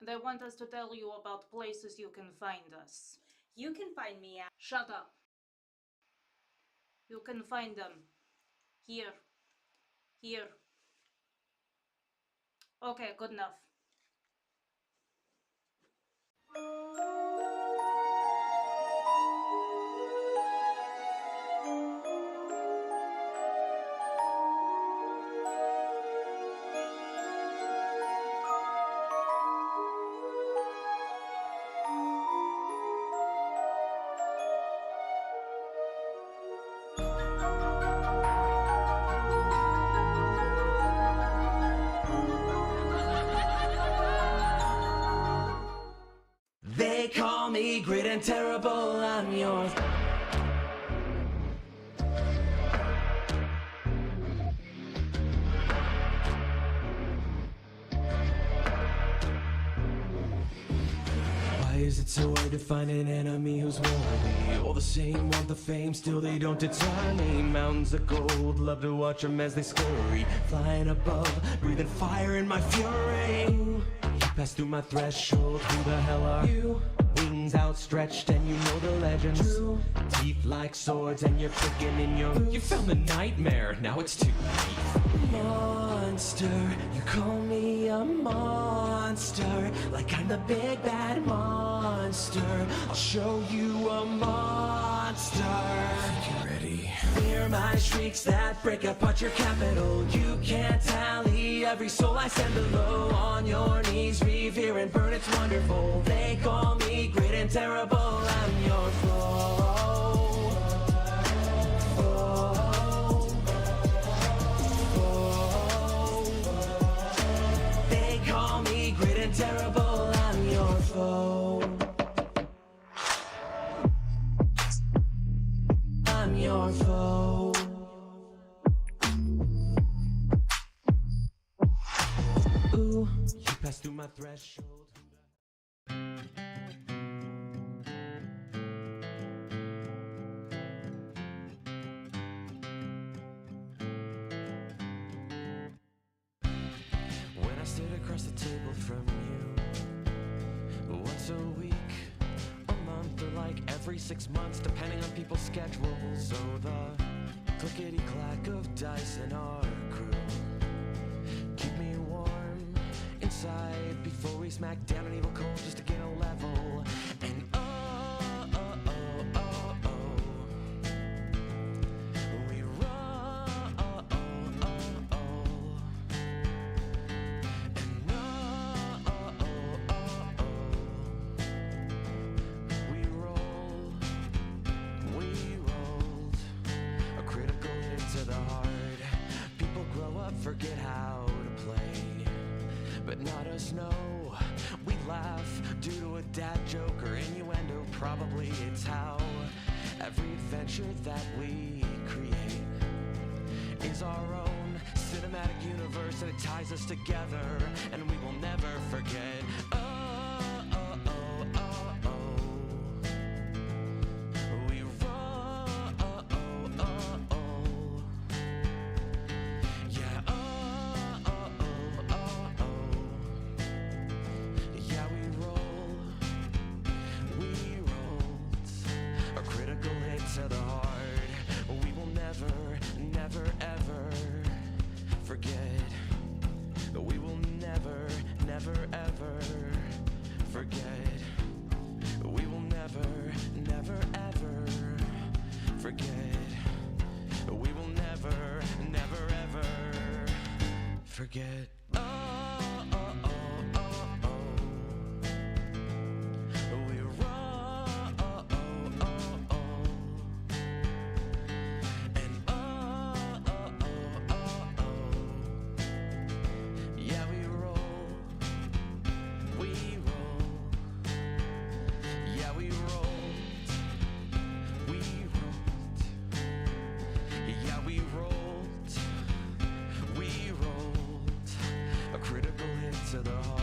They want us to tell you about places you can find us. You can find me at... Shut up. You can find them. Here. Here. Okay, good enough. They call me great and terrible, I'm yours. Why is it so hard to find an enemy who's worthy? All the same, want the fame, still they don't deter me. Mountains of gold, love to watch them as they scurry. Flying above, breathing fire in my fury. You pass through my threshold, who the hell are you? Wings outstretched and you know the legends. True. Teeth like swords and you're picking in your... You found the nightmare, now it's too late. Monster, you call me a monster, like I'm the big bad monster. I'll show you a monster. You ready? Hear my shrieks that break apart your capital. You can't tally every soul I send below. On your knees, revere and burn, it's wonderful. They call me great and terrible, I'm your foe. They call me great and terrible, I'm your foe. I'm your foe. Ooh, you passed through my threshold. When I sit across the table from you, once a week, a month, or like every 6 months, depending on people's schedules. So the clickety-clack of dice in our crew keep me warm inside before we smack down an evil cold just to get a level. And we roll. And we rolled a critical hit to the heart. People grow up, forget how to play, but not us, no. We laugh due to a dad joke or innuendo. Probably it's how every adventure that we create is our own cinematic universe, and it ties us together, and we will never forget. We roll. Yeah. Yeah, we roll. We rolled a critical hit to the heart. We will never, never, ever forget. We will never, never, ever forget. We will never, never, ever forget. We will never, never, ever forget. We roll. And yeah, we roll. We roll. Yeah, we rolled. We rolled. Yeah, we rolled. We rolled a critical hit to the heart.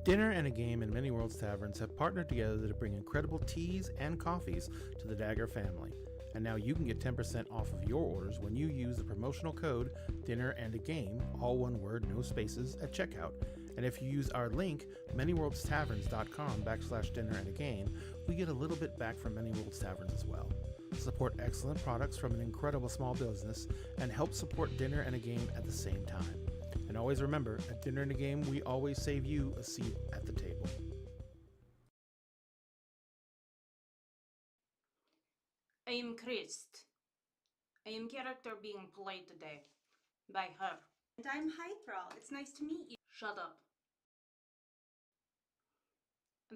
Dinner and a Game and Many Worlds Taverns have partnered together to bring incredible teas and coffees to the Dagger family. And now you can get 10% off of your orders when you use the promotional code Dinner and a Game, all one word, no spaces, at checkout. And if you use our link, manyworldstavern.com/dinner and a game, we get a little bit back from Many Worlds Taverns as well. Support excellent products from an incredible small business and help support Dinner and a Game at the same time. And always remember, at Dinner and a Game, we always save you a seat at the table. I am Christ. I am character being played today by her. And I'm Hythrall. It's nice to meet you. Shut up.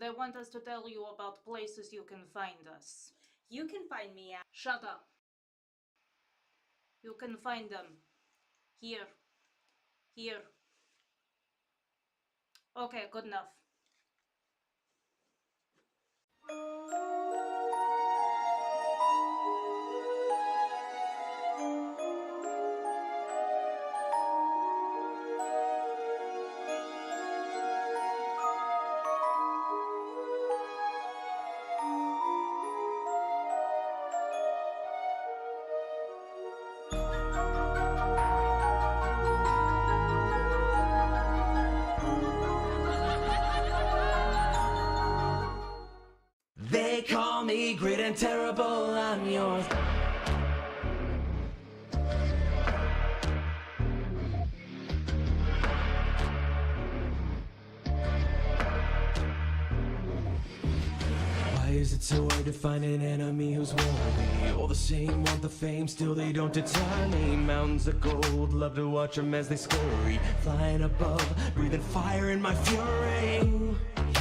They want us to tell you about places you can find us. You can find me at... Shut up. You can find them here. Here. Okay, good enough. They call me great and terrible, I'm yours. Why is it so hard to find an enemy who's worthy? All the same want the fame, still they don't deter me. Mountains of gold, love to watch them as they scurry. Flying above, breathing fire in my fury. You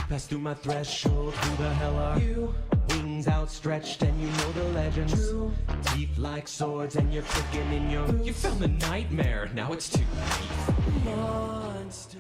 pass through my threshold, who the hell are you? Wings outstretched and you know the legends. True. Teeth like swords and you're cooking in your... You found the nightmare, now it's too late. Monster.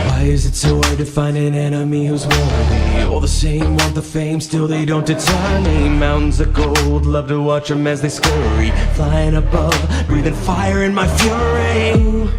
Why is it so hard to find an enemy who's worthy? All the same want the fame, still they don't deter me. Mountains of gold, love to watch them as they scurry. Flying above, breathing fire in my fury. You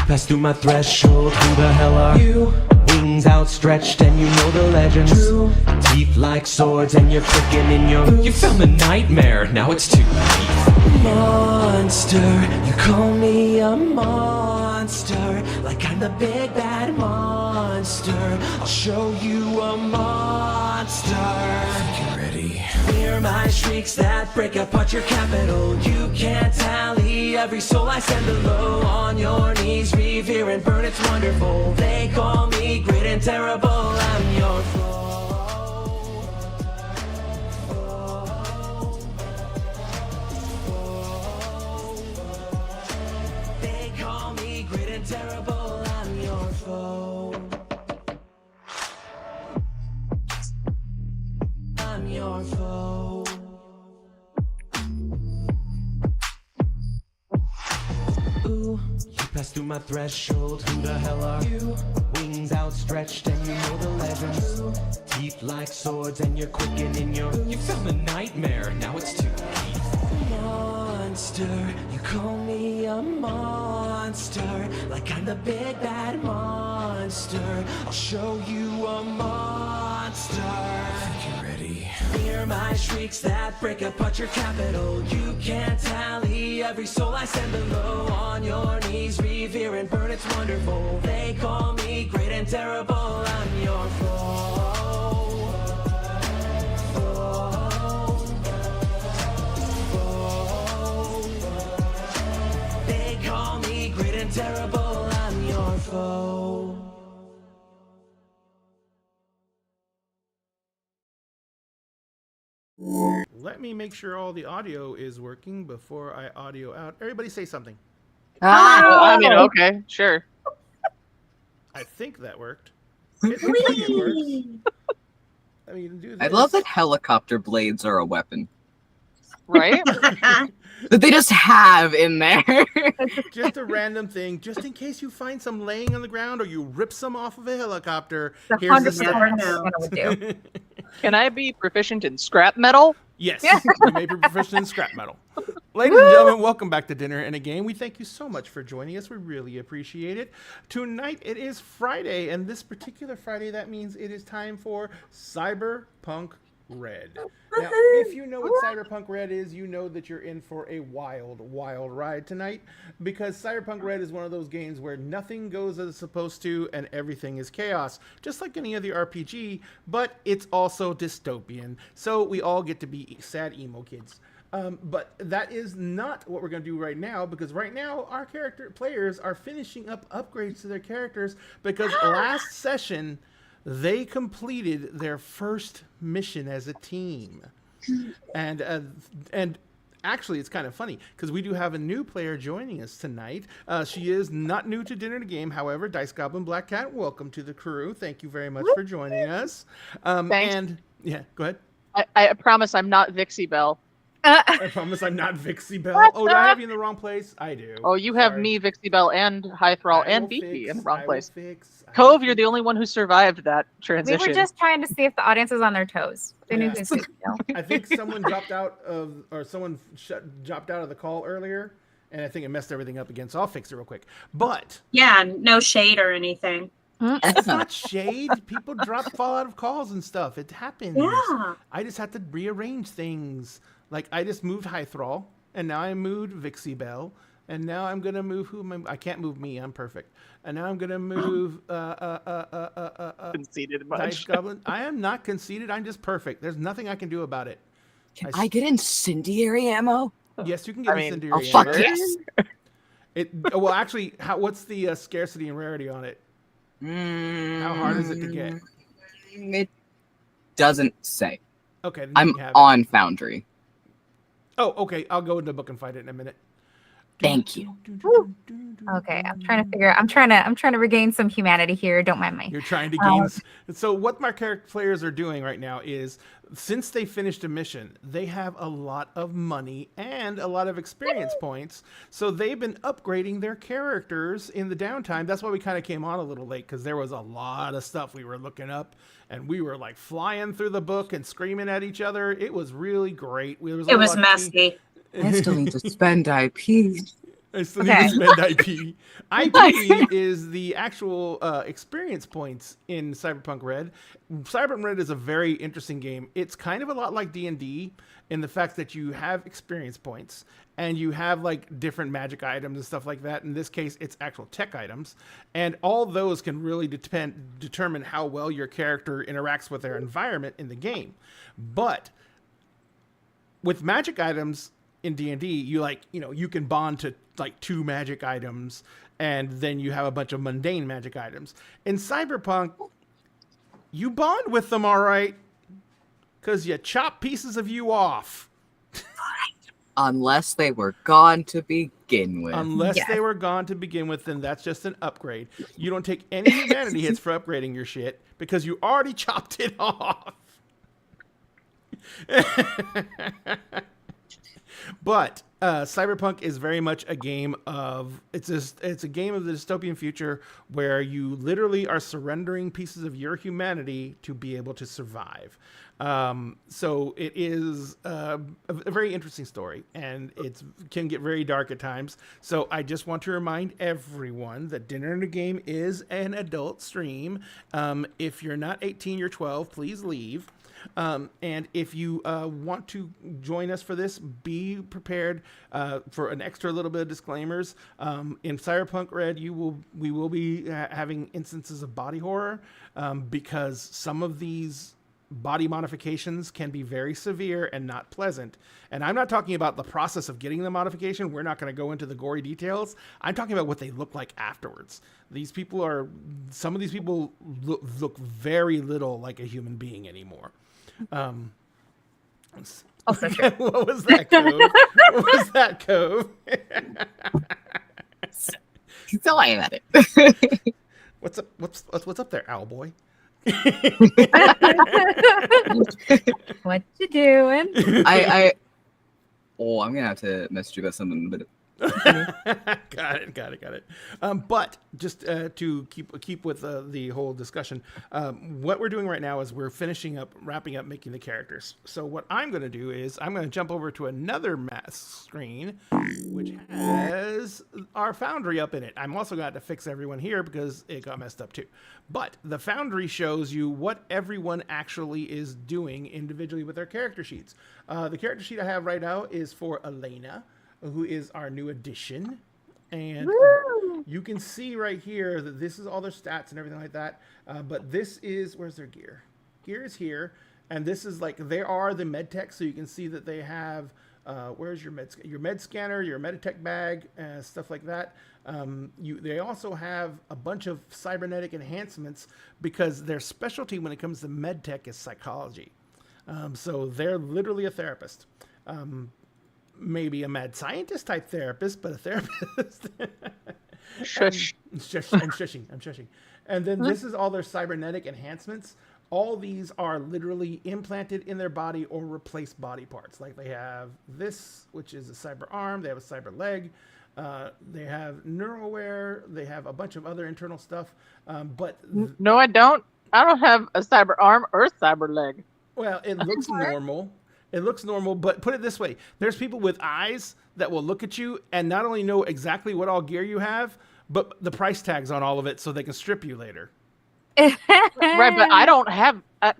pass through my threshold, who the hell are you? Wings outstretched and you know the legends. True. Teeth like swords and you're cooking in your... You found the nightmare, now it's too late. Monster, you call me a monster, like I'm the big bad monster. I'll show you a monster. Get ready. Hear my shrieks that break apart your capital. You can't tally every soul I send below. On your knees, revere and burn, it's wonderful. They call me great and terrible, I'm your foe. They call me great and terrible, I'm your foe. I'm your foe. Ooh, you pass through my threshold, who the hell are you? Wings outstretched and you know the legends. Teeth like swords and you're quickened in your... You found the nightmare, now it's too late. Monster, you call me a monster, like I'm the big bad monster. I'll show you a monster. Get ready. Hear my shrieks that break apart your capital. You can't tally every soul I send below. On your knees, revere and burn, it's wonderful. They call me great and terrible, I'm your foe. They call me great and terrible, I'm your foe. Let me make sure all the audio is working before I audio out. Everybody say something. I mean, okay, sure. I think that worked. It looks like it works. I mean, do this. I love that helicopter blades are a weapon. Right? that they just have in there. Just a random thing, just in case you find some laying on the ground or you rip some off of a helicopter. The Here's the 100% stuff. what Hannah would do. Can I be proficient in scrap metal? Yes, you may be proficient in scrap metal. Ladies and gentlemen, welcome back to Dinner and a Game. We thank you so much for joining us. We really appreciate it. Tonight it is Friday, and this particular Friday, that means it is time for Cyberpunk Red. Now, if you know what Cyberpunk Red is, you know that you're in for a wild, wild ride tonight, because Cyberpunk Red is one of those games where nothing goes as it's supposed to and everything is chaos, just like any other RPG, but it's also dystopian, so we all get to be sad emo kids. But that is not what we're going to do right now, because right now our players are finishing up upgrades to their characters, because last session they completed their first mission as a team. And actually, it's kind of funny because we do have a new player joining us tonight. She is not new to Dinner to Game, however. Dice Goblin Black Cat, welcome to the crew. Thank you very much for joining us. Thanks. And yeah, go ahead. I promise I'm not Vixie Belle. I promise I'm not Vixie Belle. Oh, do I have you in the wrong place? I do. Oh, you have Sorry. me, Vixie Belle, and High Thrall, I and will Beaky fix, in the wrong I will place. fix, I Cove, will you're the only one who survived that We transition. were just trying to see if the audience was on their toes. They knew Yeah. who's who. You know? I think someone dropped out of, or someone dropped out of the call earlier, and I think it messed everything up again. So I'll fix it real quick. But Yeah, no shade or anything. it's not shade. People fall out of calls and stuff. It happens. Yeah. I just have to rearrange things. Like I just moved High Thrall, and now I moved Vixie Belle, and now I'm gonna move I can't move me. I'm perfect. And now I'm gonna move conceited Dice much. Goblin. I am not conceited. I'm just perfect. There's nothing I can do about it. Can I get incendiary ammo? Yes, you can get I mean, incendiary. Oh, fuck ammo. yes. Well, actually, what's the scarcity and rarity on it? How hard is it to get? It doesn't say. Okay, then you I'm can have it. on Foundry. Oh, okay. I'll go in the book and fight it in a minute. Thank you. Okay, I'm trying to figure out. I'm trying to regain some humanity here. Don't mind me. You're trying to gain. So what my character players are doing right now is, since they finished a mission, they have a lot of money and a lot of experience points. So they've been upgrading their characters in the downtime. That's why we kind of came on a little late, because there was a lot of stuff we were looking up, and we were like flying through the book and screaming at each other. It was really great. It was messy. I still need to spend IP. I still need to spend IP. IP is the actual experience points in Cyberpunk Red. Cyberpunk Red is a very interesting game. It's kind of a lot like D&D in the fact that you have experience points and you have like different magic items and stuff like that. In this case, it's actual tech items. And all those can really determine how well your character interacts with their environment in the game. But with magic items in D&D, you can bond to like 2 magic items, and then you have a bunch of mundane magic items. In Cyberpunk, you bond with them, all right, because you chop pieces of you off. Unless they were gone to begin with. Unless Yes. they were gone to begin with, then that's just an upgrade. You don't take any humanity hits for upgrading your shit because you already chopped it off. But Cyberpunk is very much a game of it's a game of the dystopian future where you literally are surrendering pieces of your humanity to be able to survive. So it is a very interesting story, and it can get very dark at times. So I just want to remind everyone that Dinner and a Game is an adult stream. If you're not 18, you're 12, please leave. And if you want to join us for this, be prepared for an extra little bit of disclaimers. In Cyberpunk Red, we will be having instances of body horror because some of these body modifications can be very severe and not pleasant. And I'm not talking about the process of getting the modification. We're not going to go into the gory details. I'm talking about what they look like afterwards. Some of these people look very little like a human being anymore. Also true. What was that, Cove? What was that, Cove? Still aim at it. What's up? What's up there, Owlboy? What you doing? I Oh, I'm gonna have to message you about something, but Got it. But just to keep with the whole discussion, what we're doing right now is we're wrapping up making the characters. So what I'm going to do is I'm going to jump over to another screen, which has our Foundry up in it. I'm also going to fix everyone here because it got messed up too. But the Foundry shows you what everyone actually is doing individually with their character sheets. The character sheet I have right now is for Elena, who is our new addition. And you can see right here that this is all their stats and everything like that. But this is, where's their gear? Gear is here. And this is like, they are the med tech. So you can see that they have, where's your med scanner, your meditech bag, stuff like that. They also have a bunch of cybernetic enhancements because their specialty when it comes to med tech is psychology. So they're literally a therapist. Maybe a mad scientist type therapist, but a therapist. Shush. I'm shushing. And then this is all their cybernetic enhancements. All these are literally implanted in their body or replace body parts. Like they have this, which is a cyber arm. They have a cyber leg. They have NeuroWare. They have a bunch of other internal stuff. No, I don't. I don't have a cyber arm or cyber leg. Well, it looks normal. It looks normal, but put it this way. There's people with eyes that will look at you and not only know exactly what all gear you have, but the price tags on all of it so they can strip you later. Right, but I don't have... I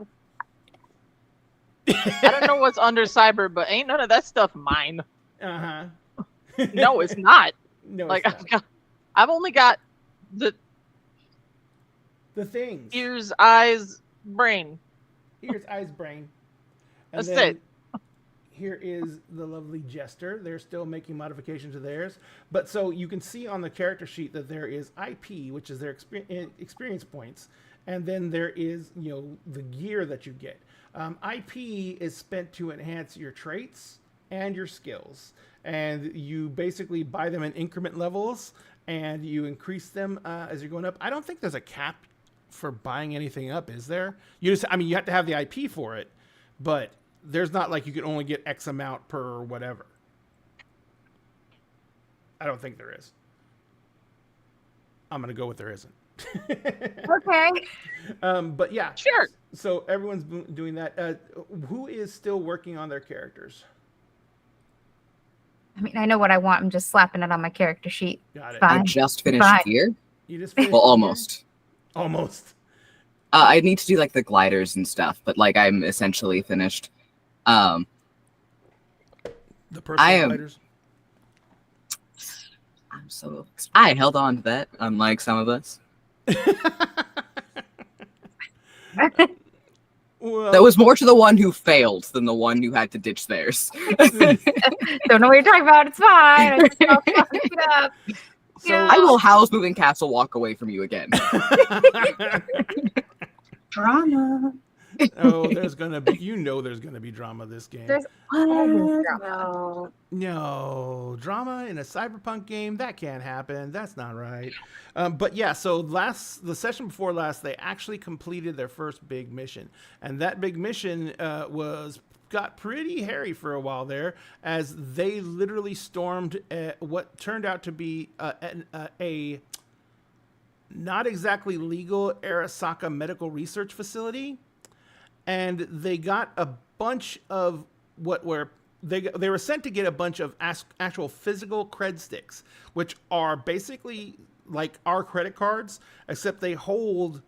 don't know what's under cyber, but ain't none of that stuff mine. Uh-huh. No, it's not. No, Like, it's not. I've only got the things. ears, eyes, brain. Ears, eyes, brain. And That's then it. here is the lovely Jester. They're still making modifications to theirs. But so you can see on the character sheet that there is IP, which is their experience points. And then there is, the gear that you get. IP is spent to enhance your traits and your skills. And you basically buy them in increment levels and you increase them as you're going up. I don't think there's a cap for buying anything up, is there? You have to have the IP for it, but there's not like you can only get X amount per whatever. I don't think there is. I'm going to go with there isn't. Okay. But yeah. Sure. So everyone's doing that. Who is still working on their characters? I mean, I know what I want. I'm just slapping it on my character sheet. Got it. Fine. I just finished Fine. gear. You just finished Well, gear? almost. Almost. I need to do like the gliders and stuff, but like I'm essentially finished. The personal gliders? I held on to that, unlike some of us. Well, That was more to the one who failed than the one who had to ditch theirs. Don't know what you're talking about. It's fine. I just I'll fucking it up. so, Yeah. I will Howl's Moving Castle walk away from you again. Drama. oh, there's gonna be there's gonna be drama this game. There's always drama. No drama in a cyberpunk game, that can't happen. That's not right. But yeah, so the session before last, they actually completed their first big mission, and that big mission got pretty hairy for a while there, as they literally stormed what turned out to be a not exactly legal Arasaka medical research facility. And they got a bunch of they were sent to get a bunch of actual physical cred sticks, which are basically like our credit cards, except they hold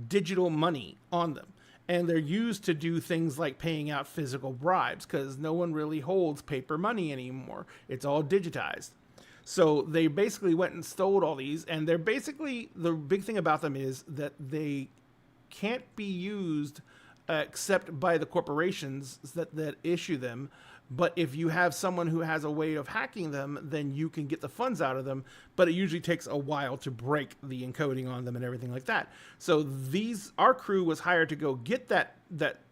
digital money on them. And they're used to do things like paying out physical bribes, because no one really holds paper money anymore. It's all digitized. So they basically went and stole all these, and they're basically, the big thing about them is that they can't be used except by the corporations that issue them. But if you have someone who has a way of hacking them, then you can get the funds out of them. But it usually takes a while to break the encoding on them and everything like that. So our crew was hired to go get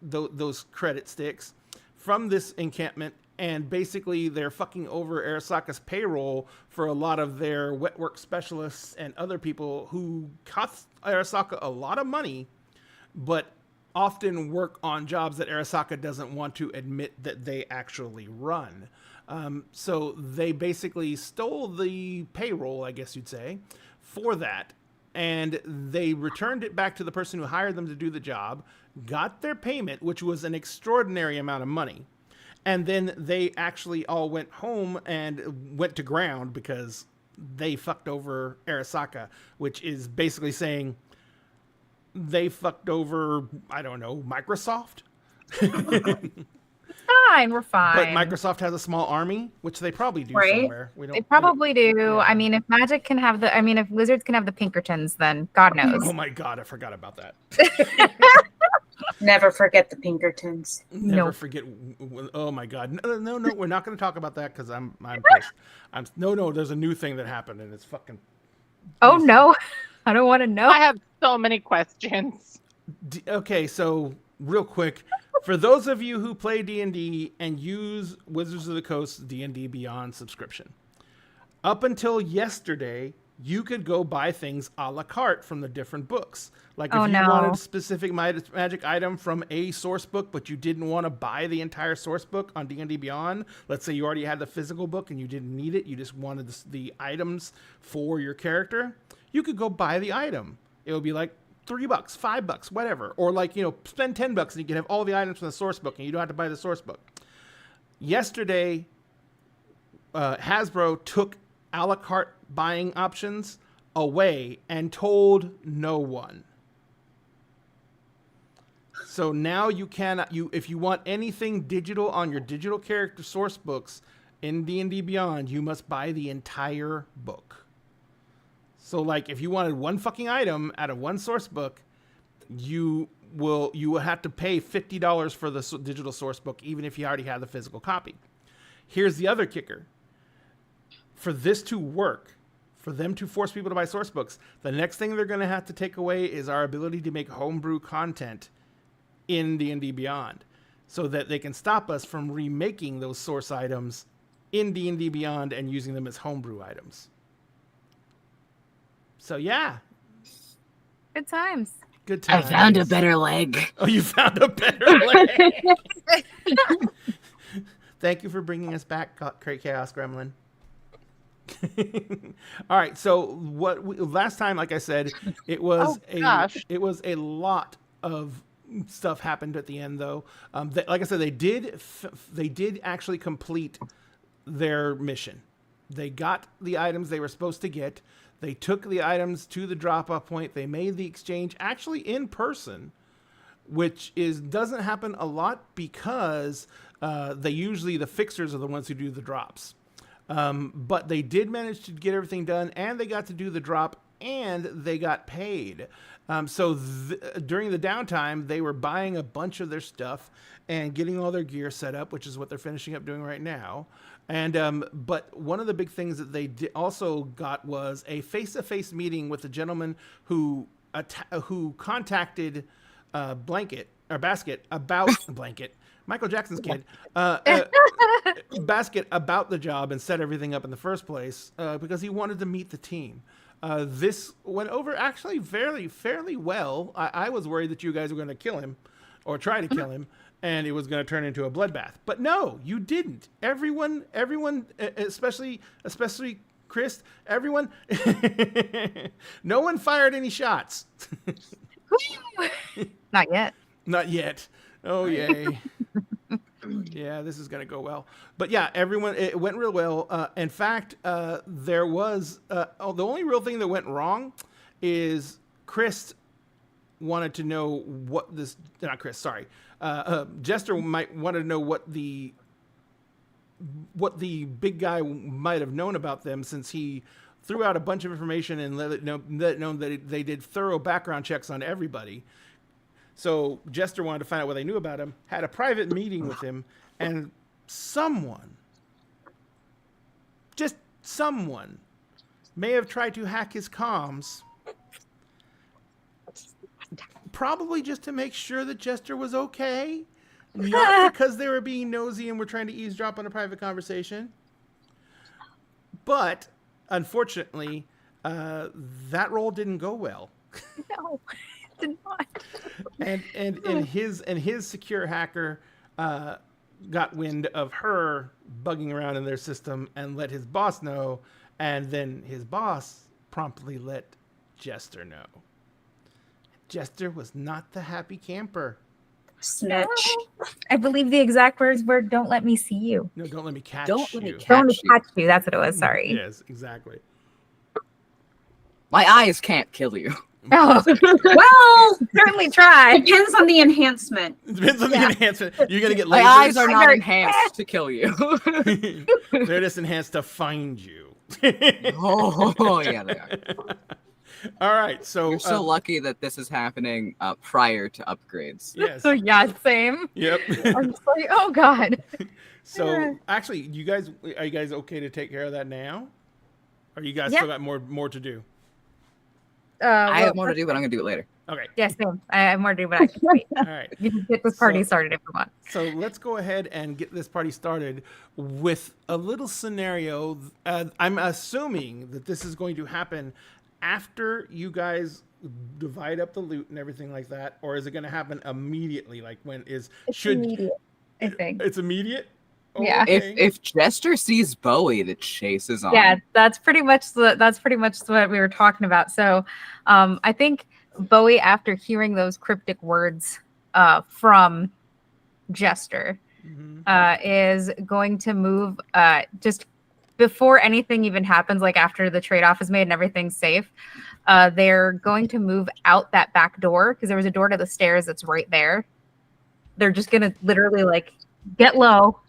those credit sticks from this encampment, and basically they're fucking over Arasaka's payroll for a lot of their wet work specialists and other people who cost Arasaka a lot of money, but often work on jobs that Arasaka doesn't want to admit that they actually run. So they basically stole the payroll, I guess you'd say, for that. And they returned it back to the person who hired them to do the job, got their payment, which was an extraordinary amount of money. And then they actually all went home and went to ground because they fucked over Arasaka, which is basically saying they fucked over, I don't know, Microsoft. Fine, we're fine. But Microsoft has a small army, which they probably do Right. somewhere. They probably do. Yeah. I mean, if Magic can have the, I mean, if Wizards can have the Pinkertons, then God knows. Oh my God, I forgot about that. Never forget the Pinkertons. Never Nope. forget. Oh my God, no, we're not going to talk about that because I'm pissed. No, there's a new thing that happened and it's fucking. Oh no, I don't want to know. I have so many questions. Okay, so real quick, for those of you who play D&D and use Wizards of the Coast D&D Beyond subscription, up until yesterday, you could go buy things a la carte from the different books. Like if you wanted a specific magic item from a source book, but you didn't want to buy the entire source book on D&D Beyond, let's say you already had the physical book and you didn't need it, you just wanted the items for your character, you could go buy the item. It would be like $3, $5, whatever. Or like, spend $10 and you can have all the items from the source book and you don't have to buy the source book. Yesterday, Hasbro took a la carte buying options away and told no one. So now you cannot, if you want anything digital on your digital character source books in D&D Beyond, you must buy the entire book. So like if you wanted one fucking item out of one source book, you will have to pay $50 for the digital source book, even if you already have the physical copy. Here's the other kicker. For this to work, for them to force people to buy source books, the next thing they're going to have to take away is our ability to make homebrew content in D&D Beyond, so that they can stop us from remaking those source items in D&D Beyond and using them as homebrew items. So yeah. Good times. Good times. I found a better leg. Oh, you found a better leg. Thank you for bringing us back, Chaos Gremlin. All right, so last time, like I said, it was a lot of stuff happened at the end, though. Like I said, they did actually complete their mission. They got the items they were supposed to get. They took the items to the drop-off point. They made the exchange actually in person, which doesn't happen a lot because the fixers are the ones who do the drops. But they did manage to get everything done, and they got to do the drop, and they got paid. So during the downtime, they were buying a bunch of their stuff and getting all their gear set up, which is what they're finishing up doing right now. And but one of the big things that they also got was a face-to-face meeting with the gentleman who contacted Basket about Blanket. Michael Jackson's kid, Basket about the job and set everything up in the first place because he wanted to meet the team. This went over actually fairly well. I was worried that you guys were going to kill him or try to kill him, and it was going to turn into a bloodbath. But no, you didn't. Everyone, especially Chris, everyone, no one fired any shots. Not yet. Not yet. Oh, yay. Yeah, this is going to go well. But yeah, it went real well. In fact, there was, the only real thing that went wrong is Chris wanted to know what this, not Chris, sorry. Jester might want to know what the big guy might have known about them, since he threw out a bunch of information and let it known that they did thorough background checks on everybody. So Jester wanted to find out what they knew about him, had a private meeting with him, and someone may have tried to hack his comms, probably just to make sure that Jester was okay, not because they were being nosy and were trying to eavesdrop on a private conversation. But unfortunately, that role didn't go well. No. Did not. And his secure hacker got wind of her bugging around in their system and let his boss know, and then his boss promptly let Jester know. Jester was not the happy camper. Snitch. I believe the exact words were, "Don't let me see you. No, don't let me catch Don't let me you. Don't let me catch you. catch you." That's what it was. Sorry. Yes, exactly. My eyes can't kill you. Oh, Well, certainly try. depends on the enhancement. It depends on the enhancement. You're gonna get lasers. My eyes are not Very- enhanced to kill you. They're just enhanced to find you. Oh, yeah, they are. All right, so You're so lucky that this is happening prior to upgrades. yes, So yeah, same. yep. I'm just like, oh god. So actually, are you guys okay to take care of that now? Or you guys Yeah. still got more to do? I have more to do, but I'm gonna do it later. Okay, Yeah, same. I have more to do, but I can wait. all right. You can get this party So- started if you want. So let's go ahead and get this party started with a little scenario. I'm assuming that this is going to happen after you guys divide up the loot and everything like that, or is it going to happen immediately? Like when is Immediate, I think. it's immediate? Oh, Yeah. okay. If Jester sees Bowie, the chase is on. Yeah, that's pretty much what we were talking about. So, I think Bowie, after hearing those cryptic words from Jester, Mhm. is going to move just before anything even happens, like after the trade-off is made and everything's safe. They're going to move out that back door because there was a door to the stairs that's right there. They're just gonna literally like get low.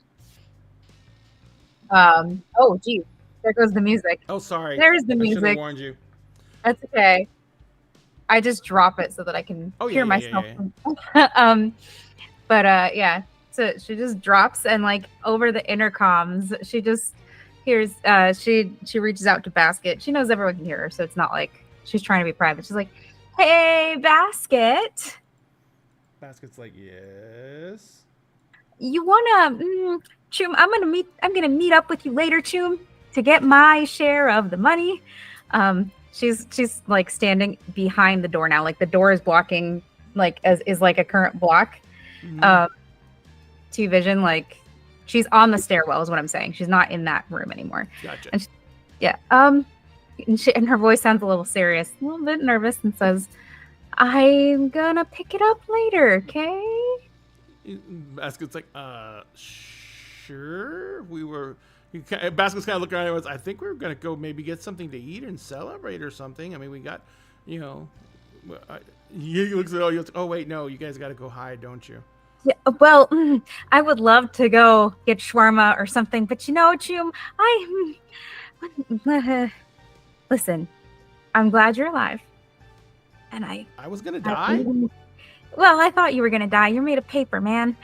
Oh geez, there goes the music. Oh, sorry. There's the I should have music. warned you. That's okay. I just drop it so that I can Oh, yeah, hear yeah, yeah, myself. But yeah. So she just drops and like over the intercoms, she just hears. She reaches out to Basket. She knows everyone can hear her, so it's not like she's trying to be private. She's like, "Hey, Basket, Basket's like, yes. you wanna, Choom? I'm gonna meet up with you later, Choom, to get my share of the money." She's like standing behind the door now. Like the door is blocking, like is like a current block. Mhm. To Vision, like she's on the stairwell is what I'm saying. She's not in that room anymore. Gotcha. and Yeah. And her voice sounds a little serious, a little bit nervous, and says, "I'm gonna pick it up later, okay?" Basket's like, sure. Basket's kind of looking around and goes, I think we're gonna go maybe get something to eat and celebrate or something. I mean, we got, he looks at all you. Oh wait, no, you guys got to go hide, don't you? Yeah, well, I would love to go get shawarma or something, but Choom, listen, I'm glad you're alive, and I was gonna die. well, I thought you were gonna die. You're made of paper, man.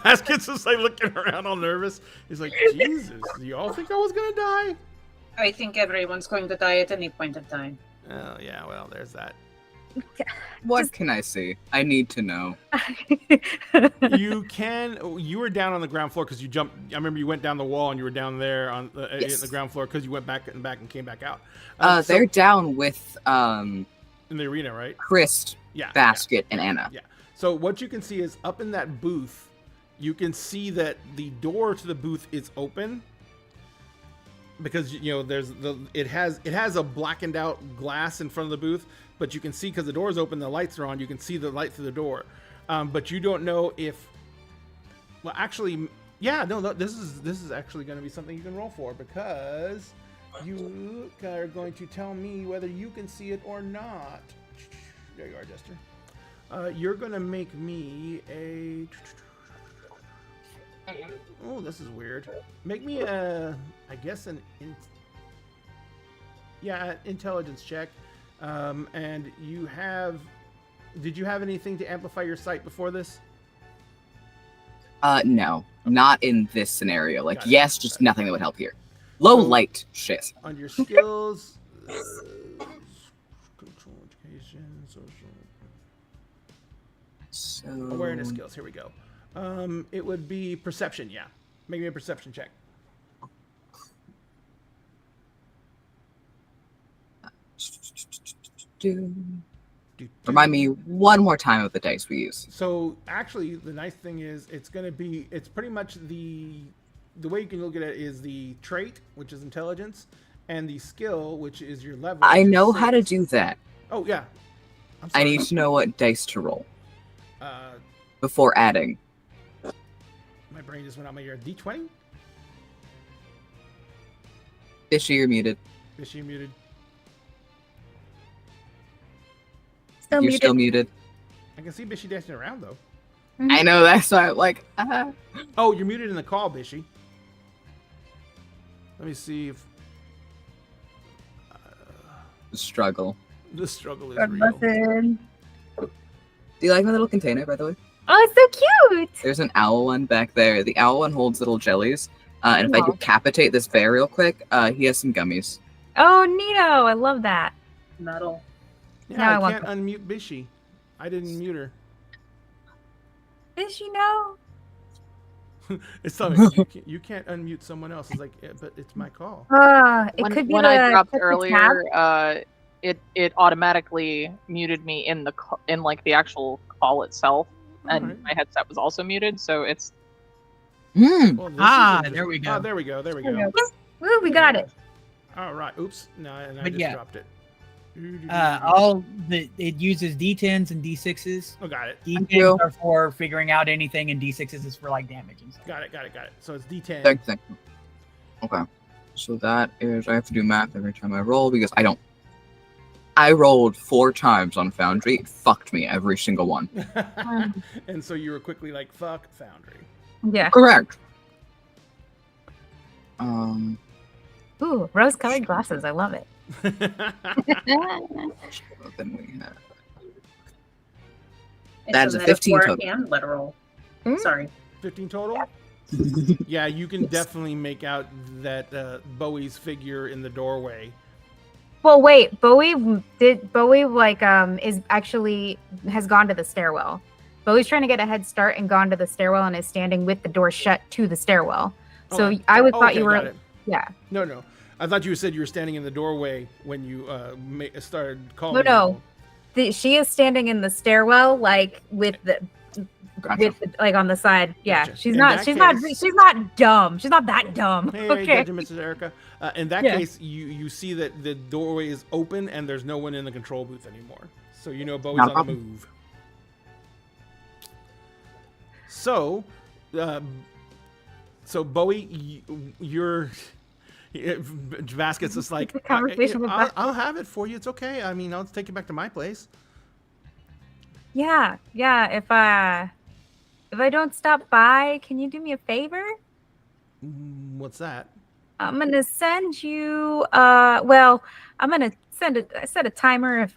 Basket's just like looking around all nervous. He's like, Jesus, do you all think I was gonna die? I think everyone's going to die at any point in time. Oh yeah, well, there's that. What can I see? I need to know. You were down on the ground floor because you jumped. I remember you went down the wall and you were down there on Yes. the ground floor because you went back and came back out. So- They're down with in the arena, right? Chris, Yeah. Basket, and Anna. Yeah. So what you can see is up in that booth, you can see that the door to the booth is open because it has a blackened out glass in front of the booth, but you can see because the door is open, the lights are on. You can see the light through the door, but you don't know if. Well, actually, yeah, no, this is actually going to be something you can roll for because you are going to tell me whether you can see it or not. There you are, Jester. You're going to make me a. Oh, this is weird. Make me I guess intelligence check. And did you have anything to amplify your sight before this? No, not in this scenario. Like, Got it. yes, just nothing that would help here. Low light shit. On your skills, control, education, social, So awareness skills. Here we go. It would be perception. Yeah, make me a perception check. Remind me one more time of the dice we use. So actually, the nice thing is it's pretty much the way you can look at it is the trait, which is intelligence, and the skill, which is your level. I which is know how to 6. do that. Oh yeah. I'm I sorry. need to know what dice to roll Uh, before adding. my brain just went out my ear. D20. Fishy, you're muted. Is she muted? Still You're muted. still muted. I can see Bishy dancing around though. I know, that's why I'm like, Oh, you're muted in the call, Bishy. Let me see if struggle. the struggle is God real. bless him. Do you like my little container, by the way? Oh, it's so cute. There's an owl one back there. The owl one holds little jellies. And if I Aw. decapitate this bear real quick, he has some gummies. Oh, neato. I love that. Metal. Yeah, Now I I want can't unmute Bishy. I didn't mute her. Did she know? It's something you can't unmute someone else. It's like, yeah, but it's my call. It when could be when the I dropped the tab. earlier, it automatically muted me in like the actual call itself, and Alright. my headset was also muted. So it's Well, this Ah, is there we go. Oh, there we go. There we There we go. go. Woo, we got it. All right. Oops. No, and I But just yeah. dropped it. It uses D10s and D6s. Oh, got it. you. D10s are for figuring out anything, and D6s is for like damage and stuff. Got it. So it's D10. Thank you. Okay. So that is, I have to do math every time I roll because I rolled 4 times on Foundry. It fucked me every single one. And so you were quickly like, fuck Foundry. Yeah. Correct. Ooh, rose-colored glasses. I love it. Then we have. It's That's a 15 metaphoric total. and literal. Mm. Sorry. 15 total? Yeah, you can definitely make out that Bowie's figure in the doorway. Well, wait. Bowie like is actually has gone to the stairwell. Bowie's trying to get a head start and gone to the stairwell and is standing with the door shut to the stairwell. So thought okay, you got were it. yeah. No. I thought you said you were standing in the doorway when you started calling. No. She is standing in the stairwell, like with the Gotcha. like on the side. Yeah, Gotcha. she's In not. that She's not. case- She's not dumb. She's not that dumb. Hey, Okay. gotcha, Mrs. Erica. In that Yeah. case, you see that the doorway is open and there's no one in the control booth anymore. So you know Bowie's Not a on the problem. move. So, Bowie, you're. Basket's just like, The conversation with Basket. I'll have it for you. It's okay. I mean, I'll take it back to my place. Yeah. If I don't stop by, can you do me a favor? What's that? I'm gonna send you. I'm gonna set a timer. If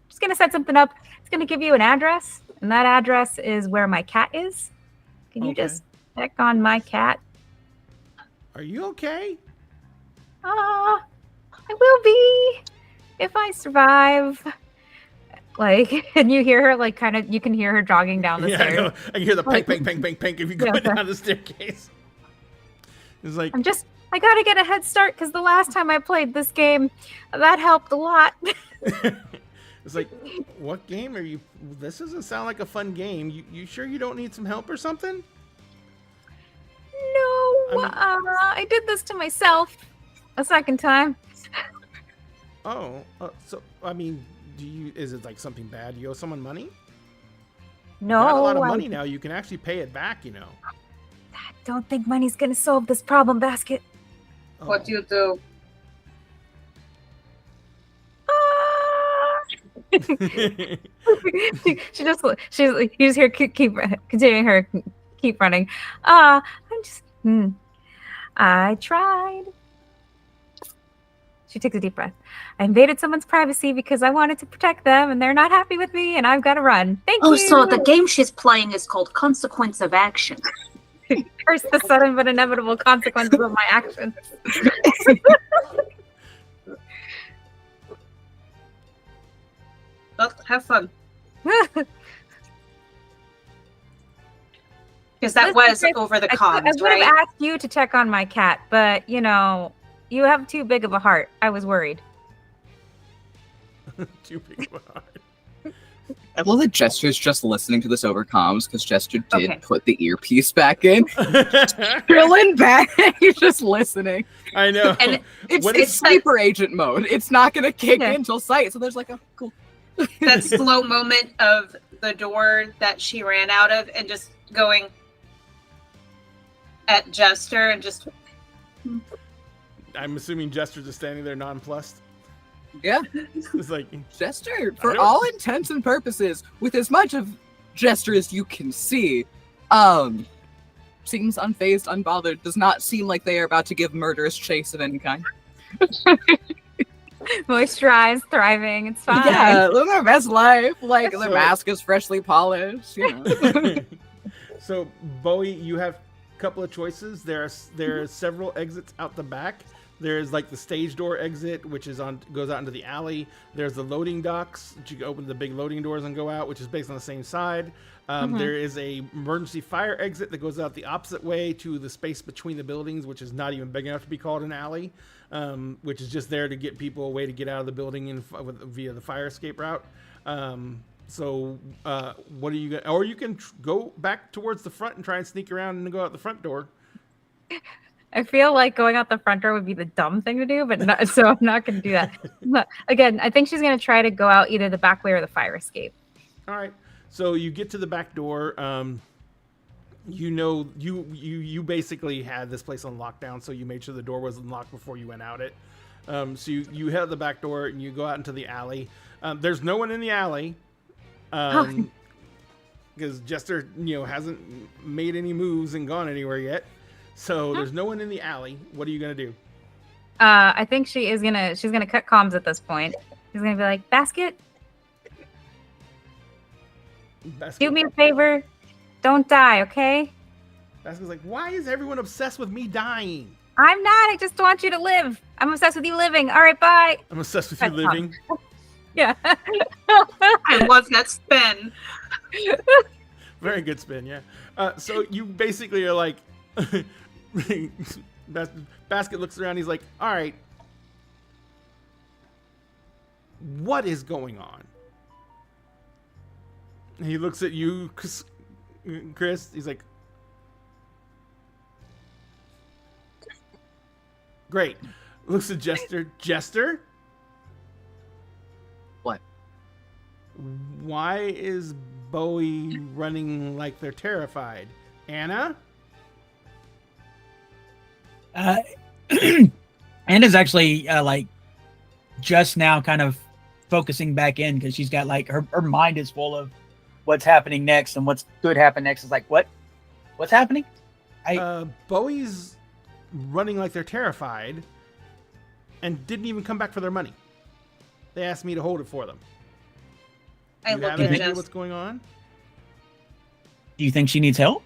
just gonna set something up. It's gonna give you an address, and that address is where my cat is. Can you Okay. just check on my cat? Are you okay? I will be if I survive. Like, and you hear her, like, kind of, you can hear her jogging down the Yeah, I know. stairs. I can hear the Like- ping if you go Yeah. down the staircase. It's like, I gotta get a head start because the last time I played this game, that helped a lot. it's like, what game are you? This doesn't sound like a fun game. You sure you don't need some help or something? No, I did this to myself a second time. Oh, so I mean, is it like something bad? You owe someone money? No, You got a lot of I money now. You can actually pay it back. You know. don't think money's gonna solve this problem, Basket. What do you do? You just hear keep continuing her keep running. I tried. She takes a deep breath. I invaded someone's privacy because I wanted to protect them, and they're not happy with me, and I've got to run. Thank you. Oh, so the game she's playing is called Consequence of Action. Curse the sudden but inevitable consequences of my actions. Well, have fun. Because that was over the I comms, would have right? asked you to check on my cat, but you have too big of a heart. I was worried. Too big of a heart. I love that Jester's just listening to this over comms because Jester did Okay. put the earpiece back in. Drilling back. He's just listening. I know. And It's What is- sleeper agent mode. It's not gonna kick Yeah. in till sight. So there's like a cool. That slow moment of the door that she ran out of and just going at Jester and just I'm assuming Jester's just standing there nonplussed. Yeah, It's like, Jester, for don't- all intents and purposes, with as much of Jester as you can see, seems unfazed, unbothered. Does not seem like they are about to give murderous chase of any kind. moisturized, thriving. It's fine. Yeah, living their best life. Like their So- mask is freshly polished. You know. so Bowie, you have a couple of choices. There are several exits out the back. There's like the stage door exit, which goes out into the alley. There's the loading docks, which you can open the big loading doors and go out, which is based on the same side. There is a emergency fire exit that goes out the opposite way to the space between the buildings, which is not even big enough to be called an alley, which is just there to get people a way to get out of the building via the fire escape route. So what are you going to... Or you can go back towards the front and try and sneak around and go out the front door. I feel like going out the front door would be the dumb thing to do, but not, so I'm not going to do that. But again, I think she's going to try to go out either the back way or the fire escape. All right. So you get to the back door. You basically had this place on lockdown, so you made sure the door was unlocked before you went out it. So you head out the back door and you go out into the alley. There's no one in the alley. Because Jester, hasn't made any moves and gone anywhere yet. So there's no one in the alley. What are you gonna do? I think she's gonna cut comms at this point. She's gonna be like, Basket, do me a favor, don't die, okay? Basket's like, why is everyone obsessed with me dying? I'm not. I just want you to live. I'm obsessed with you living. All right, bye. I'm obsessed with you Cut living. Yeah. I love that spin. Very good spin, yeah. So you basically are like, Basket looks around. He's like, all right, what is going on? And he looks at you, Chris. He's like, great. Looks at Jester. Jester? What? Why is Bowie running like they're terrified? Anna? Anna's actually like just now kind of focusing back in because she's got like her mind is full of what's happening next and what's could happen next. Is like what's happening? Bowie's running like they're terrified and didn't even come back for their money. They asked me to hold it for them. I You look have at any idea Jess. what's going on? Do you think she needs help?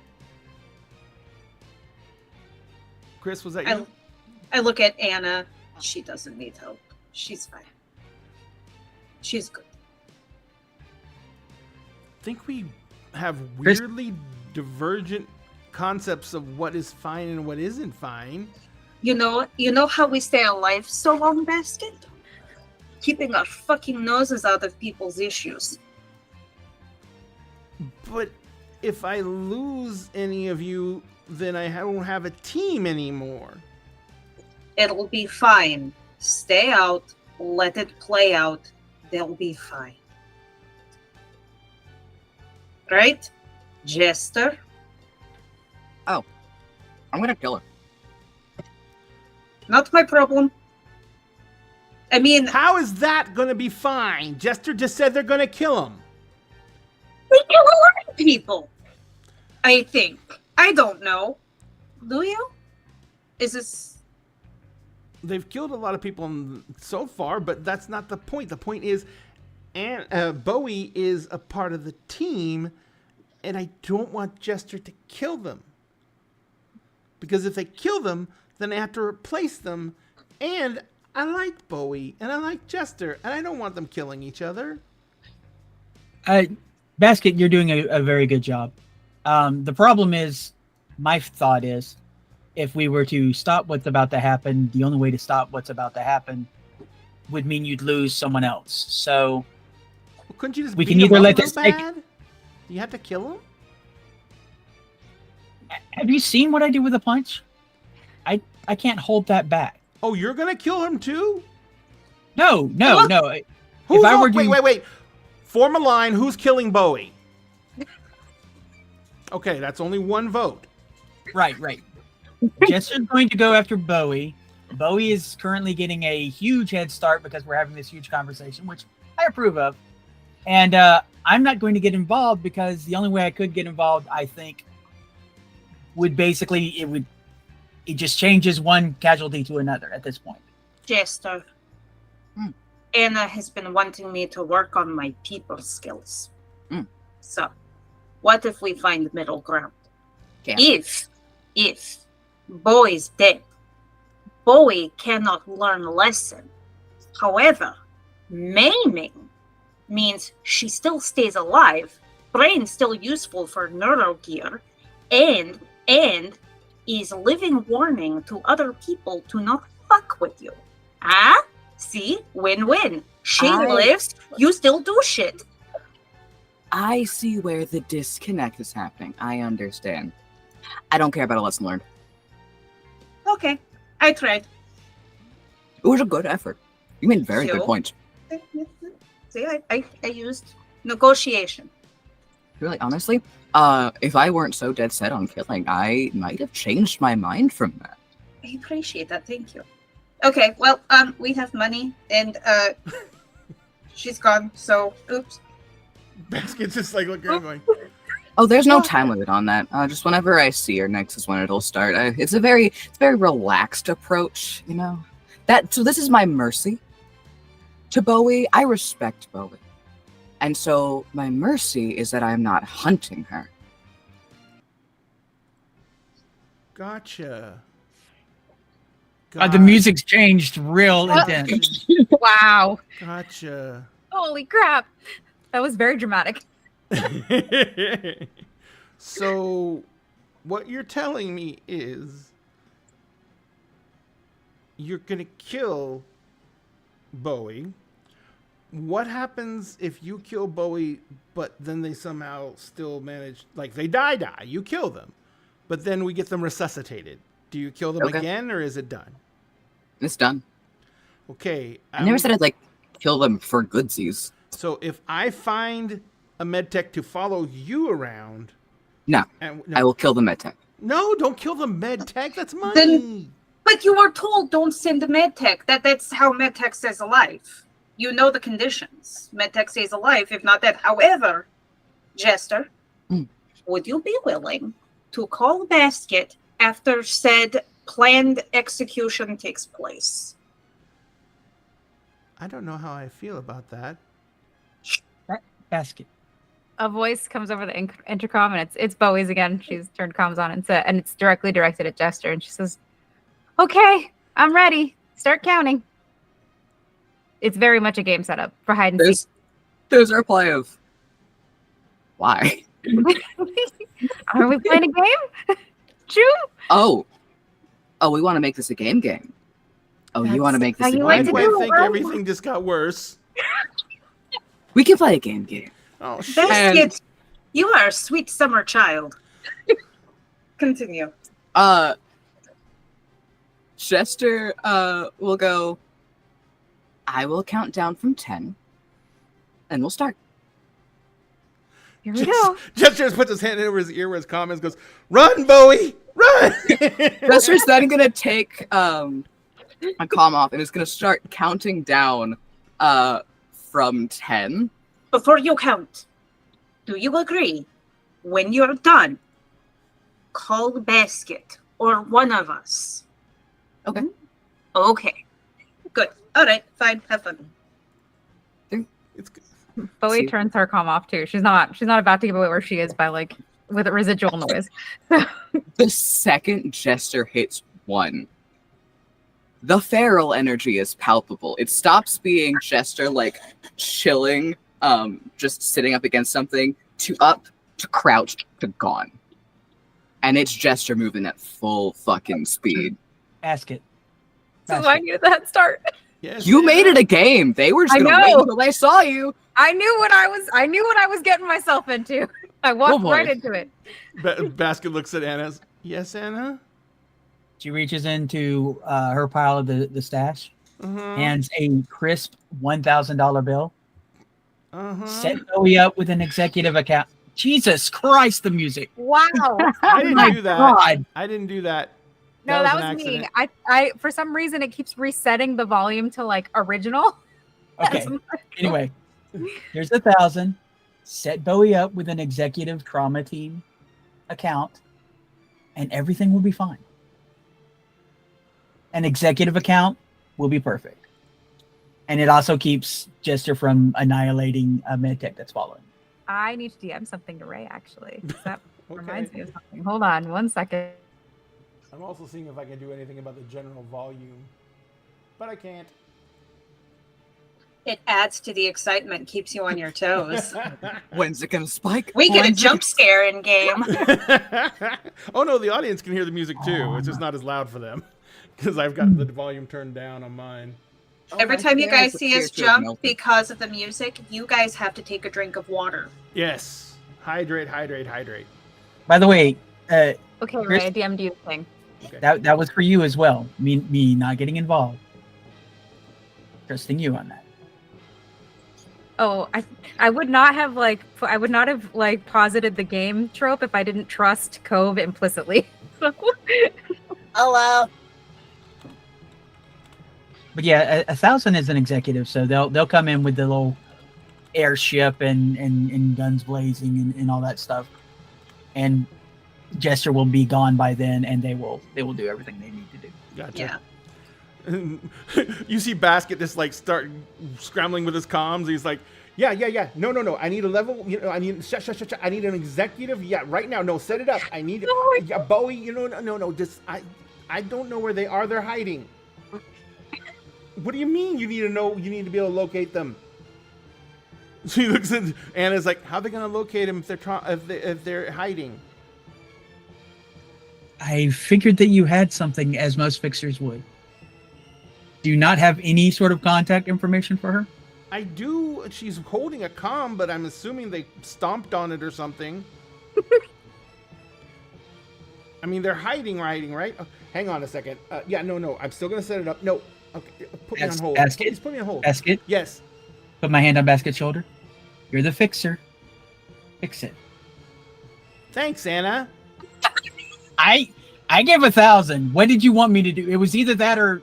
Chris, was that you? I look at Anna. She doesn't need help. She's fine. She's good. I think we have Chris- weirdly divergent concepts of what is fine and what isn't fine. You know how we stay alive so long, Basket? Keeping our fucking noses out of people's issues. But if I lose any of you, then I don't have a team anymore. It'll be fine. Stay out. Let it play out. They'll be fine. Right? Jester? I'm gonna kill her. Not my problem. I mean, How is that going to be fine? Jester just said they're going to kill him. we kill a lot of people. I think. I don't know. Do you? Is this... They've killed a lot of people so far, but that's not the point. The point is, Bowie is a part of the team, and I don't want Jester to kill them. Because if they kill them, then I have to replace them. And I like Bowie, and I like Jester, and I don't want them killing each other. Basket, you're doing a very good job. The problem is, my thought is, if we were to stop what's about to happen, the only way to stop what's about to happen would mean you'd lose someone else. So, Couldn't you just We beat can him either up let real this take- bad? Do you have to kill him? Have you seen what I do with a punch? I can't hold that back. Oh, you're gonna kill him too? No. Who's I were wait, to- wait. Form a line. Who's killing Bowie? Okay, that's only one vote. Right. Jester's going to go after Bowie. Bowie is currently getting a huge head start because we're having this huge conversation, which I approve of. And I'm not going to get involved because the only way I could get involved, I think, would basically it just changes one casualty to another at this point. Jester. Anna has been wanting me to work on my people skills. So, what if we find middle ground? Yeah. If Bowie's dead, Bowie cannot learn a lesson. However, maiming means she still stays alive, brain still useful for neurogear, and is living warning to other people to not fuck with you. Ah? See? Win-win. She lives, you still do shit. I see where the disconnect is happening. I understand. I don't care about a lesson learned. Okay, I tried. It was a good effort. You made very good So? points. See, I used negotiation. Really, honestly, if I weren't so dead set on killing, I might have changed my mind from that. I appreciate that, thank you. Okay, well, we have money, and, she's gone, so, oops. Basket's just like looking and going. Oh, there's no time limit on that. Just whenever I see her next is when it'll start. It's a very relaxed approach, you know. So this is my mercy to Bowie. I respect Bowie, and so my mercy is that I'm not hunting her. Gotcha. The music's changed real intense. Wow. Gotcha. Holy crap. That was very dramatic. So, what you're telling me is you're gonna kill Bowie. What happens if you kill Bowie, but then they somehow still manage, like they die? You kill them, but then we get them resuscitated. Do you kill them again, or is it done? It's done. Okay. I never said I'd like kill them for goodsies. So if I find a medtech to follow you around, No, I will kill the medtech. No, don't kill the medtech. That's money. But you were told don't send the medtech. That's how medtech stays alive. You know the conditions. Medtech stays alive, if not dead. However, Jester, would you be willing to call Basket after said planned execution takes place? I don't know how I feel about that. Basket. A voice comes over the intercom, and it's Bowie's again. She's turned comms on, and it's directly directed at Jester, and she says, "Okay, I'm ready. Start counting." It's very much a game setup for hide and seek. There's a reply of, why? Are we playing a game? Choo? Oh, we want to make this a game. Oh, you want to make this a game? Why do I think everything just got worse? We can play a game. Oh, shit. Basket, you are a sweet summer child. Continue. Chester will go, I will count down from 10, and we'll start. Here we go. Chester just puts his hand over his ear where his comments goes, "Run, Bowie, run!" Chester's then going to take a comm off and is going to start counting down from 10. Before you count, do you agree? When you're done, call the Basket or one of us. Okay. Okay. Good. All right. Fine. Have fun. It's good. Bowie turns her comm off too. She's not about to give away where she is by with a residual noise. The second Jester hits 1, the feral energy is palpable. It stops being Jester chilling, just sitting up against something, to up, to crouched, to gone. And it's Jester moving at full fucking speed. Basket. So I knew that start. Yes, You made Anna? it a game. They were just I gonna wait know. until they saw you. I knew what I was getting myself into. I walked boy. right into it. Basket looks at Anna. Yes, Anna. She reaches into her pile of the stash, hands a crisp $1,000 bill, set Bowie up with an executive account. Jesus Christ, the music! Wow. I didn't My do that. God. I didn't do that. No, that an was me. accident. I for some reason it keeps resetting the volume to like original. Okay. Anyway, here's 1,000. Set Bowie up with an executive trauma team account, and everything will be fine. An executive account will be perfect. And it also keeps Jester from annihilating a medtech that's following. I need to DM something to Ray actually. That Okay. reminds me of something. Hold on 1 second. I'm also seeing if I can do anything about the general volume, but I can't. It adds to the excitement, keeps you on your toes. When's it gonna spike? We get a When's it jump scare in game. Oh no, the audience can hear the music too. It's just not as loud for them because I've got the volume turned down on mine. Every my time you guys bananas see appear us to have jump melted. because of the music, you guys have to take a drink of water. Yes, hydrate, hydrate, hydrate. By the way, Okay, Chris- Ray, I DM'd you the thing. that was for you as well. Me not getting involved. Trusting you on that. Oh, I would not have posited the game trope if I didn't trust Cove implicitly. Hello. But yeah, 1,000 is an executive, so they'll come in with the little airship and guns blazing and all that stuff. And Jester will be gone by then, and they will do everything they need to do. Gotcha. Yeah. You see Basket just like start scrambling with his comms. He's like, yeah. No. I need a level. I need shut. I need an executive. Yeah, right now. No, set it up. I need Bowie. No. Just I don't know where they are. They're hiding. What do you mean? You need to know. You need to be able to locate them. She looks at Anna's like, how are they going to locate them if they're hiding? I figured that you had something, as most fixers would. Do you not have any sort of contact information for her? I do. She's holding a comm, but I'm assuming they stomped on it or something. I mean, they're hiding, right? Oh, hang on a second. No. I'm still going to set it up. No. Okay, put me on hold. Basket? Please put me on hold. Basket? Yes. Put my hand on Basket's shoulder. You're the fixer. Fix it. Thanks, Anna. I gave 1,000. What did you want me to do? It was either that or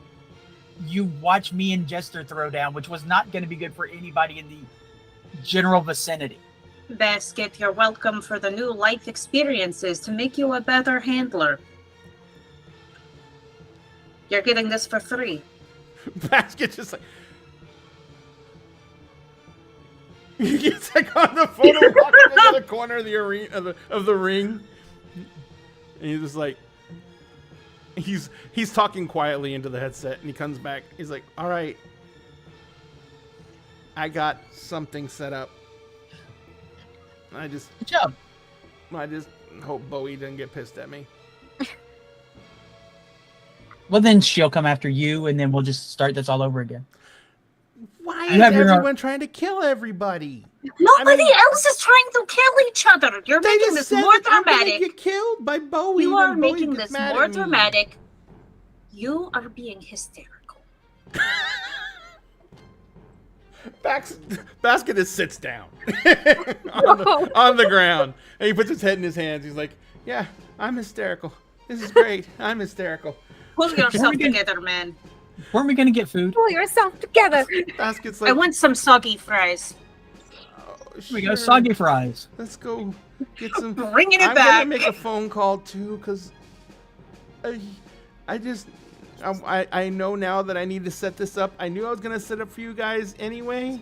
you watch me and Jester throw down, which was not going to be good for anybody in the general vicinity. Basket, you're welcome for the new life experiences to make you a better handler. You're getting this for free. Basket just like he gets like on the phone and walks in the other corner of the arena of the ring. And he's just like he's talking quietly into the headset, and he comes back. He's like, all right, I got something set up. Good job. I just hope Bowie doesn't get pissed at me. Well, then she'll come after you, and then we'll just start this all over again. Why You is have your everyone trying to kill everybody? Nobody else is trying to kill each other. You're They making just this said more that I'm gonna dramatic. get killed by Bowie. You when are Bowie making gets this mad more at me. dramatic. You are being hysterical. Basket just sits down on the ground, and he puts his head in his hands. He's like, "Yeah, I'm hysterical. This is great. I'm hysterical." Pull yourself together, man. Weren't we going to get food? Pull yourself together. Basket's I like, want some soggy fries. Here we go, soggy fries. Let's go get some. Bringing it I'm back. gonna make a phone call too, cause I know now that I need to set this up. I knew I was gonna set up for you guys anyway,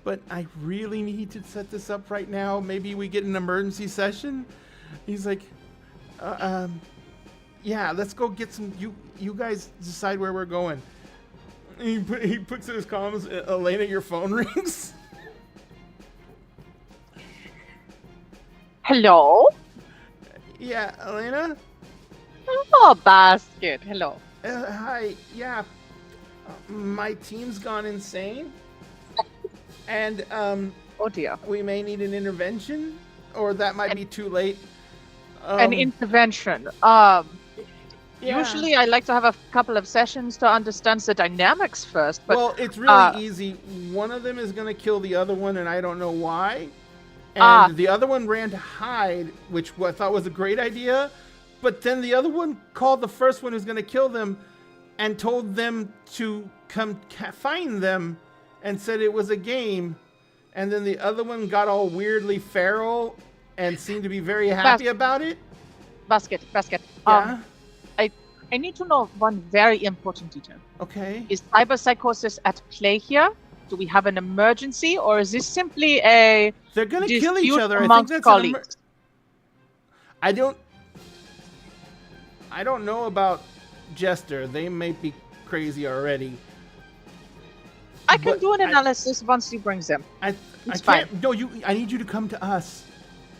but I really need to set this up right now. Maybe we get an emergency session. He's like, yeah, let's go get some. You guys decide where we're going. He puts in his comms. Elena, your phone rings. Hello? Yeah, Elena. Oh, Basket. Hello. Hi. Yeah. My team's gone insane. And Oh dear. we may need an intervention, or that might be too late. An intervention. Yeah. Usually I like to have a couple of sessions to understand the dynamics first, but Well, it's really easy. One of them is going to kill the other one, and I don't know why. And the other one ran to hide, which I thought was a great idea. But then the other one called the first one who's going to kill them and told them to come find them and said it was a game. And then the other one got all weirdly feral and seemed to be very happy about it. Basket. Yeah. I need to know one very important detail. Okay. Is cyberpsychosis at play here? Do we have an emergency, or is this simply a They're going to kill each dispute other. I think amongst that's colleagues? I don't know about Jester. They may be crazy already. I can But do an analysis once you bring them. I It's can't. fine. No, I need you to come to us.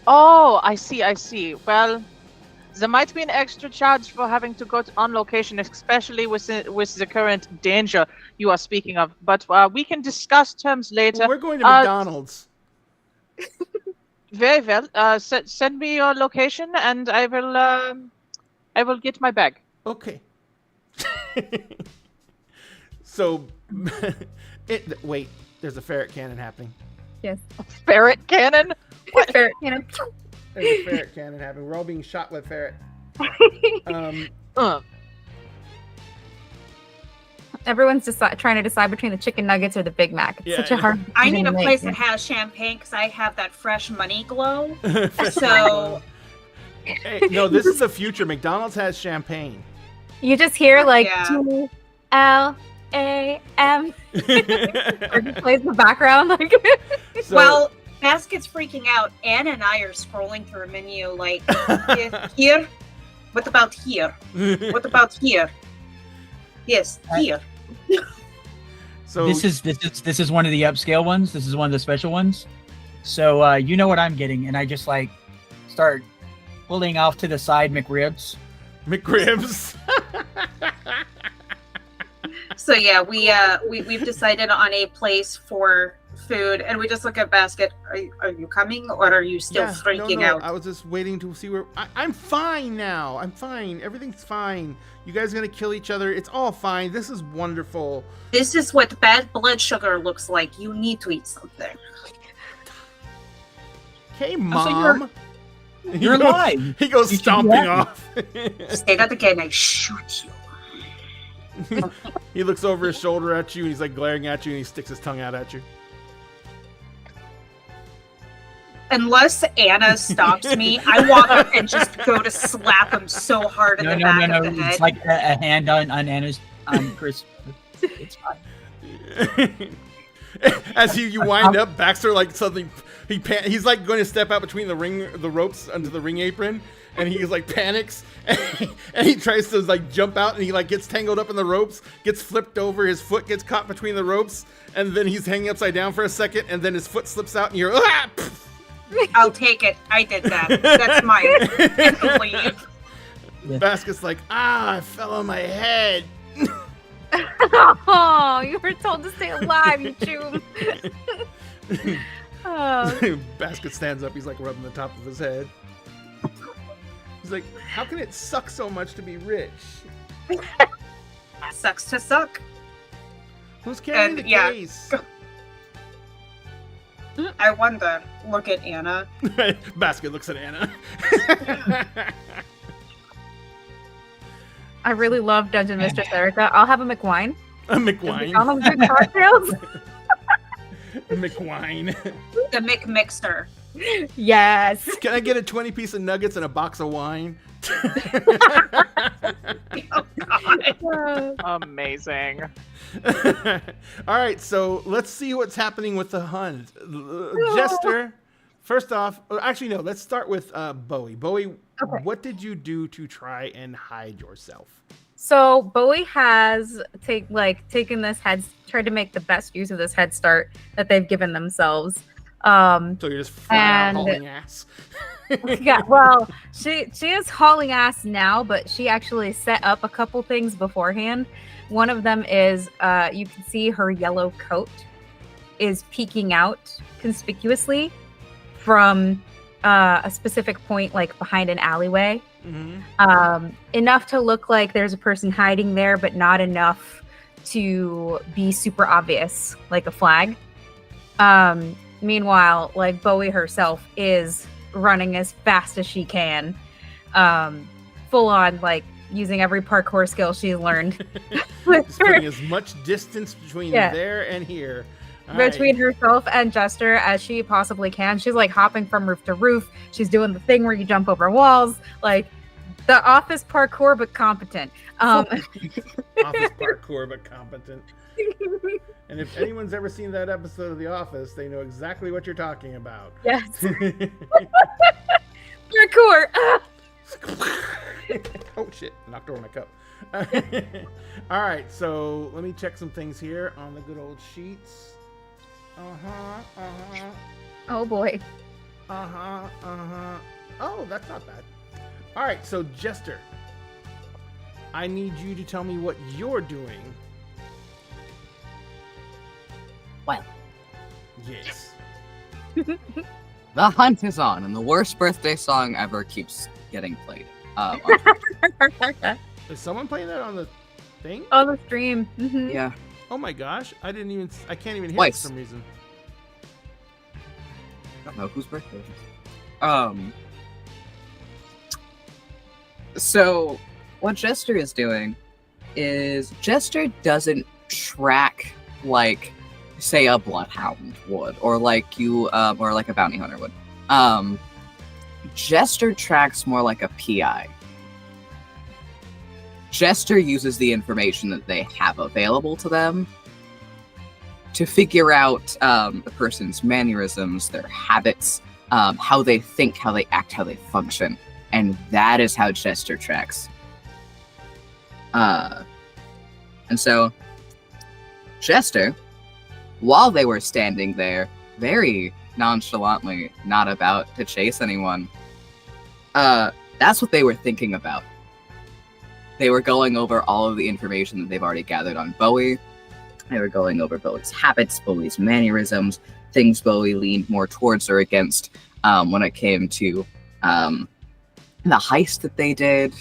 Oh, I see. Well, there might be an extra charge for having to go on location, especially with the current danger you are speaking of. But we can discuss terms later. Well, we're going to McDonald's. Very well. Send me your location, and I will get my bag. Okay. So, wait. There's a ferret cannon happening. Yes. Ferret cannon. Ferret cannon. There's a ferret cannon happening. We're all being shot with ferret. Everyone's trying to decide between the chicken nuggets or the Big Mac. It's such a hard. I need decision a to make. place that has champagne because I have that fresh money glow. Fresh So- Hey, no, this is the future. McDonald's has champagne. You just hear like Yeah. G-L-A-M or just plays in the background like. So, Well, Basket's freaking out. Anna and I are scrolling through a menu like, here? What about here? What about here? Yes, here. so This is one of the upscale ones. This is one of the special ones. So you know what I'm getting, and I just like start pulling off to the side McRibs. McRibs. So yeah, we've decided on a place for food, and we just look at Basket. Are you coming, or are you still freaking out? I was just waiting to see where. I'm fine now. I'm fine. Everything's fine. You guys are gonna kill each other. It's all fine. This is wonderful. This is what bad blood sugar looks like. You need to eat something. Hey, so Mom. You're alive. He goes You should stomping be happy. off. Say that again, I shoot you. He looks over his shoulder at you, and he's like glaring at you, and he sticks his tongue out at you. Unless Anna stops me, I walk up and just go to slap him so hard in No. the back of the It's head. like a hand on Anna's on Chris. It's fine. As you wind up, Baxter like something. He's like going to step out between the ropes under the ring apron, and he's like panics, and he tries to like jump out, and he like gets tangled up in the ropes, gets flipped over, his foot gets caught between the ropes, and then he's hanging upside down for a second, and then his foot slips out, and you're ah! I'll take it. I did that. That's mine. And leave. Basket's like, I fell on my head. Oh, you were told to stay alive, you chew. Oh. Basket stands up. He's like rubbing the top of his head. He's like, how can it suck so much to be rich? Sucks to suck. Who's carrying And, the yeah. case? I wonder. Look at Anna. Basket looks at Anna. I really love Dungeon Mistress Erica. I'll have a McWine. A McWine. I'll have good cocktails. A McWine. The McMixter. Yes. Can I get a 20-piece of nuggets and a box of wine? Oh, God. Amazing. All right, so let's see what's happening with the hunt. Jester, first off, actually, no, let's start with Bowie. Bowie, Okay. what did you do to try and hide yourself? So Bowie has taken this tried to make the best use of this head start that they've given themselves. So you're just flat out And- hauling ass. Yeah, well, she is hauling ass now, but she actually set up a couple things beforehand. One of them is you can see her yellow coat is peeking out conspicuously from a specific point, like behind an alleyway. Enough to look like there's a person hiding there, but not enough to be super obvious, like a flag. Meanwhile, like Bowie herself is running as fast as she can, full on, like using every parkour skill she's learned. Just putting as much distance between there and here. Between herself and Jester as she possibly can. She's like hopping from roof to roof. She's doing the thing where you jump over walls, like the office parkour, but competent. Office parkour, but competent. And if anyone's ever seen that episode of The Office, they know exactly what you're talking about. Yes. Parkour. Oh shit! Knocked over my cup. All right, so let me check some things here on the good old sheets. Oh boy. Oh, that's not bad. All right, so Jester, I need you to tell me what you're doing. Well. Yes. The hunt is on, and the worst birthday song ever keeps getting played. Is someone playing that on the thing? On the stream. Mm-hmm. Yeah. Oh my gosh, I can't even hear Twice. it for some reason. I don't know whose birthday it is. So what Jester is doing is Jester doesn't track like, say, a bloodhound would, or like or like a bounty hunter would. Jester tracks more like a PI. Jester uses the information that they have available to them to figure out a person's mannerisms, their habits, how they think, how they act, how they function. And that is how Jester tracks. And so, Jester, while they were standing there, very nonchalantly, not about to chase anyone, that's what they were thinking about. They were going over all of the information that they've already gathered on Bowie. They were going over Bowie's habits, Bowie's mannerisms, things Bowie leaned more towards or against when it came to the heist that they did,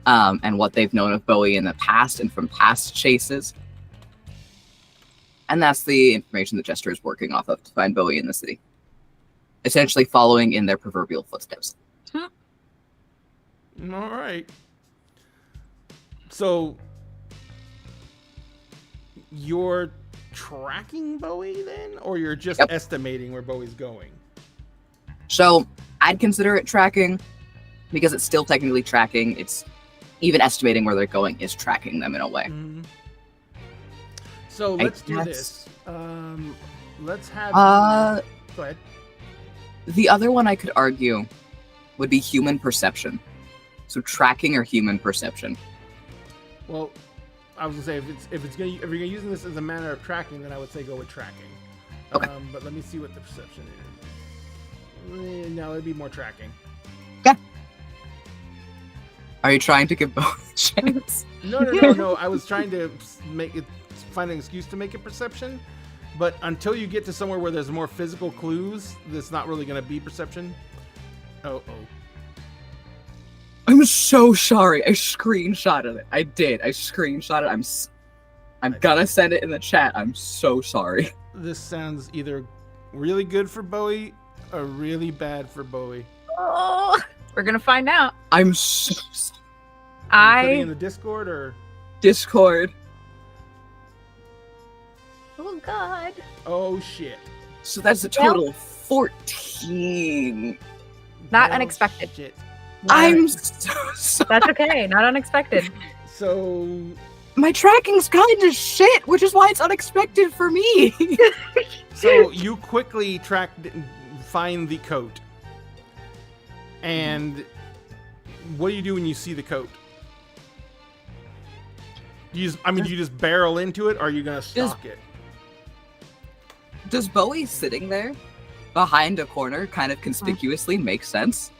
and what they've known of Bowie in the past and from past chases. And that's the information that Jester is working off of to find Bowie in the city. Essentially following in their proverbial footsteps. All right. So, you're tracking Bowie then? Or you're just estimating where Bowie's going? So, I'd consider it tracking, because it's still technically tracking. It's even estimating where they're going is tracking them in a way. Mm-hmm. So, let's do this. Let's have... Go ahead. The other one I could argue would be human perception. So, tracking or human perception. Well, I was gonna say if you're using this as a manner of tracking, then I would say go with tracking. Okay. But let me see what the perception is. No, it'd be more tracking. Yeah. Are you trying to give both a chance? No. I was trying to find an excuse to make it perception, but until you get to somewhere where there's more physical clues, that's not really gonna be perception. Oh. I'm so sorry. I screenshotted it. I did. I screenshotted it. I'm gonna send it in the chat. I'm so sorry. This sounds either really good for Bowie or really bad for Bowie. Oh, we're gonna find out. I'm so sorry. Putting in the Discord or Discord. Oh God. Oh shit. So that's a total of 14. Not unexpected. Shit. I'm so sorry. That's okay. Not unexpected. So my tracking's kind of shit, which is why it's unexpected for me. So you quickly find the coat. And what do you do when you see the coat? Do you just barrel into it, or are you gonna stalk it? Does Bowie sitting there behind a corner kind of conspicuously make sense?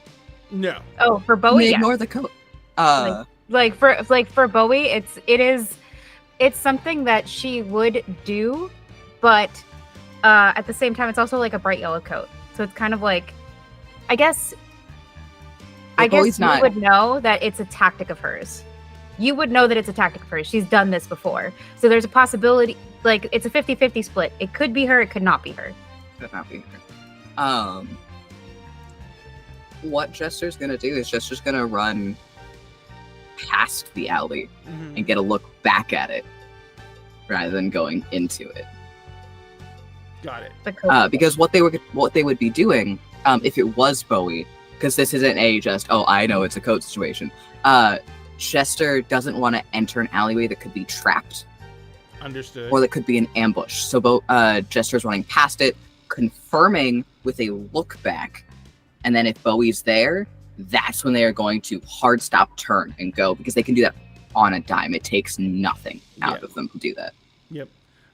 No. Oh, for Bowie, ignore the coat. like for Bowie, it's it's something that she would do, but at the same time, it's also like a bright yellow coat. So it's kind of like, I guess Bowie's you not- would know that it's a tactic of hers. You would know that it's a tactic of hers. She's done this before. So there's a possibility, like, it's a 50-50 split. It could be her, it could not be her. Could not be her. What Jester's gonna do is Jester's gonna run past the alley and get a look back at it rather than going into it. Got it. Because what they would be doing, if it was Bowie, because this isn't a just, oh, I know it's a code situation. Chester doesn't want to enter an alleyway that could be trapped. Understood. Or that could be an ambush. So Jester's running past it, confirming with a look back. And then if Bowie's there, that's when they are going to hard stop, turn, and go, because they can do that on a dime. It takes nothing out of them to do that. Yep.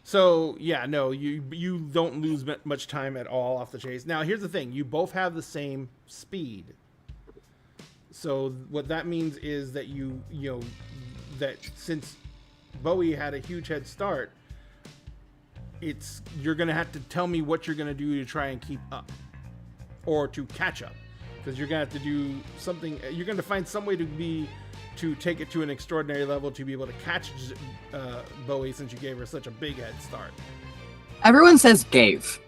So, yeah, no, you don't lose much time at all off the chase. Now, here's the thing. You both have the same speed. So what that means is that you know, that since Bowie had a huge head start, you're going to have to tell me what you're going to do to try and keep up or to catch up. Because you're going to have to do something. You're going to find some way to take it to an extraordinary level to be able to catch Bowie, since you gave her such a big head start. Everyone says gave.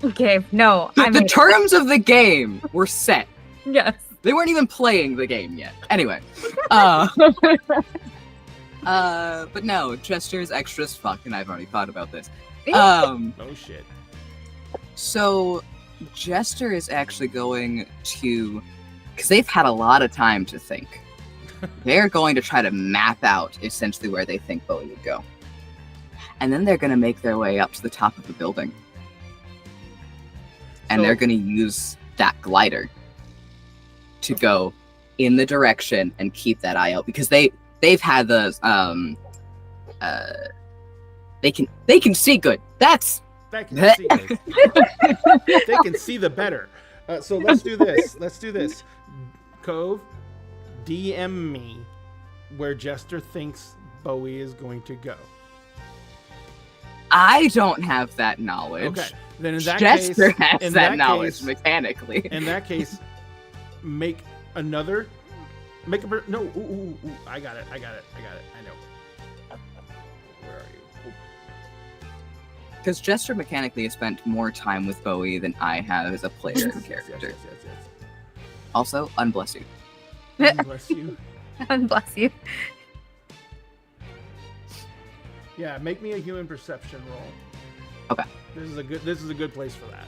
Okay, no. The terms of the game were set. Yes. They weren't even playing the game yet. Anyway. But no, Jester's extra as fuck, and I've already thought about this. Oh shit. So Jester is actually going to, because they've had a lot of time to think, they're going to try to map out essentially where they think Bowie would go. And then they're going to make their way up to the top of the building. And they're going to use that glider to go in the direction and keep that eye out, because they've had those they can see good. They can see it. They can see the better. So let's do this. Cove, DM me where Jester thinks Bowie is going to go. I don't have that knowledge. Okay. Then in that Jester case, has that knowledge mechanically. In that case, make a no. Ooh, I got it. I know. Where are you? Because Jester mechanically has spent more time with Bowie than I have as a player and character. Yes. Also, unbless you. Bless you. Bless you. Yeah, make me a human perception roll. Okay. This is a good place for that.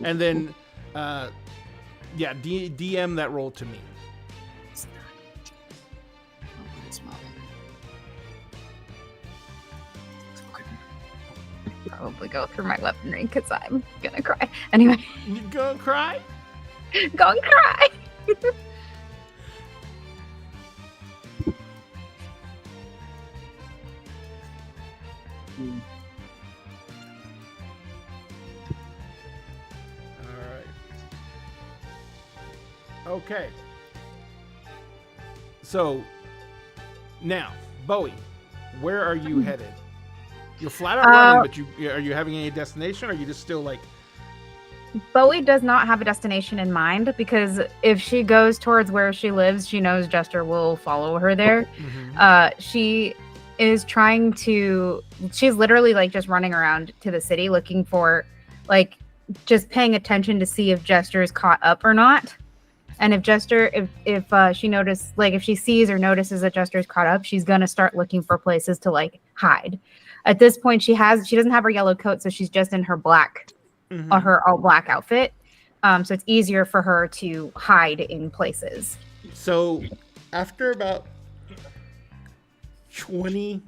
And then, DM that roll to me. Probably go through my weaponry because I'm gonna cry. Anyway. You gonna cry? Gonna cry. Okay. So, now, Bowie, where are you headed? You're flat out running, but are you having any destination, or are you just still like... Bowie does not have a destination in mind, because if she goes towards where she lives, she knows Jester will follow her there. Mm-hmm. She is trying to... She's literally like just running around to the city looking for, like, just paying attention to see if Jester is caught up or not. And if Jester, if she notices, like, if she sees or notices that Jester is caught up, she's gonna start looking for places to like hide. At this point, she doesn't have her yellow coat, so she's just in her black, her all black outfit. So it's easier for her to hide in places. So after about put it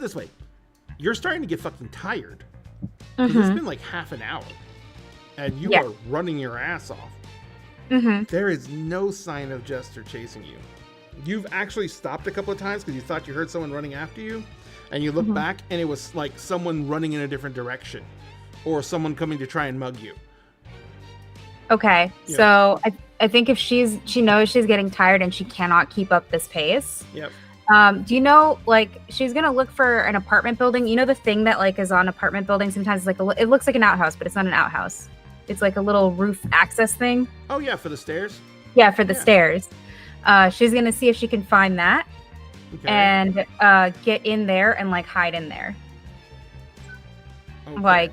this way, you're starting to get fucking tired. Because it's been like half an hour, and you are running your ass off. There is no sign of Jester chasing you. You've actually stopped a couple of times because you thought you heard someone running after you, and you look back and it was like someone running in a different direction, or someone coming to try and mug you. Okay, so I think if she knows she's getting tired and she cannot keep up this pace, Do you know, like, she's gonna look for an apartment building? You know the thing that like is on apartment buildings sometimes it's like it looks like an outhouse, but it's not an outhouse. It's like a little roof access thing. Oh yeah, for the stairs. Yeah, for the stairs. She's gonna see if she can find that Okay. and get in there and like hide in there. Okay. Like,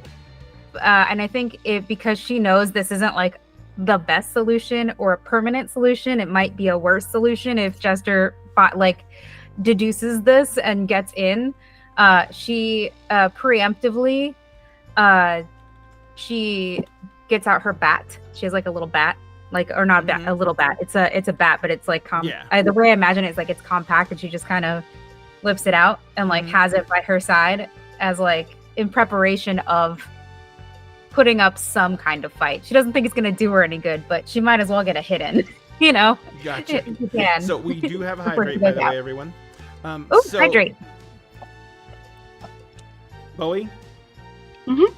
and I think because she knows this isn't like the best solution or a permanent solution, it might be a worse solution if Jester like deduces this and gets in. She preemptively, she gets out her bat. She has like a little bat, like, or not a bat, a little bat. It's a bat, but it's like the way I imagine it is like it's compact, and she just kind of lifts it out and like has it by her side as like in preparation of putting up some kind of fight. She doesn't think it's gonna do her any good, but she might as well get a hit in. You know. Gotcha. You can. So we do have a Before hydrate, she by goes the out. way, everyone. Oh, So, hydrate. Bowie. Mhm.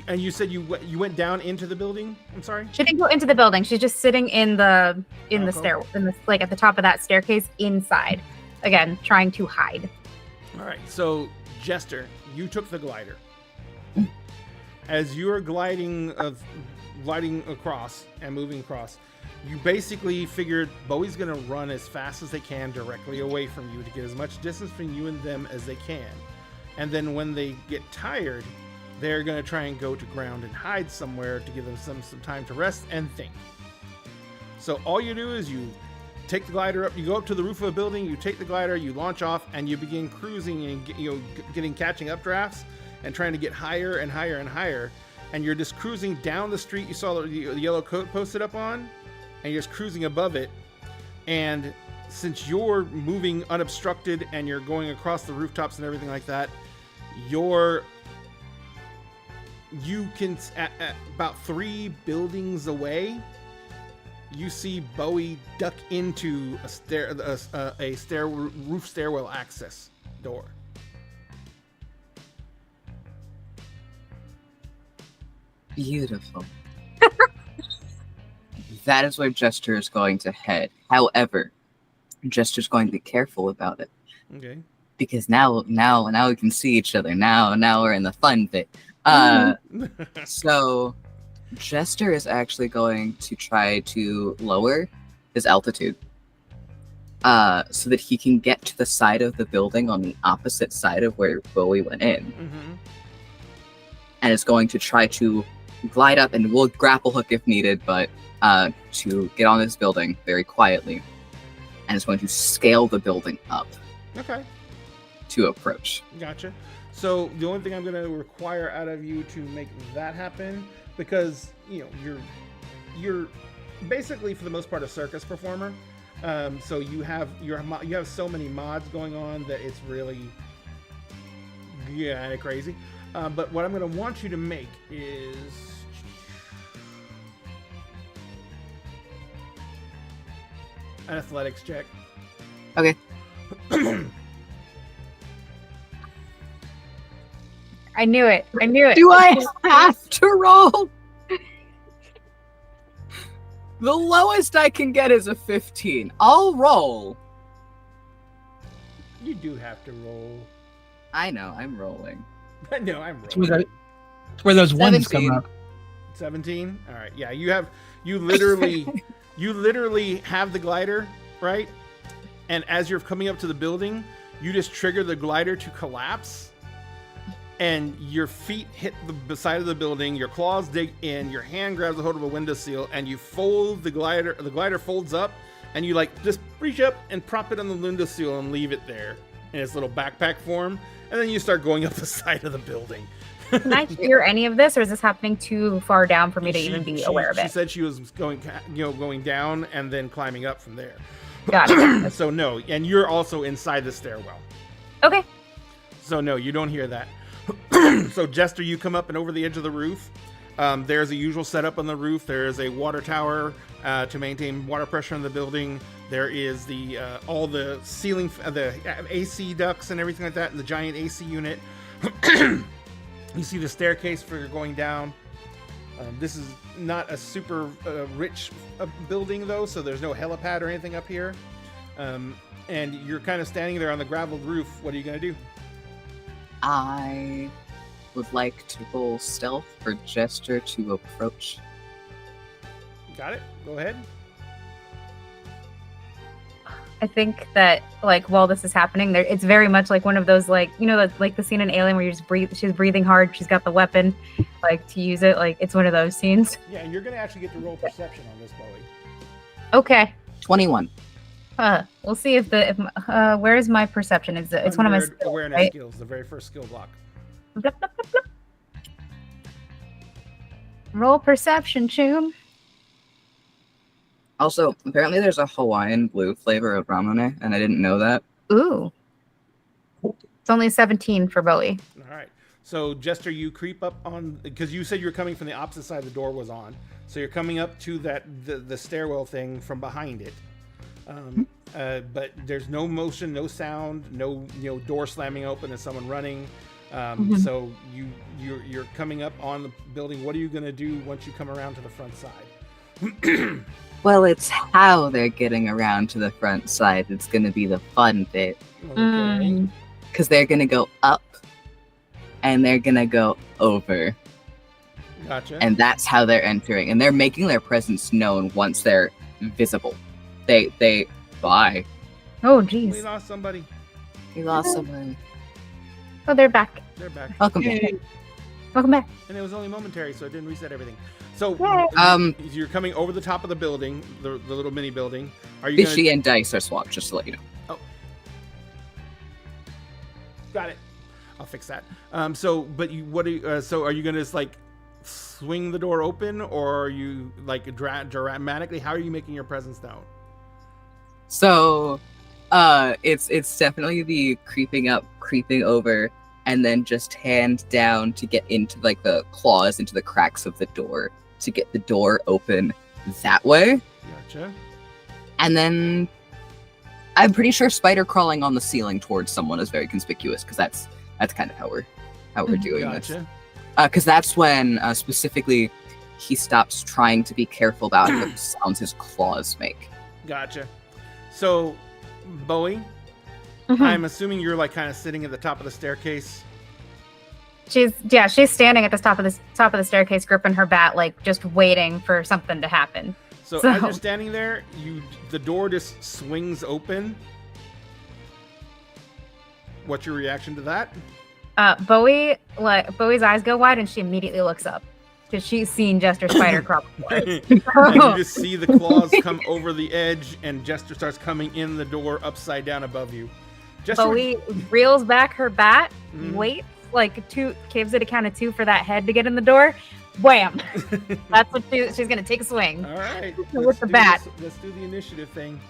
And you said you went down into the building. I'm sorry. She didn't go into the building. She's just sitting in the Okay. stair, in the like at the top of that staircase inside. Again, trying to hide. All right. So Jester, you took the glider. As you are gliding across and moving across, you basically figured Bowie's going to run as fast as they can directly away from you to get as much distance between you and them as they can. And then when they get tired, they're going to try and go to ground and hide somewhere to give them some time to rest and think. So all you do is you take the glider up, you go up to the roof of a building, you take the glider, you launch off, and you begin cruising and catching updrafts and trying to get higher and higher and higher. And you're just cruising down the street you saw the yellow coat posted up on, and you're just cruising above it. And since you're moving unobstructed and you're going across the rooftops and everything like that, you can, at about 3 buildings away, you see Bowie duck into a roof stairwell access door. Beautiful. That is where Jester is going to head. However, Jester's going to be careful about it. Okay. Because now we can see each other. Now we're in the fun bit. So Jester is actually going to try to lower his altitude so that he can get to the side of the building on the opposite side of where Bowie went in. Mm-hmm. And is going to try to glide up, and we'll grapple hook if needed, but to get on this building very quietly. And is going to scale the building up. Okay. To approach. Gotcha. So the only thing I'm going to require out of you to make that happen, because you're basically for the most part a circus performer, so you have so many mods going on that it's really kind of crazy. But what I'm going to want you to make is an athletics check. Okay. I knew it. Do I have to roll? The lowest I can get is a 15. I'll roll. You do have to roll. I know, I'm rolling. I know, I'm It's rolling. where those ones 17. come up. 17. All right. Yeah, you literally have the glider, right? And as you're coming up to the building, you just trigger the glider to collapse, and your feet hit the side of the building, your claws dig in, your hand grabs a hold of a windowsill, and you fold the glider. The glider folds up, and you just reach up and prop it on the windowsill and leave it there in its little backpack form, and then you start going up the side of the building. Can I hear any of this, or is this happening too far down for me to even be aware of She it? said she was going down and then climbing up from there. Got it. So no, and you're also inside the stairwell. Okay. So no, you don't hear that. So Jester, you come up and over the edge of the roof. There's a usual setup on the roof. There is a water tower to maintain water pressure in the building. There is all the ceiling, the AC ducts and everything like that, and the giant AC unit. You see the staircase for going down. This is not a super rich building though, so there's no helipad or anything up here. And you're kind of standing there on the graveled roof. What are you going to do? I would like to roll stealth for Jester to approach. Got it? Go ahead. I think that like while this is happening, there it's very much like one of those like like the scene in Alien where you just breathe. She's breathing hard. She's got the weapon, like to use it. Like it's one of those scenes. Yeah, and you're going to actually get to roll perception on this, Bowie. Okay. 21. We'll see if where is my perception? It's one of my skills, awareness right? skills, the very first skill block. Blip, blip, blip, blip. Roll perception, Choom. Also, apparently there's a Hawaiian blue flavor of ramune, and I didn't know that. Ooh. It's only 17 for Bowie. All right. So, Jester, you creep up on, because you said you were coming from the opposite side the door was on. So you're coming up to the stairwell thing from behind it. But there's no motion, no sound, no door slamming open and someone running. So you're coming up on the building. What are you going to do once you come around to the front side? Well, it's how they're getting around to the front side. It's going to be the fun bit. Okay. Because they're going to go up and they're going to go over. Gotcha. And that's how they're entering. And they're making their presence known once they're visible. They bye. Oh, We jeez. lost somebody. We lost someone. Oh, they're back. They're back. Welcome back. Welcome back. And it was only momentary, so it didn't reset everything. So you're coming over the top of the building, the little mini building. Are you Fishy and dice are swapped, just to let you know. Oh. Got it. I'll fix that. So are you gonna just like swing the door open, or are you like dramatically? How are you making your presence known? So, it's definitely the creeping up, creeping over, and then just hand down to get into like the claws into the cracks of the door to get the door open that way. Gotcha. And then I'm pretty sure spider crawling on the ceiling towards someone is very conspicuous because that's kind of how we're doing this. Gotcha. Because that's when specifically he stops trying to be careful about the sounds his claws make. Gotcha. So, Bowie, Mhm. I'm assuming you're like kind of sitting at the top of the staircase. She's standing at the top of the staircase, gripping her bat, like just waiting for something to happen. So So- as you're standing there, the door just swings open. What's your reaction to that? Bowie's eyes go wide and she immediately looks up because she's seen Jester Spider crawl before. And you just see the claws come over the edge, and Jester starts coming in the door upside down above you. Jester, Bowie reels back her bat, Mhm. waits gives it a count of 2 for that head to get in the door. Wham! That's what she's gonna take a swing. all right. With the bat. Let's do the initiative thing.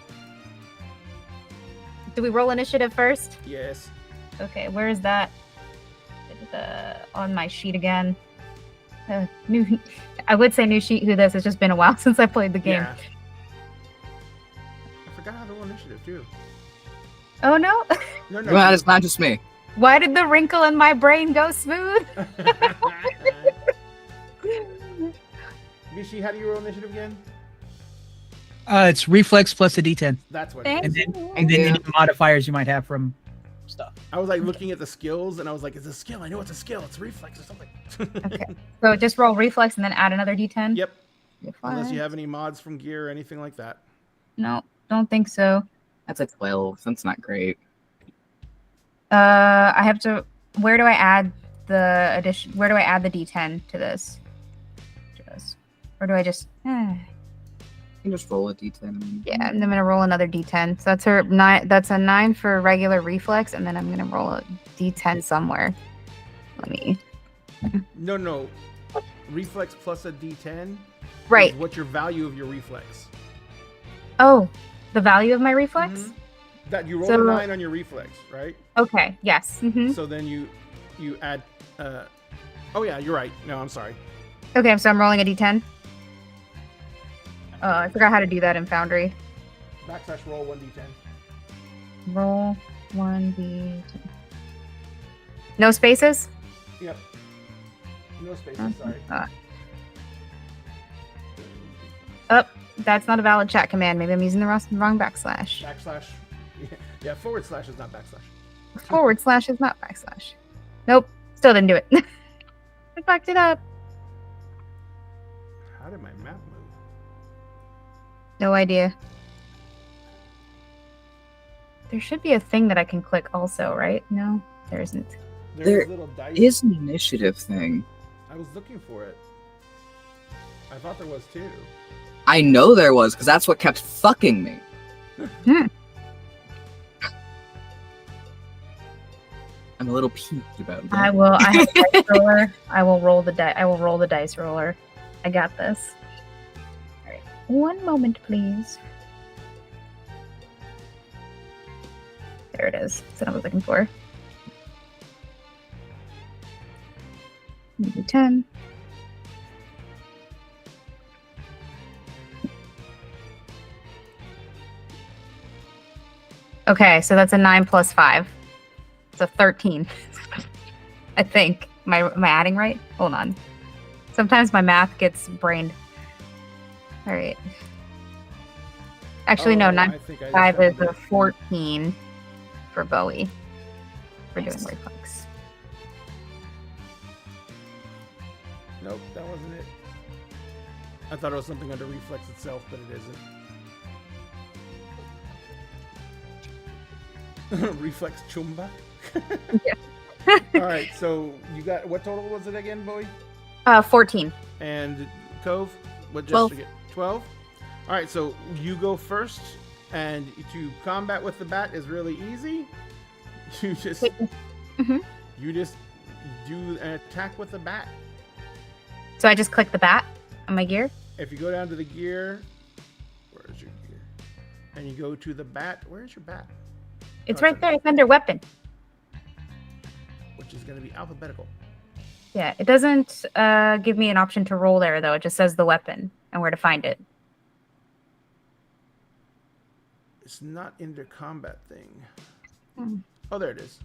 Do we roll initiative first? Yes. Okay, where is that? On my sheet again. I would say new sheet who this. It's just been a while since I played the game. Yeah. I forgot how to roll initiative too. Oh no! No. Well, it's not just me. Why did the wrinkle in my brain go smooth? Mishi, how do you roll initiative again? It's reflex plus a D10, That's what. Thank It is. and you. then any modifiers you might have from stuff. I was like looking at the skills, and I was like, "It's a skill. I know it's a skill. It's reflex or something." Okay. So just roll reflex and then add another D10. Yep. Reflex. Unless you have any mods from gear or anything like that. No, don't think so. That's a 12. That's not great. I have to. Where do I add the addition? Where do I add the D10 to this? Or do I just? You can just roll a d10. Yeah, and I'm gonna roll another D10. So that's her 9. That's a 9 for regular reflex, and then I'm gonna roll a D10 somewhere. Let me. No. Reflex plus a D10. Right. Is what's your value of your reflex? Oh, the value of my reflex. Mhm. That you roll So- a 9 on your reflex, right? Okay. Yes. Mm-hmm. So then you add. Oh yeah, you're right. No, I'm sorry. Okay, so I'm rolling a D10. Oh, I forgot how to do that in Foundry. / roll 1d10. Roll 1D10. No spaces? Yep. No spaces. Sorry. Oh, that's not a valid chat command. Maybe I'm using the wrong backslash. / Yeah, forward slash is not backslash. Forward slash is not backslash. Nope. Still didn't do it. I fucked it up. How did my map move? No idea. There should be a thing that I can click also, right? No, there isn't. There's There a little dice. is an initiative thing. I was looking for it. I thought there was too. I know there was, because that's what kept fucking me. I'm a little peeved about that. I will. I have a dice roller. I will roll the die. I will roll the dice roller. I got this. All right. One moment, please. There it is. That's what I was looking for. Maybe 10. Okay, so that's a 9 plus 5. It's a 13. I think. Am I adding right? Hold on. Sometimes my math gets brained. All right. Actually, no, 9 I think I just 5 is found a it. 14 for Bowie. For doing reflex. Nope, that wasn't it. I thought it was something under reflex itself, but it isn't. Reflex chumba. Yeah. All right, so you got what total was it again, Bowie? 14. And Cove, what 12. just to get 12? All right, so you go first, and to combat with the bat is really easy. You just Mhm. you just do an attack with the bat. So I just click the bat on my gear. If you go down to the gear, where's your gear? And you go to the bat. Where's your bat? It's Oh, right there. It's under weapon. Which is going to be alphabetical. Yeah, it doesn't give me an option to roll there, though. It just says the weapon and where to find it. It's not in the combat thing. Hmm. Oh, there it is.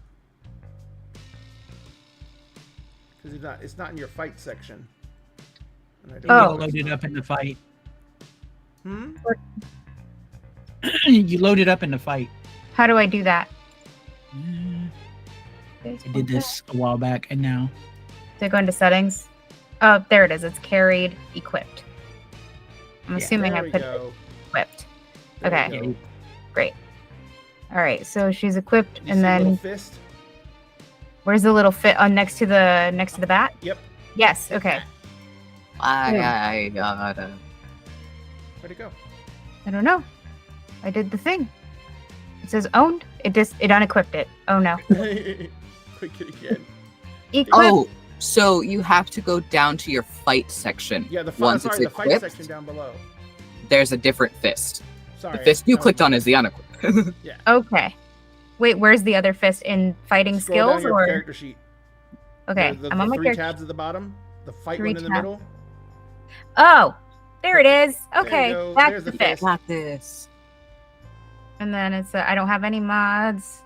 Because it's not in your fight section. And I don't Oh. know You why it's loaded not. up in the fight. Hmm? You loaded up in the fight. How do I do that? I did this a while back, and now Do I go into settings? Oh, there it is. It's carried, equipped. I'm Yeah. assuming There I we put go. equipped. There we Okay. go. Great. All right, so she's equipped, You and see a little then fist? where's the little fit on next to the bat? Yep. Yes. Okay. I gotta. Where'd it go? I don't know. I did the thing. It says owned. It unequipped it. Oh no. Click it again. Equipped. Oh, so you have to go down to your fight section. Yeah, the Once sorry, it's the fight equipped, section down below. there's a different fist. Sorry. The fist you no, clicked on is the unequipped. Okay. Wait, where's the other fist in fighting Scroll down skills your or? character sheet. Okay, The I'm on my three character. tabs at the bottom. The fight Three one in the tabs. middle. Oh, there it is. you Okay, go. that's There's the the fist. fist. Got this. And then it's I don't have any mods.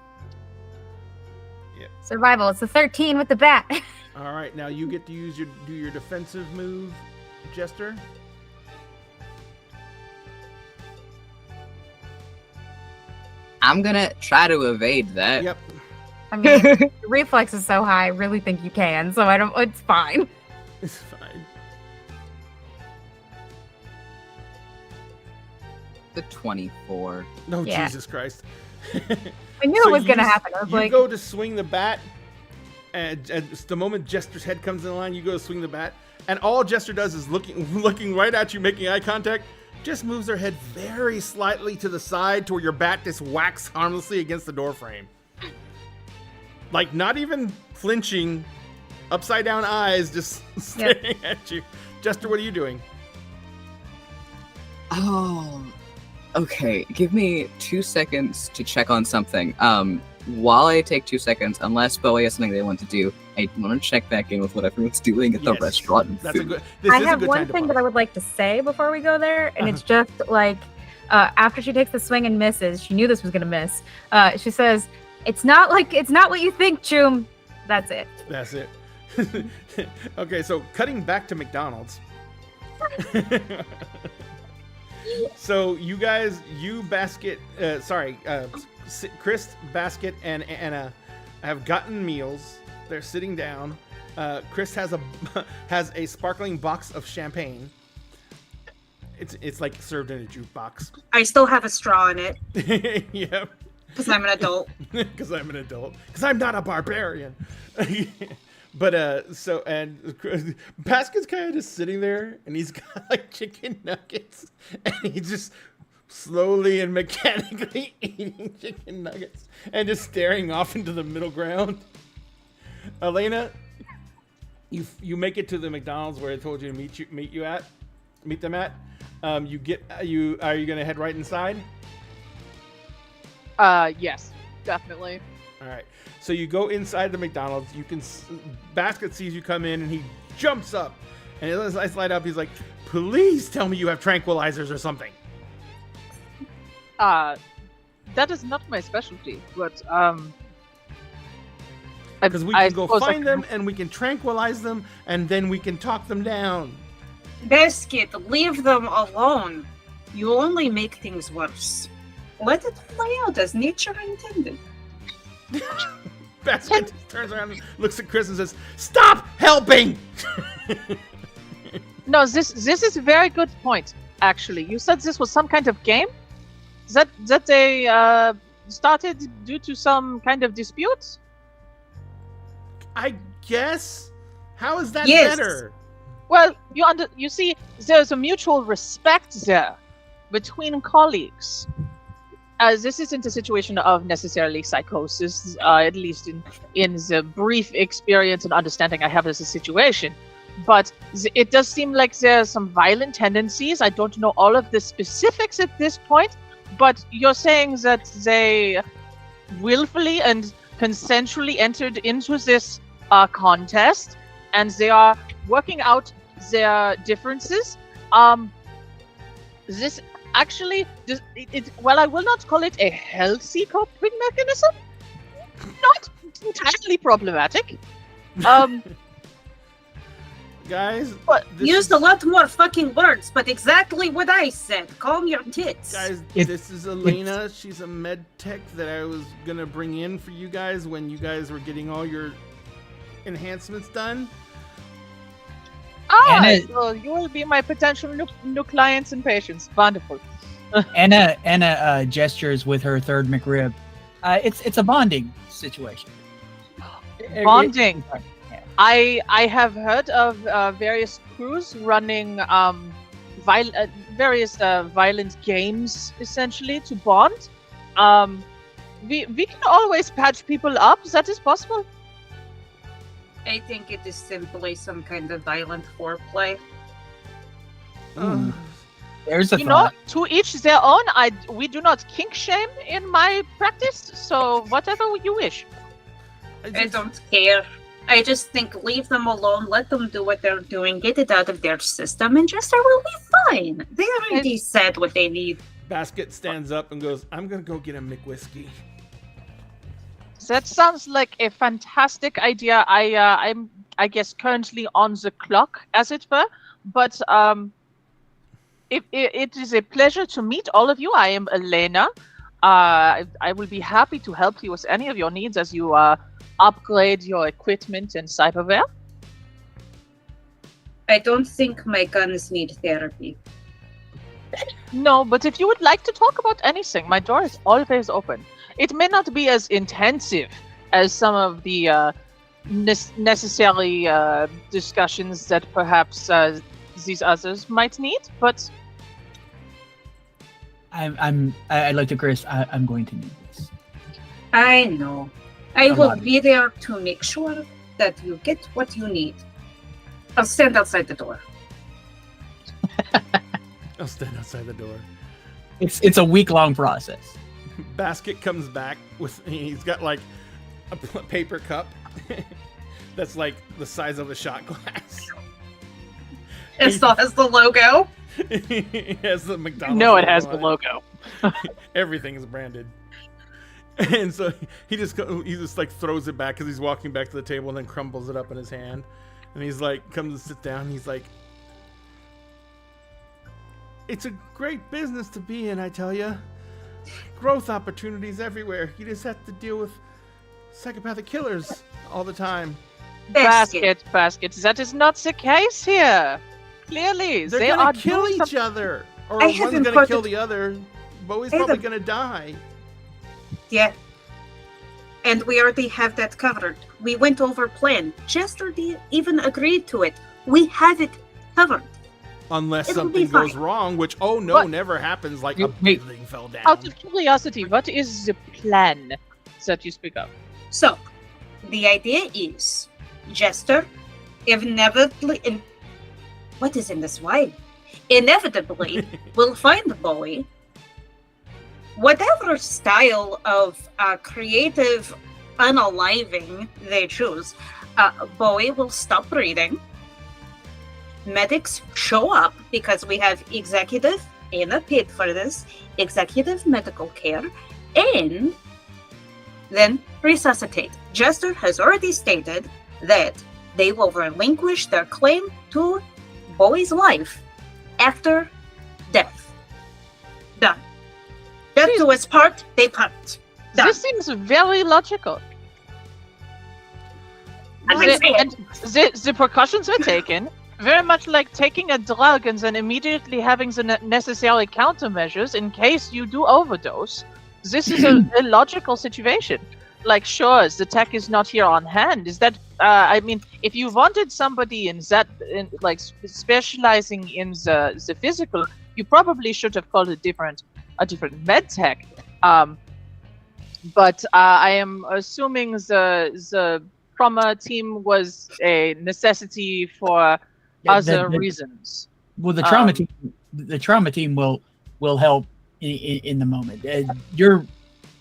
Yep. Survival. It's a 13 with the bat. All right, now you get to do your defensive move, Jester. I'm gonna try to evade that. Yep. I mean, the reflex is so high. I really think you can. So I don't. It's fine. It's fine. The 24. No, Yeah. Jesus Christ. I knew So it was gonna you- happen. I was You like, go to swing the bat, and the moment Jester's head comes in line, you go to swing the bat, and all Jester does is looking right at you, making eye contact. Just moves her head very slightly to the side to where your bat just whacks harmlessly against the door frame. Like not even flinching, upside down eyes, just staring at you. Jester, what are you doing? Oh, okay. Give me 2 seconds to check on something. While I take 2 seconds, unless Bowie has something they want to do, I want to check back in with what everyone's doing at the Yes, restaurant. And That's a food. good. This I is a have good one time to thing pause. that I would like to say before we go there, and it's just like after she takes the swing and misses, she knew this was gonna miss. She says, it's not what you think, Choom." That's it. That's it. Okay, so cutting back to McDonald's. So you guys, Chris, Basket, and Anna have gotten meals. They're sitting down. Chris has a sparkling box of champagne. It's like served in a jukebox. I still have a straw in it. Yep. Because I'm an adult. Because I'm an adult. Because I'm not a barbarian. But Basket's kind of just sitting there, and he's got like chicken nuggets, and he's just slowly and mechanically eating chicken nuggets and just staring off into the middle ground. Elena, you make it to the McDonald's where I told you to meet them at. Are you gonna head right inside? Yes, definitely. All right. So you go inside the McDonald's. Basket sees you come in, and he jumps up, and as I slide up, he's like, "Please tell me you have tranquilizers or something." That is not my specialty, but because we can go find them and we can tranquilize them, and then we can talk them down. Basket, leave them alone. You only make things worse. Let it play out as nature intended. Basket just turns around and looks at Chris and says, "Stop helping!" No, this is a very good point. Actually, you said this was some kind of game. That they started due to some kind of dispute. I guess. How is that Yes. better? Well, you see, there's a mutual respect there between colleagues. This isn't a situation of necessarily psychosis, at least in the brief experience and understanding I have as a situation. But it does seem like there's some violent tendencies. I don't know all of the specifics at this point, but you're saying that they willfully and consensually entered into this contest, and they are working out their differences. This actually, well, I will not call it a healthy coping mechanism. Not entirely problematic. Guys, Used a lot more fucking words, but exactly what I said. Calm your tits. Guys, this is Elena. She's a med tech that I was gonna bring in for you guys when you guys were getting all your enhancements done. So you will be my potential new clients and patients. Wonderful. Anna gestures with her third McRib. It's a bonding situation. Bonding. Yeah. I have heard of various crews running various violent games essentially to bond. We can always patch people up. That is possible. I think it is simply some kind of violent foreplay. There's a You know, thought. to each their own. We do not kink shame in my practice. So whatever you wish. I don't care. I just think leave them alone, let them do what they're doing, get it out of their system, and Jester will be fine. They already said what they need. Basket stands up and goes, "I'm gonna go get a McWhiskey." That sounds like a fantastic idea. I'm I guess currently on the clock, as it were. But it is a pleasure to meet all of you. I am Elena. I will be happy to help you with any of your needs as you upgrade your equipment and cyberware. I don't think my guns need therapy. No, but if you would like to talk about anything, my door is always open. It may not be as intensive as some of the necessary discussions that perhaps these others might need, but I looked at Chris. I'm going to need this. I know. I will be there to make sure that you get what you need. I'll stand outside the door. I'll stand outside the door. It's a week-long process. Basket comes back he's got like a paper cup that's like the size of a shot glass. It still has the logo. It has the McDonald's. no, it has the on logo. Everything is branded. And so he just like throws it back because he's walking back to the table and then crumbles it up in his hand. And he's like, comes to sit down. He's like, "It's a great business to be in, I tell you. growth opportunities everywhere. You just have to deal with psychopathic killers all the time. Basket. Basket. That is not the case here. Clearly, They're they gonna are kill doing each other, or I one's haven't gonna kill put it- the other. Bowie's I probably haven't- gonna die. Yeah. And we already have that covered. We went over plan. Jester even agreed to it. We have it covered. Unless It'll be something goes fine. wrong, which What? never happens. Like You- a wait. building fell down. Out of curiosity, what is the plan that you speak of? So, the idea is Jester inevitably. What is in this wine? Inevitably will find Bowie. Whatever style of creative unaliving they choose, Bowie will stop breathing. Medics show up because we have executive, Anna paid for this, executive medical care, and then resuscitate. Jester has already stated that they will relinquish their claim to Bowie's life after death. Done. Death to his part, they part. Done. This seems very logical. I'm The- saying- and the precautions were taken, very much like taking a drug and then immediately having the necessary countermeasures in case you do overdose. This is a logical situation. Like, sure, the tech is not here on hand. Is that? I mean, if you wanted somebody like specializing in the physical, you probably should have called a different med tech. But I am assuming the trauma team was a necessity for other reasons. Well, the Um, trauma team will help in the moment.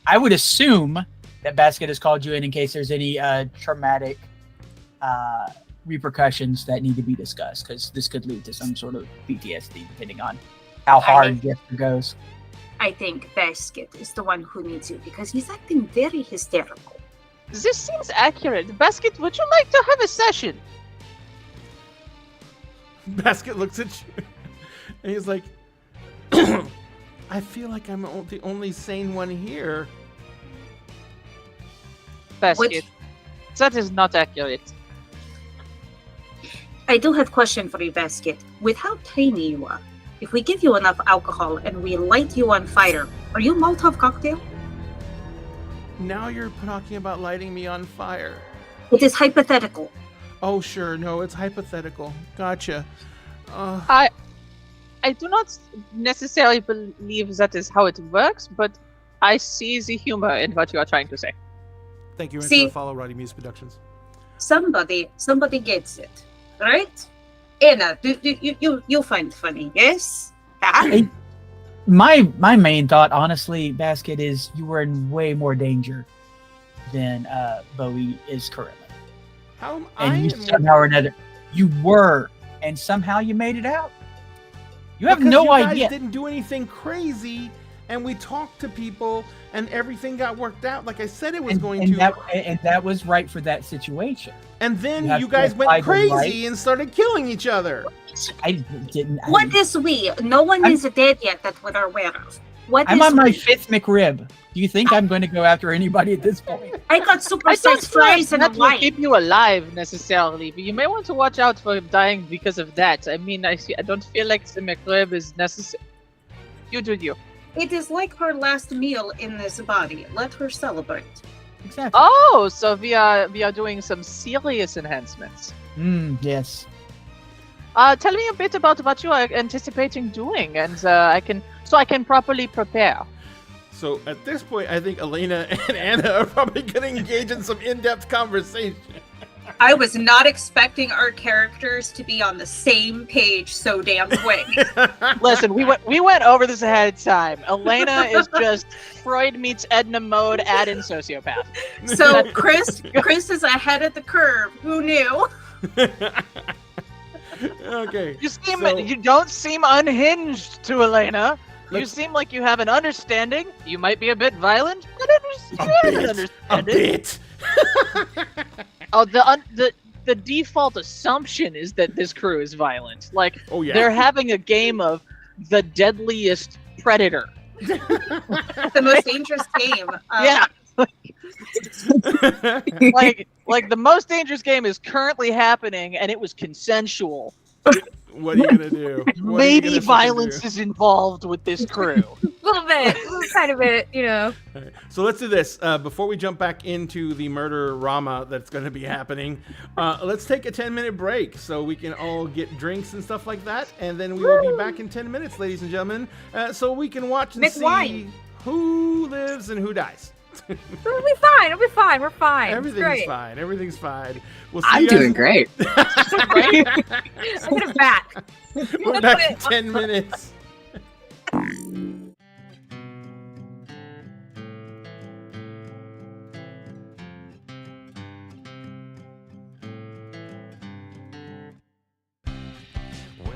I would assume that Basket has called you in case there's any traumatic repercussions that need to be discussed, because this could lead to some sort of PTSD depending on how hard Jester goes. I think Basket is the one who needs you because he's acting very hysterical. This seems accurate. Basket, would you like to have a session? Basket looks at you, and he's like, "I feel like I'm the only sane one here." Basket. That is not accurate. I do have a question for you, Basket. With how tiny you are, if we give you enough alcohol and we light you on fire, are you Molotov cocktail? Now you're talking about lighting me on fire. It is hypothetical. Oh, sure. No, it's hypothetical. Gotcha. I do not necessarily believe that is how it works, but I see the humor in what you are trying to say. Thank you for See- the follow, Roddy Muse Productions. Somebody gets it, right? Anna, you find it funny, yes? Hey, my main thought, honestly, Basket, is you were in way more danger than Bowie is currently. How am And you I? somehow or another, you were, and somehow you made it out. You have Because no you guys idea. didn't do anything crazy, and we talked to people, and everything got worked out like I said it was going to. And that was right for that situation. And then You have you to guys apply went the crazy right- and started killing each other. I didn't. What is we? No one is dead yet that we're aware of. What I'm is on my we? 5th McRib. Do you think I'm going to go after anybody at this point? I got super I don't sized feel like fries and a that will wine. keep you alive necessarily, but you may want to watch out for dying because of that. I mean, I don't feel like the McRib is necessary. You do you. It is like her last meal in this body. Let her celebrate. Exactly. Oh, so we are doing some serious enhancements. Yes. Tell me a bit about what you are anticipating doing, and I can properly prepare. So at this point, I think Elena and Anna are probably going to engage in some in-depth conversation. I was not expecting our characters to be on the same page so damn quick. Listen, we went over this ahead of time. Elena is just Freud meets Edna mode, add in sociopath. So Chris is ahead of the curve. Who knew? Okay. You don't seem unhinged to Elena. You Let's- seem like you have an understanding. You might be a bit violent, but A understanding. bit. Oh, the default assumption is that this crew is violent. Like Oh yeah. they're having a game of the deadliest predator. The most dangerous game. Yeah. like the most dangerous game is currently happening, and it was consensual. What are you gonna do? What are you Maybe gonna fucking violence do? is involved with this crew. A little bit, a little kind of it, you know. All right, so let's do this. Before we jump back into the murder rama that's going to be happening, let's take a 10-minute break so we can all get drinks and stuff like that. And then we will be back in 10 minutes, ladies and gentlemen, so we can watch and see wine. who lives and who dies. It'll be fine. It'll be fine. We're fine. Everything's fine. Everything's fine. We'll see I'm you guys. doing great. I'm gonna back. We're back in 10 minutes. When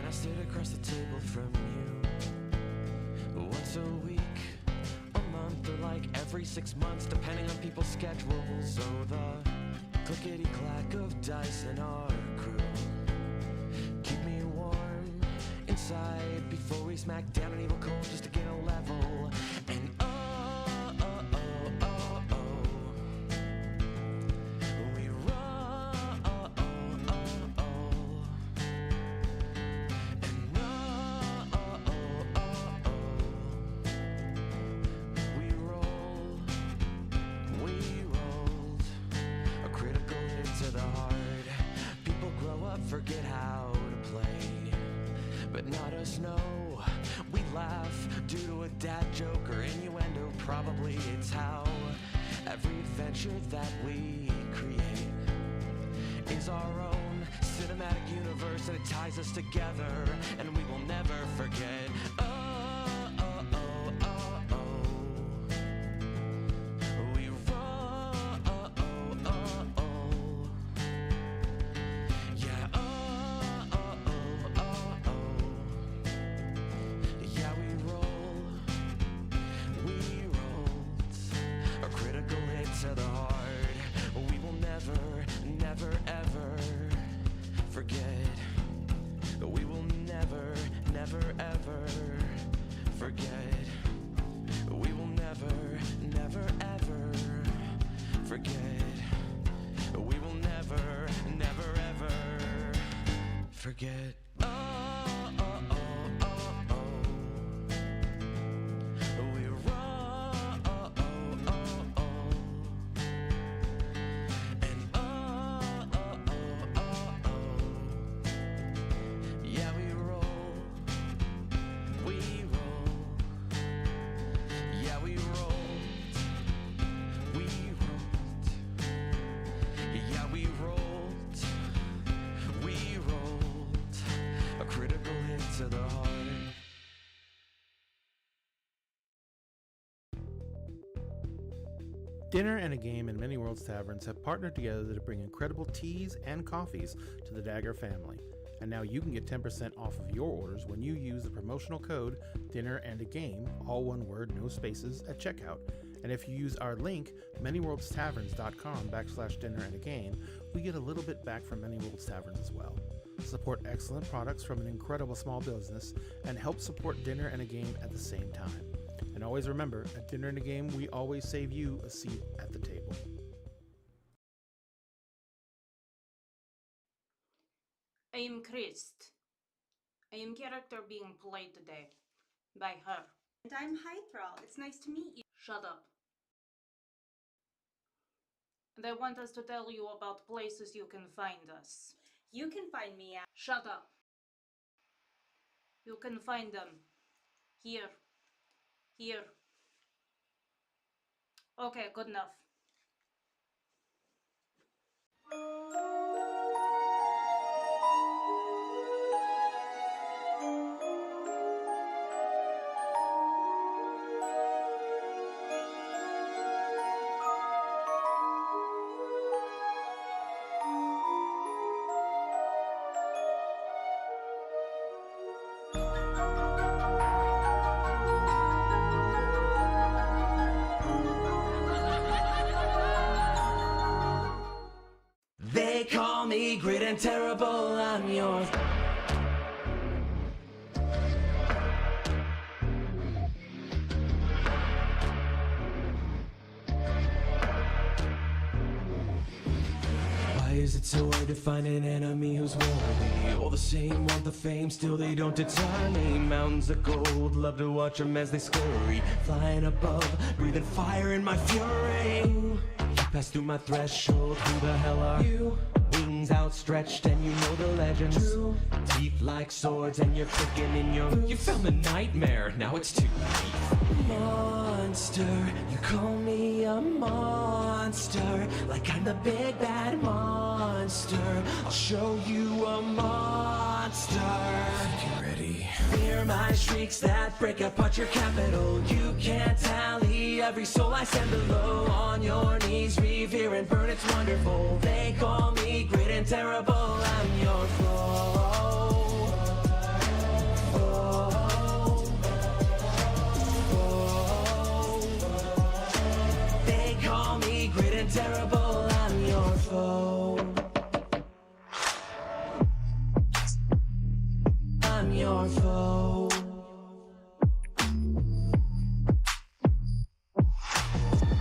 I sit across the table from you, once a week, a month, or like every 6 months, depending on people's schedules. So the clickety-clack of dice in our crew keep me warm inside before we smack down an evil cold just to get a level. And we roll. And we rolled a critical hit to the heart. People grow up, forget how to play, but not us, no. We laugh due to a dad joke or innuendo. Probably it's how every adventure that we create is our own cinematic universe, and it ties us together, and we will never forget. We roll. Yeah. Yeah, we roll. We rolled a critical hit to the heart. We will never, ever forget. We will never, ever forget. We will never, ever forget. We will never, ever forget. We roll. And yeah, we roll. We roll. Yeah, we rolled. We rolled. Yeah, we rolled. We rolled a critical hit to the heart. Dinner and a Game and Many Worlds Taverns have partnered together to bring incredible teas and coffees to the Dagger family. And now you can get 10% off of your orders when you use the promotional code Dinner and a Game, all one word, no spaces, at checkout. And if you use our link, manyworldstaverns.com/dinner and a game, we get a little bit back from Many Worlds Taverns as well. Support excellent products from an incredible small business and help support Dinner and a Game at the same time. And always remember, at Dinner and a Game, we always save you a seat at the table. I am Christ. I am character being played today by her. And I'm Hythrall. It's nice to meet you. Shut up. And I want us to tell you about places you can find us. You can find me at... Shut up. You can find them here. Here. Okay, good enough. They call me great and terrible, I'm yours. so hard to find an enemy who's worthy? All the same want the fame, still they don't deter me. Mountains of gold, love to watch them as they scurry. Flying above, breathing fire in my fury. You pass through my threshold, who the hell are you? Wings outstretched and you know the legends. True. Teeth like swords and you're cooking in your... You found the nightmare, now it's too late. Monster, you call me a monster, like I'm the big bad monster. I'll show you a monster. Get ready. Hear my shrieks that break apart your capital. You can't tally every soul I send below. On your knees, revere and burn, it's wonderful. They call me great and terrible, I'm your foe. They call me great and terrible, I'm your foe. I'm your foe.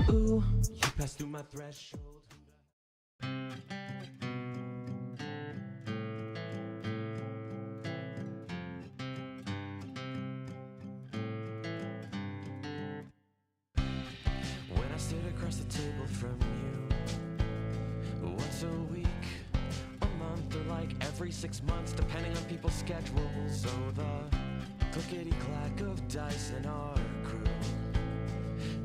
Ooh, you passed through my threshold. When I sit across the table from you, once a week, a month, or like every 6 months, depending on people's schedules. So the clickety-clack of dice in our crew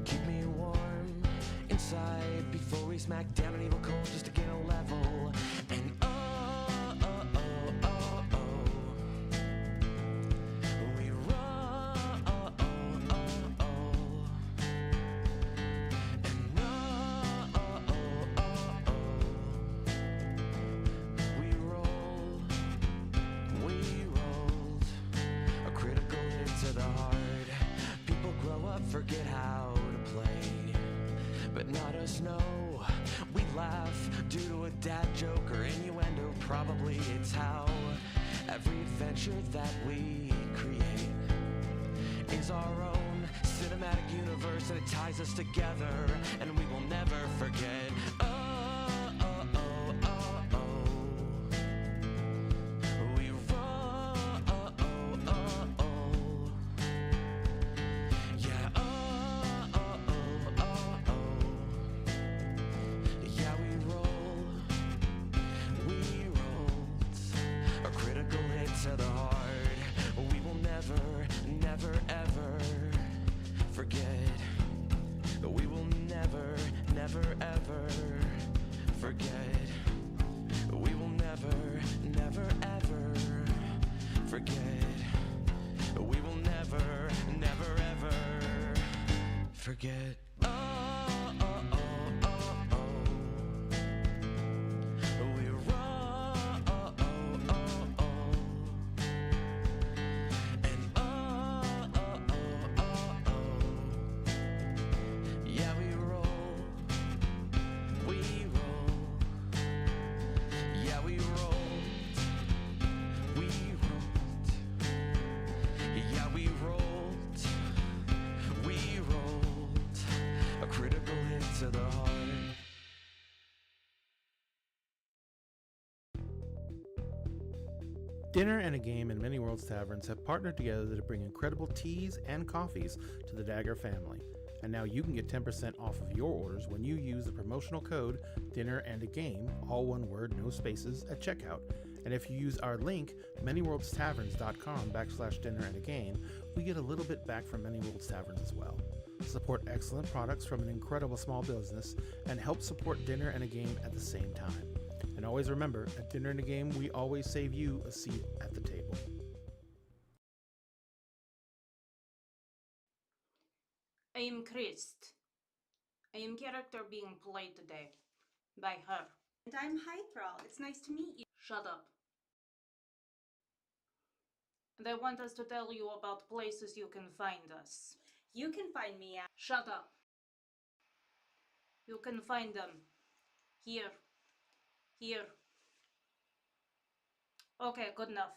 keep me warm inside before we smack down an evil cold just to get a level. And we roll. We rolled a critical hit to the heart. People grow up, forget how to play, but not us, no. We laugh due to a dad joke or innuendo. Probably it's how every adventure that we create is our own cinematic universe, and it ties us together, and we will never forget. We roll. Yeah. Yeah, we roll. We rolled a critical hit to the heart. We will never, never, ever forget. We will never, never, ever forget. We will never, never, ever forget. We will never, never, ever forget. We roll. And yeah, we roll. We roll. Yeah, we rolled. We rolled. Yeah, we rolled. We rolled a critical hit to the heart. Dinner and a Game and Many Worlds Taverns have partnered together to bring incredible teas and coffees to the Dagger family. And now you can get 10% off of your orders when you use the promotional code Dinner and a Game, all one word, no spaces, at checkout. And if you use our link, manyworldstaverns.com/dinner and a game, we get a little bit back from Many Worlds Taverns as well. Support excellent products from an incredible small business and help support Dinner and a Game at the same time. And always remember, at Dinner and a Game, we always save you a seat at the table. I am Christ. I am character being played today by her. And I'm Hythrall. It's nice to meet you. Shut up. And I want us to tell you about places you can find us. You can find me at... Shut up. You can find them here. Here. Okay, good enough.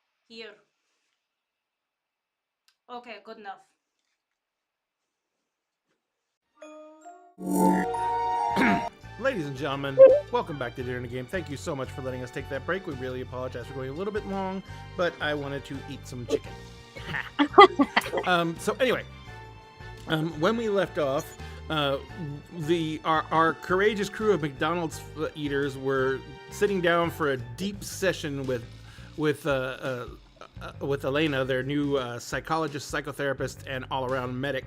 Here. Okay, good enough. Ladies and gentlemen, welcome back to Dinner in the Game. Thank you so much for letting us take that break. We really apologize for going a little bit long, but I wanted to eat some chicken. So anyway, when we left off, our courageous crew of McDonald's eaters were sitting down for a deep session with Elena, their new psychologist, psychotherapist, and all-around medic.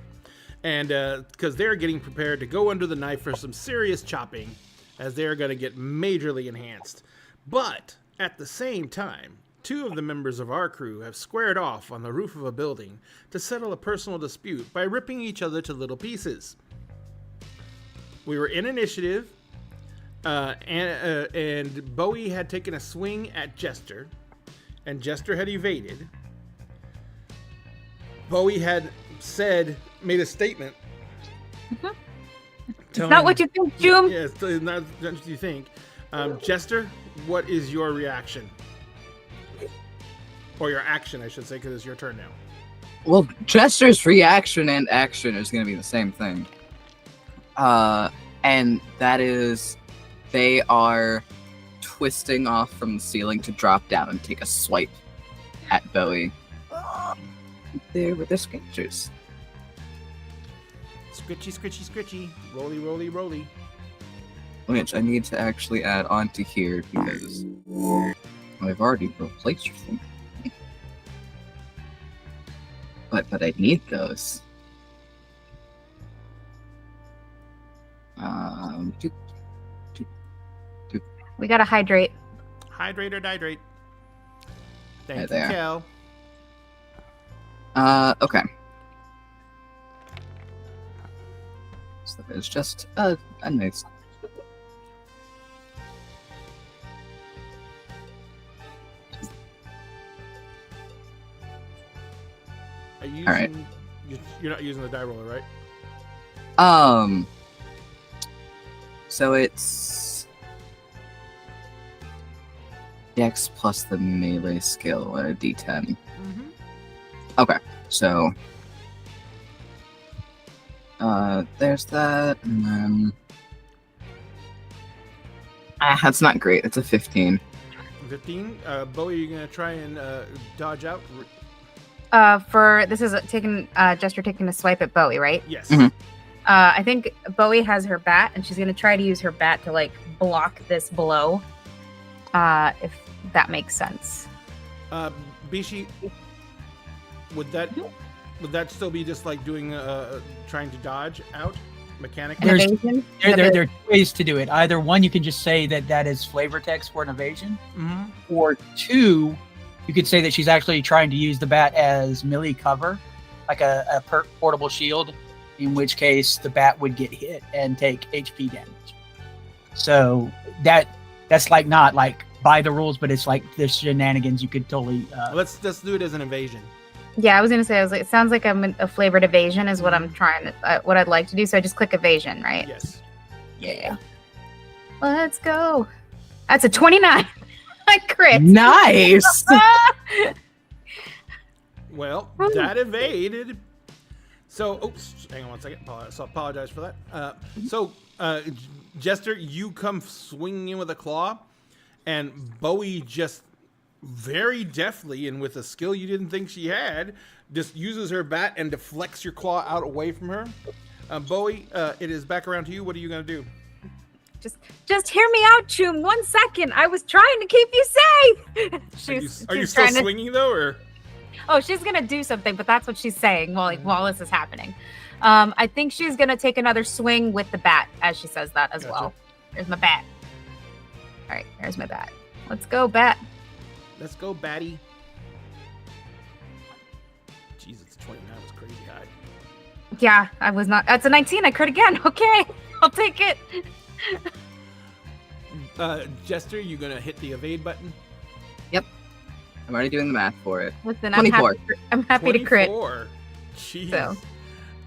And because they're getting prepared to go under the knife for some serious chopping, as they're going to get majorly enhanced. But at the same time, two of the members of our crew have squared off on the roof of a building to settle a personal dispute by ripping each other to little pieces. We were in initiative, and Bowie had taken a swing at Jester, and Jester had evaded. Bowie had made a statement. It's not what you think, Joom. Yes, it's not what you think. Jester, what is your reaction? Or your action, I should say, because it's your turn now. Well, Jester's reaction and action is going to be the same thing. And that is, they are twisting off from the ceiling to drop down and take a swipe at Bowie. There with the sketchers. Scritchy, scritchy, scritchy. Rolly, rolly, rolly. Which I need to actually add onto here because I've already replaced your thing. But I need those. We gotta hydrate. Hydrate or dihydrate. Thank you, there. Cal. Okay. So there's just a nice. Are you using, All right. You're not using the die roller, right? So it's Dex plus the melee skill at a D10. Mm-hmm. Okay, so there's that, and then that's not great. It's a 15. 15. Bowie, you're gonna try and dodge out. This is Jester taking a swipe at Bowie, right? Yes. Mhm. I think Bowie has her bat, and she's gonna try to use her bat to like block this blow. If that makes sense. Bishi, would that still be just like doing trying to dodge out mechanically? There's- Evasion? There are two ways to do it. Either one, you can just say that is flavor text for an evasion, Mm-hmm. or two, you could say that she's actually trying to use the bat as melee cover, like a portable shield, in which case the bat would get hit and take HP damage. So that's like not like by the rules, but it's like the shenanigans you could totally. Let's do it as an evasion. Yeah, I was gonna say. It sounds like a flavored evasion is what I'm trying to, what I'd like to do. So I just click evasion, right? Yes. Yeah. Let's go. That's a 29. I crit. Nice. Well, that evaded. So, oops, hang on one second. So apologize for that. Jester, you come swinging in with a claw, and Bowie just very deftly and with a skill you didn't think she had, just uses her bat and deflects your claw out away from her. Bowie, it is back around to you. What are you going to do? Just hear me out, Choom. 1 second. I was trying to keep you safe. Are you still swinging, though, or? Oh, she's gonna do something, but that's what she's saying while this is happening. I think she's gonna take another swing with the bat as she says that as Gotcha. well. There's my bat. All right, there's my bat. Let's go, bat. Let's go, Batty. Jeez, it's 29. It's crazy high. Yeah, I was not. That's a 19. I crit again. Okay, I'll take it. Jester, you gonna hit the evade button? I'm already doing the math for it. Listen, 24. I'm happy to crit. 24. Jeez. So.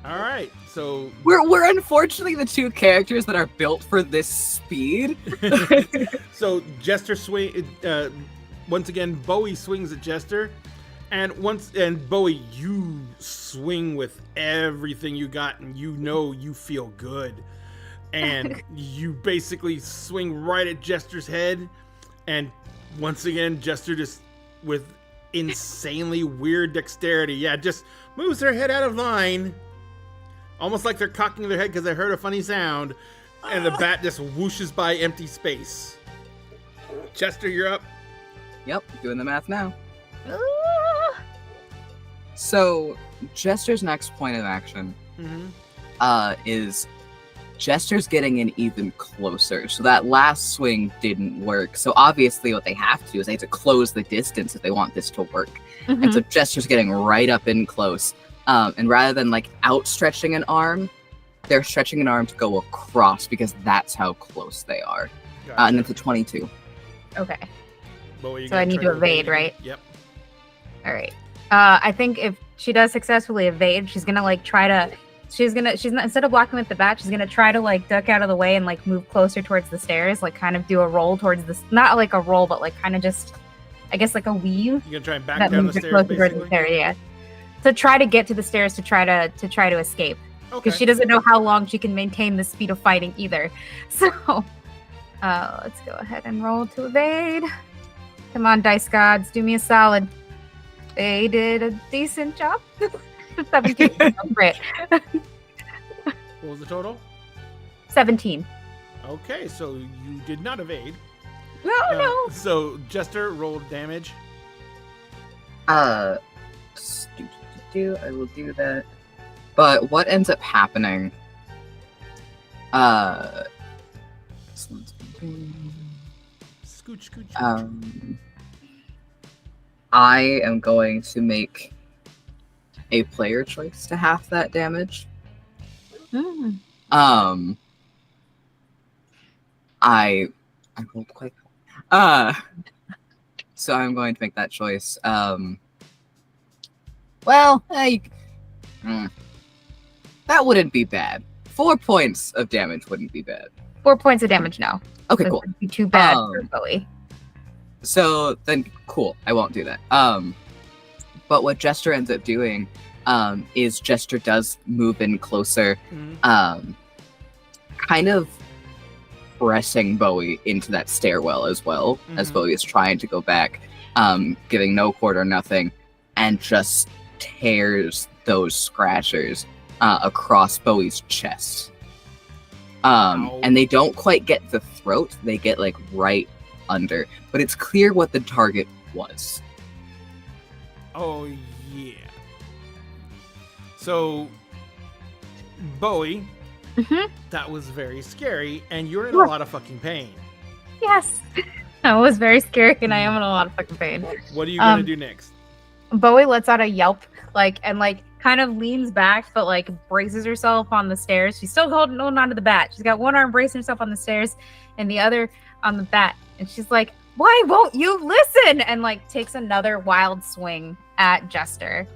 All right. So We're unfortunately the two characters that are built for this speed. so Jester swing. Once again, Bowie swings at Jester, And Bowie, you swing with everything you got, and you feel good. And you basically swing right at Jester's head, and once again, Jester just with insanely weird dexterity, just moves their head out of line, almost like they're cocking their head because they heard a funny sound, and the bat just whooshes by empty space. Chester, you're up. Yep, doing the math now. So, Jester's next point of action is Jester's getting in even closer. So that last swing didn't work. So obviously what they have to do is they have to close the distance if they want this to work. And so Jester's getting right up in close. And rather than like outstretching an arm, they're stretching an arm to go across because that's how close they are. Gotcha. And it's a 22. Okay. Bowie, So I need to evade, right? Yep. All right. I think if she does successfully evade, she's gonna like try to. She's not, instead of blocking with the bat, she's gonna try to like duck out of the way and like move closer towards the stairs, like kind of do a roll towards this. Not like a roll, but like kind of just, I guess like a weave. You're gonna try and back That down the moves her stairs, closer towards the basically. stairs, yeah. So try to get to the stairs to try to escape, Okay. because she doesn't know how long she can maintain the speed of fighting either. So, let's go ahead and roll to evade. Come on, dice gods, do me a solid. They did a decent job. 17. Great. What was the total? 17. Okay, so you did not evade. No. So Jester rolled damage. I will do that. But what ends up happening? Scooch. I am going to make a player choice to half that damage. I rolled quite so I'm going to make that choice. That wouldn't be bad. 4 points of damage wouldn't be bad. 4 points of damage now. Okay, That cool. wouldn't be too bad for Bowie. So then, cool. I won't do that. But what Jester ends up doing, is Jester does move in closer, kind of pressing Bowie into that stairwell as well, as Bowie is trying to go back, giving no quarter, nothing, and just tears those scratchers across Bowie's chest. And they don't quite get the throat; they get like right under, but it's clear what the target was. Oh yeah. So Bowie, that was very scary, and you're in a lot of fucking pain. Yes. That was very scary, and I am in a lot of fucking pain. What are you gonna do next? Bowie lets out a yelp, and kind of leans back, but like braces herself on the stairs. She's still holding on to the bat. She's got one arm bracing herself on the stairs and the other on the bat. And she's like, "Why won't you listen?" And like takes another wild swing at Jester.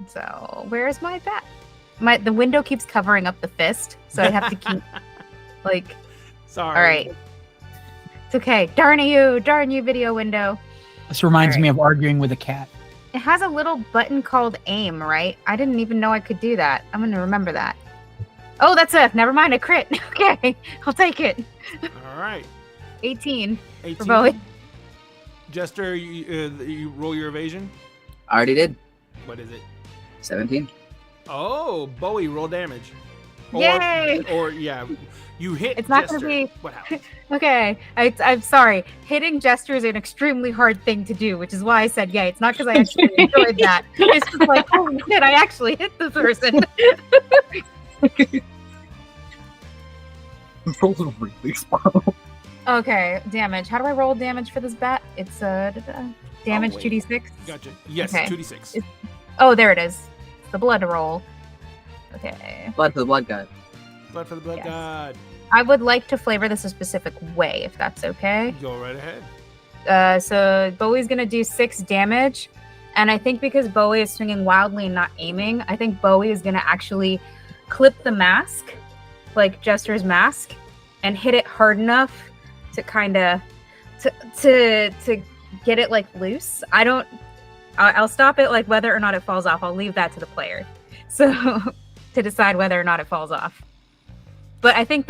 So where's my bat? The window keeps covering up the fist, so I have to keep like. Sorry. All right. It's okay. Darn you, video window. This reminds me of arguing with a cat. It has a little button called aim, right? I didn't even know I could do that. I'm going to remember that. Oh, that's a never mind, a crit. Okay, I'll take it. All right. 18 for 18. Bowie. Jester, you roll your evasion. I already did. What is it? 17. Oh, Bowie, roll damage. Yay! Or yeah, you hit. It's not Jester. going to be. What happened? Okay, I'm sorry. Hitting Jester is an extremely hard thing to do, which is why I said yay. It's not because I actually enjoyed that. It's just like, holy shit, I actually hit the person. Rolled really slow. Okay, damage. How do I roll damage for this bat? It's damage wait. 2d6. Gotcha. Yes, Okay. 2d6. Oh, there it is. It's the blood roll. Okay. Blood for the blood god. Blood for the blood Yes. god. I would like to flavor this a specific way, if that's okay. Go right ahead. So Bowie's gonna do 6 damage, and I think because Bowie is swinging wildly and not aiming, I think Bowie is gonna actually clip the mask, like Jester's mask, and hit it hard enough to kind of to get it like loose. I'll stop it like whether or not it falls off. I'll leave that to the player. So to decide whether or not it falls off. But I think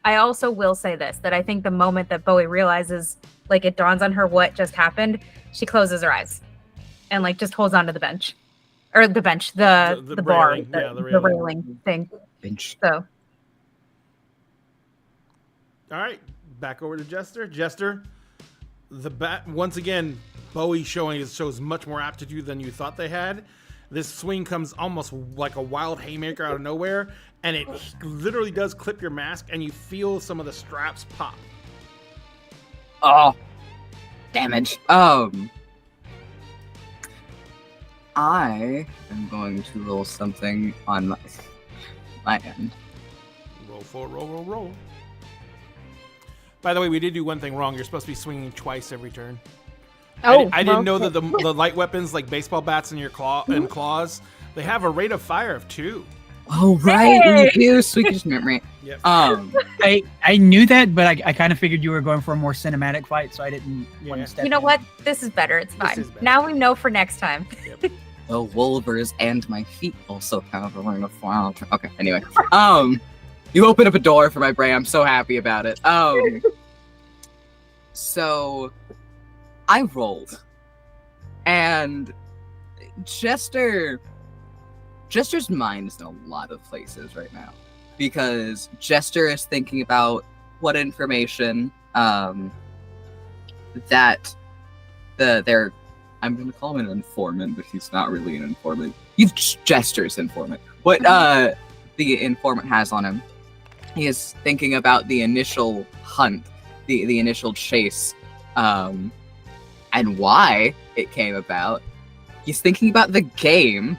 I also will say this, that I think the moment that Bowie realizes, like it dawns on her what just happened, she closes her eyes and like just holds onto the bench. Or the bench, the bar, railing. the railing thing. Bench. So All right, back over to Jester. Jester, once again, Bowie shows much more aptitude than you thought they had. This swing comes almost like a wild haymaker out of nowhere, and it literally does clip your mask, and you feel some of the straps pop. Oh, damage. I am going to roll something on my end. Roll. By the way, we did do one thing wrong. You're supposed to be swinging twice every turn. Oh, I didn't know that the light weapons, like baseball bats and claws, they have a rate of fire of 2. Oh, right. You sweet memory. Yep. I knew that, but I kind of figured you were going for a more cinematic fight, so I didn't want to step you know in. what? This is better. It's fine. is better. Now we know for next time. The wolvers and my feet also count. Okay, anyway. You open up a door for my brain. I'm so happy about it. So I rolled, and Jester's mind is in a lot of places right now, because Jester is thinking about what information that I'm going to call him an informant, but he's not really an informant. He's Jester's informant. What the informant has on him. He is thinking about the initial hunt, the initial chase, and why it came about. He's thinking about the game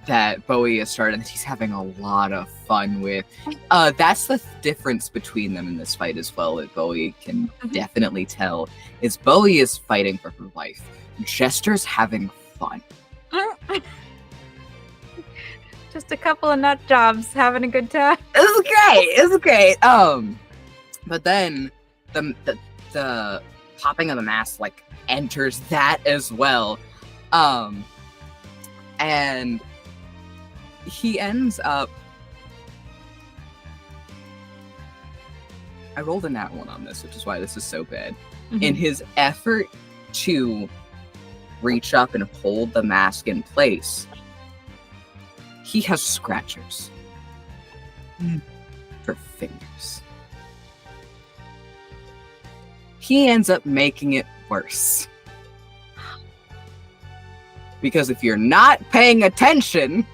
that Bowie has started that he's having a lot of fun with. That's the difference between them in this fight as well, that Bowie can definitely tell, is Bowie is fighting for her life. Jester's having fun. Just a couple of nut jobs, having a good time. It's great. But then the popping of the mask like enters that as well. And he ends up. I rolled a nat 1 on this, which is why this is so bad. In his effort to reach up and hold the mask in place, he has scratchers for fingers. He ends up making it worse. Because if you're not paying attention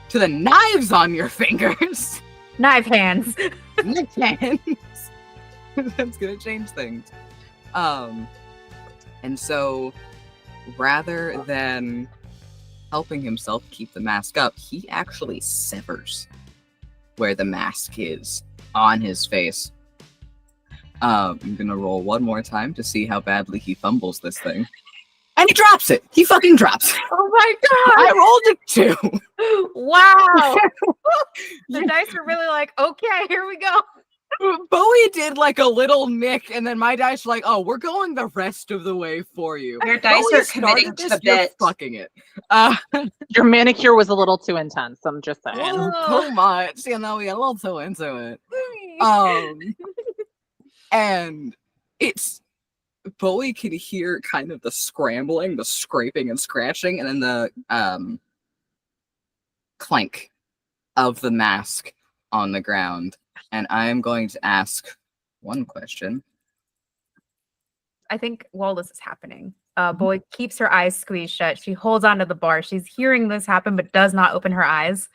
to the knives on your fingers... Knife hands. Knife hands. That's gonna change things. And so, rather than helping himself keep the mask up, he actually severs where the mask is on his face. I'm gonna roll one more time to see how badly he fumbles this thing. And he drops it! He fucking drops it! Oh my god! I rolled a 2! Wow! The dice are really like, okay, here we go. Bowie did like a little nick, and then my dice were like, oh, we're going the rest of the way for you. Your dice Bowie are committing started to this, the you're bit. fucking it. Your manicure was a little too intense. I'm just saying. Too much. You know, we got a little too into it. And it's Bowie can hear kind of the scrambling, the scraping and scratching, and then the clank of the mask on the ground. And I'm going to ask one question. I think while this is happening, Boy keeps her eyes squeezed shut. She holds onto the bar. She's hearing this happen, but does not open her eyes,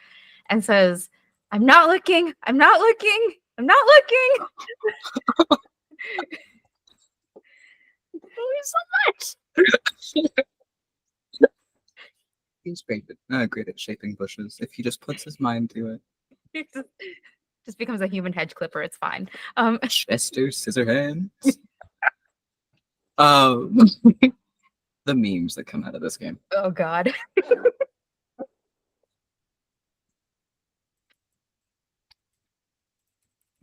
and says, "I'm not looking. I'm not looking. I'm not looking." So much. He's great at shaping bushes if he just puts his mind to it. Just becomes a human hedge clipper. It's fine. Chester Scissorhands. The memes that come out of this game. Oh god.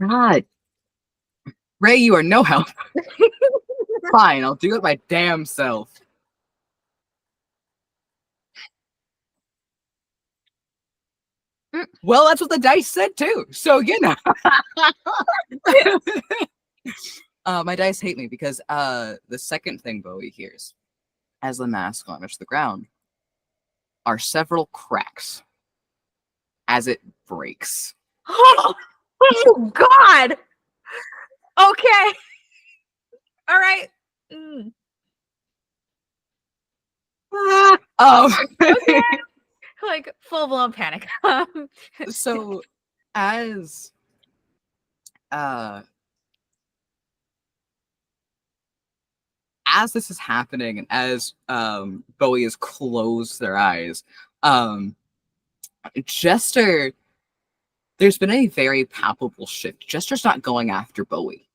God. Ray, you are no help. Fine, I'll do it my damn self. Well, that's what the dice said too. So you know. My dice hate me because the second thing Bowie hears as the mask launches the ground are several cracks as it breaks. Oh God. Okay. All right. Okay. Like full blown panic. So as this is happening and as Bowie has closed their eyes, Jester, there's been a very palpable shift. Jester's not going after Bowie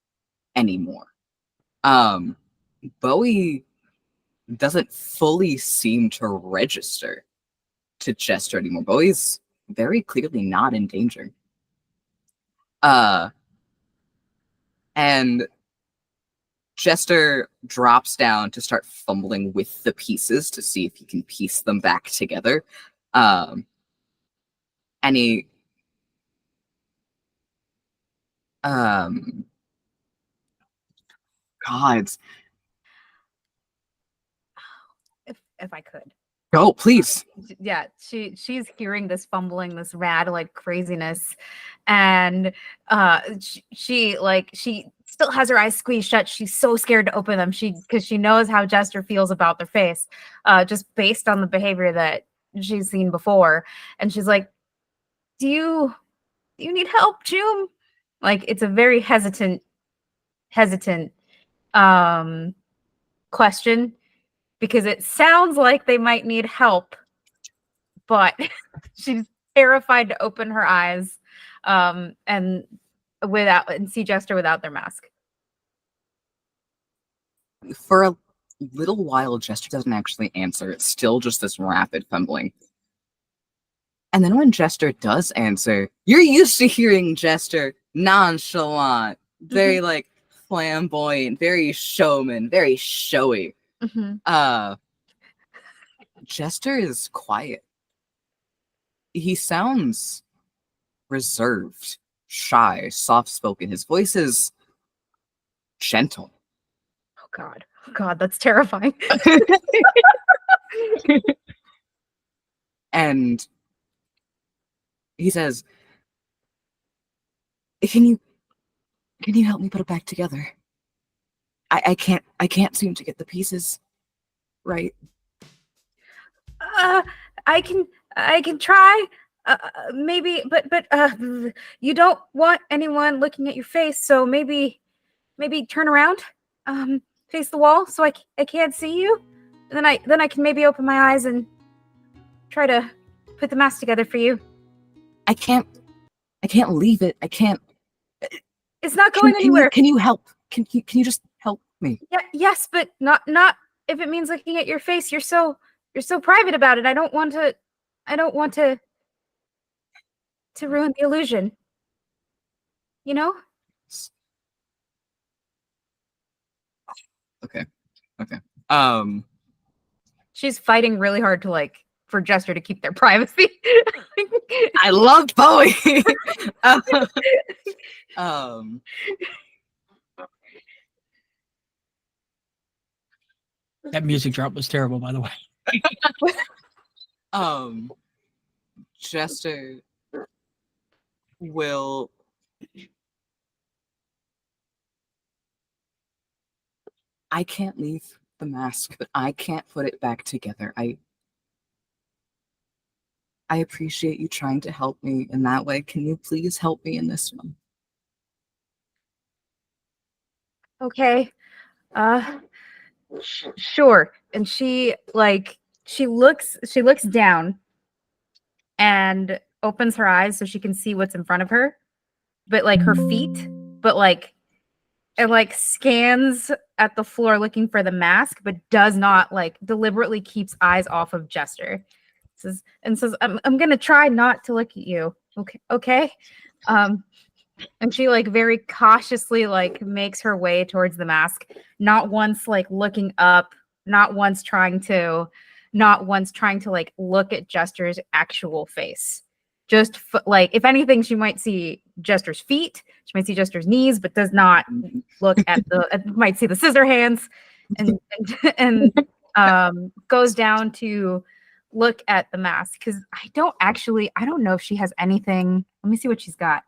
anymore. Bowie doesn't fully seem to register to Jester anymore. Bowie's very clearly not in danger. And Jester drops down to start fumbling with the pieces to see if he can piece them back together. And he gods. If I could. Go, please. Yeah, she's hearing this fumbling, this rad like craziness, and she still has her eyes squeezed shut. She's so scared to open them. Because she knows how Jester feels about their face, just based on the behavior that she's seen before. And she's like, "Do you need help, June?" Like it's a very hesitant question. Because it sounds like they might need help, but she's terrified to open her eyes and see Jester without their mask. For a little while, Jester doesn't actually answer. It's still just this rapid fumbling. And then when Jester does answer, you're used to hearing Jester nonchalant, very like flamboyant, very showman, very showy. Jester is quiet. He sounds reserved, shy, soft-spoken. His voice is gentle. Oh God, that's terrifying. And he says, Can you help me put it back together? I can't seem to get the pieces right. I can try. Maybe, but you don't want anyone looking at your face, so maybe turn around, face the wall, so I can't see you. And then I can maybe open my eyes and try to put the mask together for you. I can't leave it. I can't. It's not going anywhere. Can you help? Can you just help me? Yeah, yes, but not if it means looking at your face. You're so private about it. I don't want to ruin the illusion. You know? Okay. She's fighting really hard to for Jester to keep their privacy. I loved Bowie. That music drop was terrible, by the way. Jester will I can't leave the mask, but I can't put it back together. I appreciate you trying to help me in that way. Can you please help me in this one? Okay. Sure. And she looks down and opens her eyes so she can see what's in front of her, but her feet, but and scans at the floor looking for the mask, but does not deliberately keeps eyes off of Jester. Says I'm gonna try not to look at you. Okay. And she like very cautiously like makes her way towards the mask, not once like looking up, not once trying to like look at Jester's actual face. Just like if anything, she might see Jester's feet, she might see Jester's knees, but does not look at might see the scissor hands, and goes down to look at the mask because I don't know if she has anything. Let me see what she's got.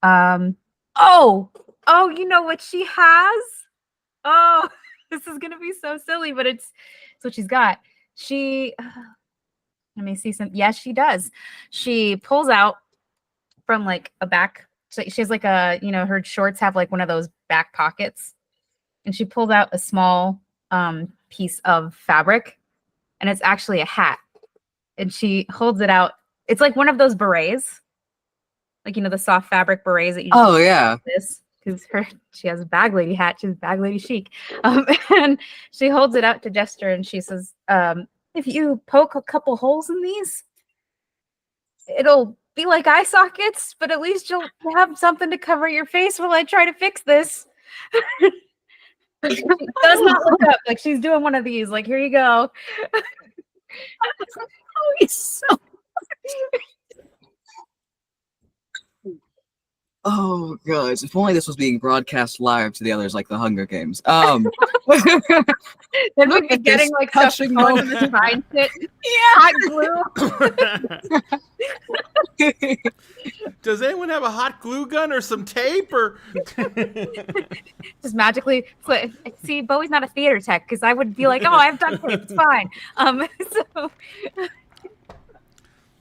Oh, you know what she has? Oh, this is gonna be so silly, but it's what she's got. She let me see some. Yes, she does. She pulls out from like a back. So she has like a, her shorts have like one of those back pockets, and she pulls out a small piece of fabric, and it's actually a hat. And she holds it out. It's like one of those berets, like the soft fabric berets that you. Oh yeah. This because she has a bag lady hat. She's bag lady chic, and she holds it out to Jester, and she says, "If you poke a couple holes in these, it'll be like eye sockets, but at least you'll have something to cover your face while I try to fix this." Does not look up. Like she's doing one of these. Like, here you go. Oh, he's so. Oh gosh! If only this was being broadcast live to the others, like the Hunger Games. Then we'd be getting like stuff going in the spine shit. Hot glue. Does anyone have a hot glue gun or some tape or just magically see? Bowie's not a theater tech because I would be like, oh, I've done tape, it's fine.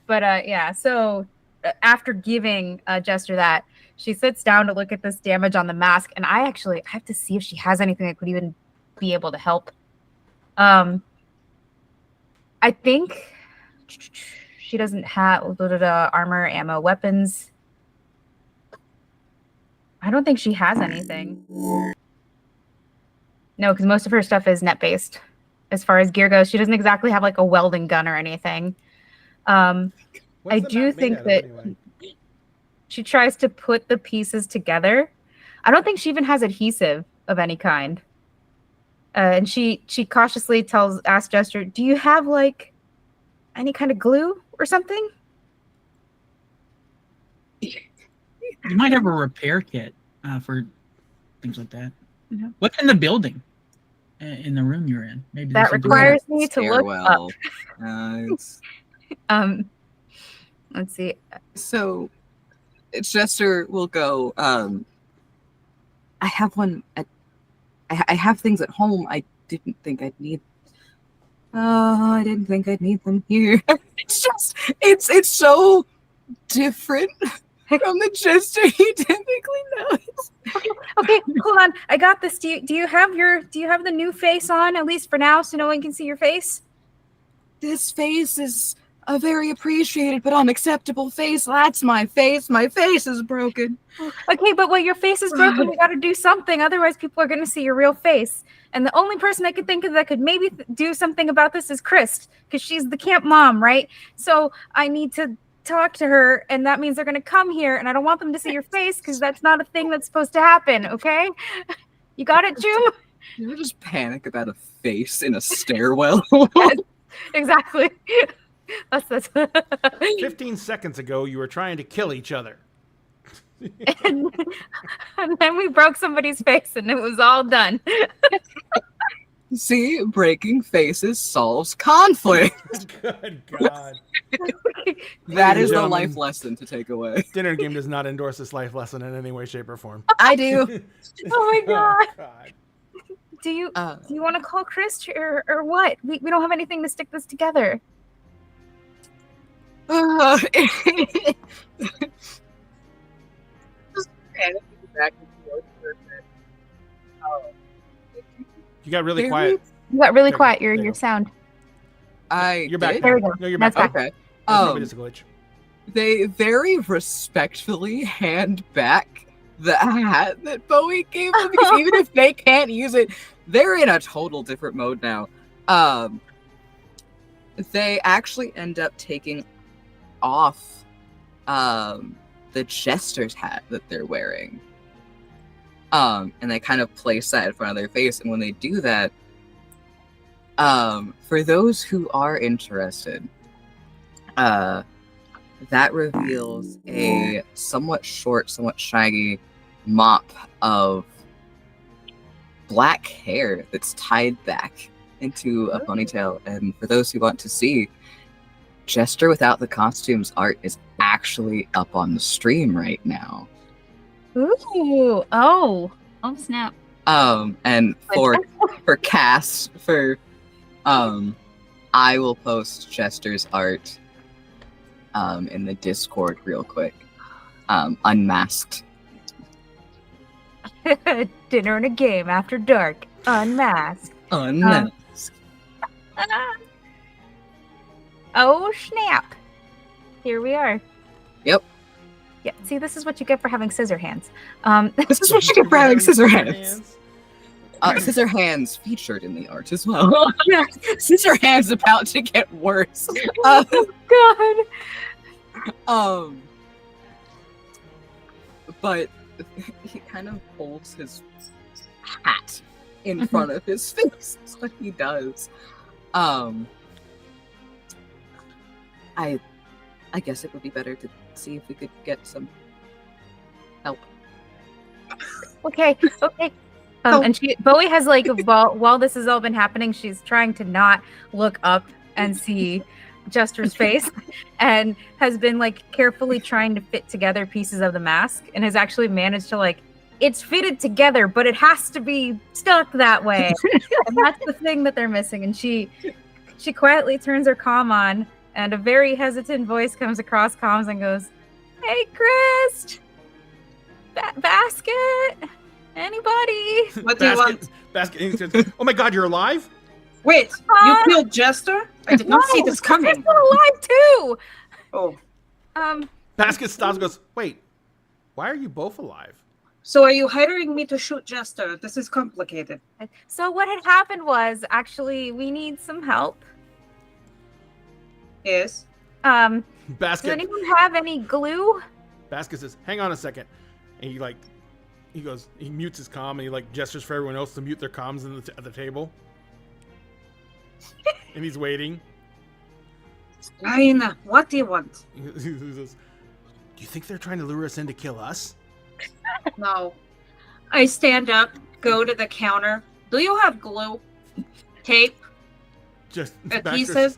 But yeah. So after giving Jester that, she sits down to look at this damage on the mask, and I have to see if she has anything that could even be able to help. I think she doesn't have armor, ammo, weapons. I don't think she has anything. No, because most of her stuff is net-based. As far as gear goes, she doesn't exactly have like a welding gun or anything. I do think that she tries to put the pieces together. I don't think she even has adhesive of any kind. And she cautiously asks Jester, "Do you have like any kind of glue or something?" You might have a repair kit for things like that. Mm-hmm. What's in the building? In the room you're in? Maybe that requires me to look up. Let's see. So Jester will go, I have one I have things at home. I didn't think I'd need them here. It's so different from the Jester he typically knows. Okay, hold on. I got this. Do you have the new face on, at least for now, so no one can see your face? This face is a very appreciated but unacceptable face. That's my face. My face is broken. Okay, but when your face is broken, we got to do something. Otherwise, people are going to see your real face. And the only person I could think of that could maybe do something about this is Chris, because she's the camp mom, right? So I need to talk to her, and that means they're going to come here, and I don't want them to see your face because that's not a thing that's supposed to happen, okay? You got it, June? You just panic about a face in a stairwell. Yes, exactly. That's 15 seconds ago, you were trying to kill each other. and then we broke somebody's face, and it was all done. See, breaking faces solves conflict. Good God. That is the life lesson to take away. Dinner Game does not endorse this life lesson in any way, shape, or form. I do. Oh my God. Oh, God. Do you want to call Chris or what? We don't have anything to stick this together. Just panicking back and forth for a bit. You got really quiet. You got really There quiet. you Your go. sound. You're back. There we go. No, you're back. That's Okay. Maybe it's a glitch. They very respectfully hand back the hat that Bowie gave them, because even if they can't use it, they're in a total different mode now. They actually end up taking off the jester's hat that they're wearing. And they kind of place that in front of their face, and when they do that, for those who are interested, that reveals a somewhat short, somewhat shaggy mop of black hair that's tied back into a ponytail. And for those who want to see, Jester Without the Costumes art is actually up on the stream right now. Ooh. Oh snap. And for Cass, I will post Jester's art in the Discord real quick. Unmasked. Dinner and a game after dark. Unmasked. Unmasked. Oh snap! Here we are. Yep. Yeah. See, this is what you get for having scissor hands. This is what you get for having scissor hands. Scissor hands featured in the art as well. Yeah, scissor hands about to get worse. Oh God. But he kind of holds his hat in front of his face. That's what he does. I guess it would be better to see if we could get some help. Okay. And Bowie has like while this has all been happening, she's trying to not look up and see Jester's face, and has been like carefully trying to fit together pieces of the mask, and has actually managed to like, it's fitted together, but it has to be stuck that way, and that's the thing that they're missing. And she quietly turns her comm on, and a very hesitant voice comes across comms and goes, "Hey, Chris, Basket, anybody?" What do you want? Basket. Oh my God, you're alive? Wait, you killed Jester? I did not see this coming. I'm still alive too. Oh. Basket stops and goes, wait, why are you both alive? So are you hiring me to shoot Jester? This is complicated. So what had happened was, actually, we need some help. Yes. Does Basket anyone have any glue? Basket says, hang on a second. And he mutes his comm, and he like gestures for everyone else to mute their comms at the table. And he's waiting. Aina, what do you want? He says, do you think they're trying to lure us in to kill us? No. I stand up, go to the counter. Do you have glue? Tape? Just Adhesive?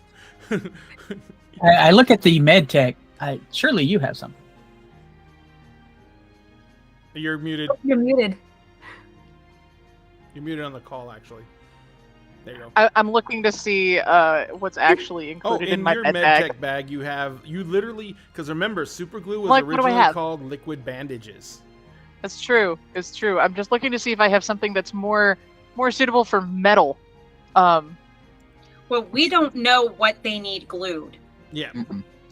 I look at the med tech. Surely you have something. You're muted. You're muted. You're muted on the call, actually. There you go. I'm looking to see what's actually included in my your med medtech bag, you literally, because remember, super glue was Like, what do I originally have? called liquid bandages. That's true. It's true. I'm just looking to see if I have something that's more suitable for metal. Well, we don't know what they need glued. Yeah.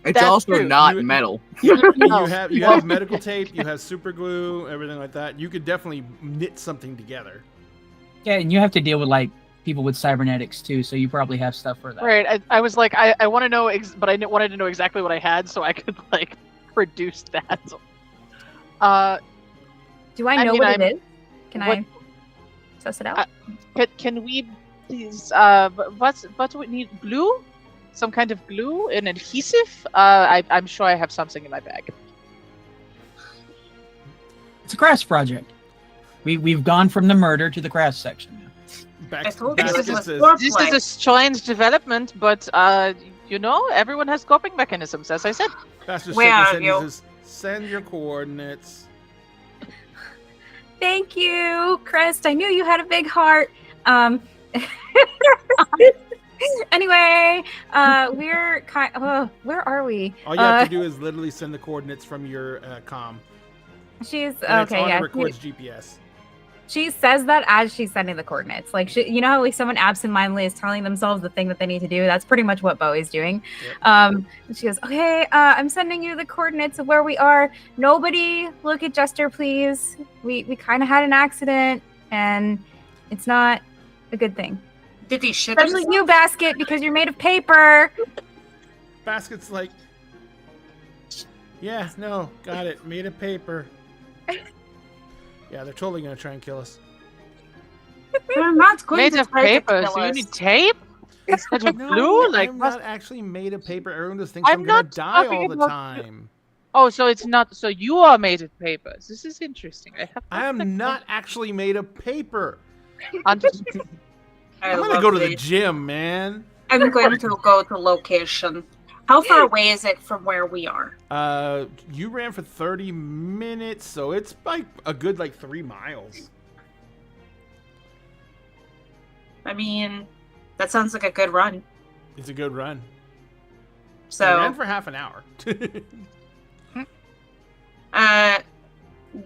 It's That's also true. not metal. You Oh. have medical tape, you have super glue, everything like that. You could definitely knit something together. Yeah, and you have to deal with like people with cybernetics too, so you probably have stuff for that. Right. I was like, I want to know, but I wanted to know exactly what I had so I could like produce that. Do I know mean, what it is? Can what- I suss it out? Can we please? What do we need? Glue? Some kind of glue? An adhesive? I'm sure I have something in my bag. It's a crafts project. We've gone from the murder to the crafts section. I told you Basket this was says, foreplay. This is a strange development, but everyone has coping mechanisms, as I said. Basket Where shaking his are head and you? he says, send your coordinates. Thank you, Crest. I knew you had a big heart. Anyway, we're where are we? All you have to do is literally send the coordinates from your comm. She's And okay. it's on Yeah, it records GPS. she says that as she's sending the coordinates. Like, you know how like someone absentmindedly is telling themselves the thing that they need to do. That's pretty much what Bowie's doing. Yep. And she goes, "Okay, I'm sending you the coordinates of where we are. Nobody look at Jester, please. We kind of had an accident, and it's not a good thing. Did he shit Especially himself? you, Basket, because you're made of paper." Basket's like, Yeah, no, got it. Made of paper. Yeah, they're totally gonna try and kill us. They're not going Made to of try to paper, kill so you us. need tape instead of No, glue. Like, I'm what's- not actually made of paper. Everyone just thinks I'm I'm gonna not die talking all the about time. oh, so it's not. So you are made of paper. This is interesting. I have. I am not actually made of paper. Understood. I I'm gonna love go to the these. gym, man. I'm going to go to location. How far away is it from where we are? You ran for 30 minutes, so it's like a good 3 miles. I mean, that sounds like a good run. It's a good run. So, I ran for half an hour.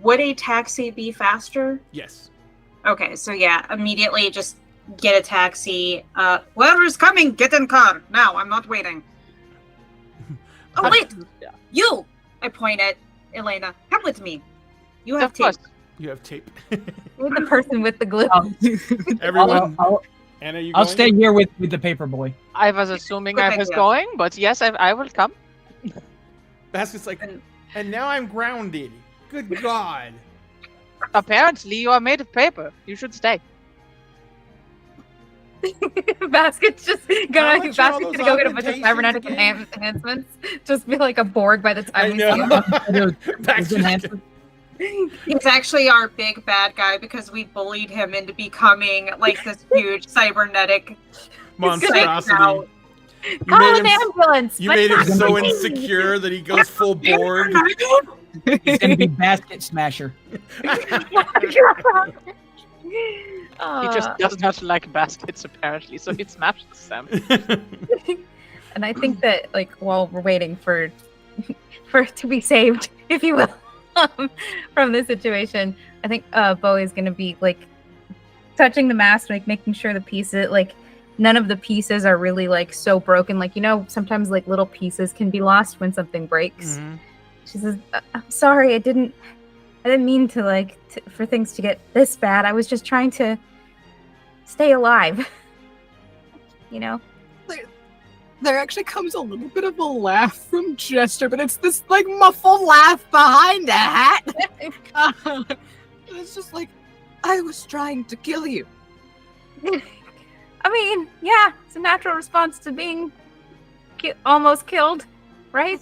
would a taxi be faster? Yes. Okay, so yeah, immediately just get a taxi. Whoever's coming, get in car now. I'm not waiting. Oh wait, you! I point at Elena. Come with me. You have Of tape. course. You have tape. You're the person with the glue. Everyone. I'll Anna, you I'll going? stay here with the paper boy. I was assuming Good I was idea. going, but yes, I will come. Basket's like, and now I'm grounded. Good God. Apparently, you are made of paper. You should stay. Basket's just How gonna much are all Basket's those gonna go get a bunch of augmentations cybernetic again? enhancements. Just be like a Borg by the time I we see him. know. Is it handsome? He's actually our big bad guy because we bullied him into becoming like this huge cybernetic monstrosity. out. You Call made an him, ambulance. you but made him not so me. insecure that he goes full Borg. He's gonna be basket smasher. He just does not like baskets, apparently, so he smashes them. And I think that like while we're waiting for it to be saved, if you will, from this situation, I think Bowie's gonna be like touching the mask, like making sure the pieces like none of the pieces are really like so broken. Like, you know, sometimes like little pieces can be lost when something breaks. Mhm. She says, "I'm sorry, I didn't mean to like for things to get this bad. I was just trying to stay alive." You know. There actually comes a little bit of a laugh from Jester, but it's this like muffled laugh behind a hat. It's just like, I was trying to kill you. I mean, yeah, it's a natural response to being almost killed, right?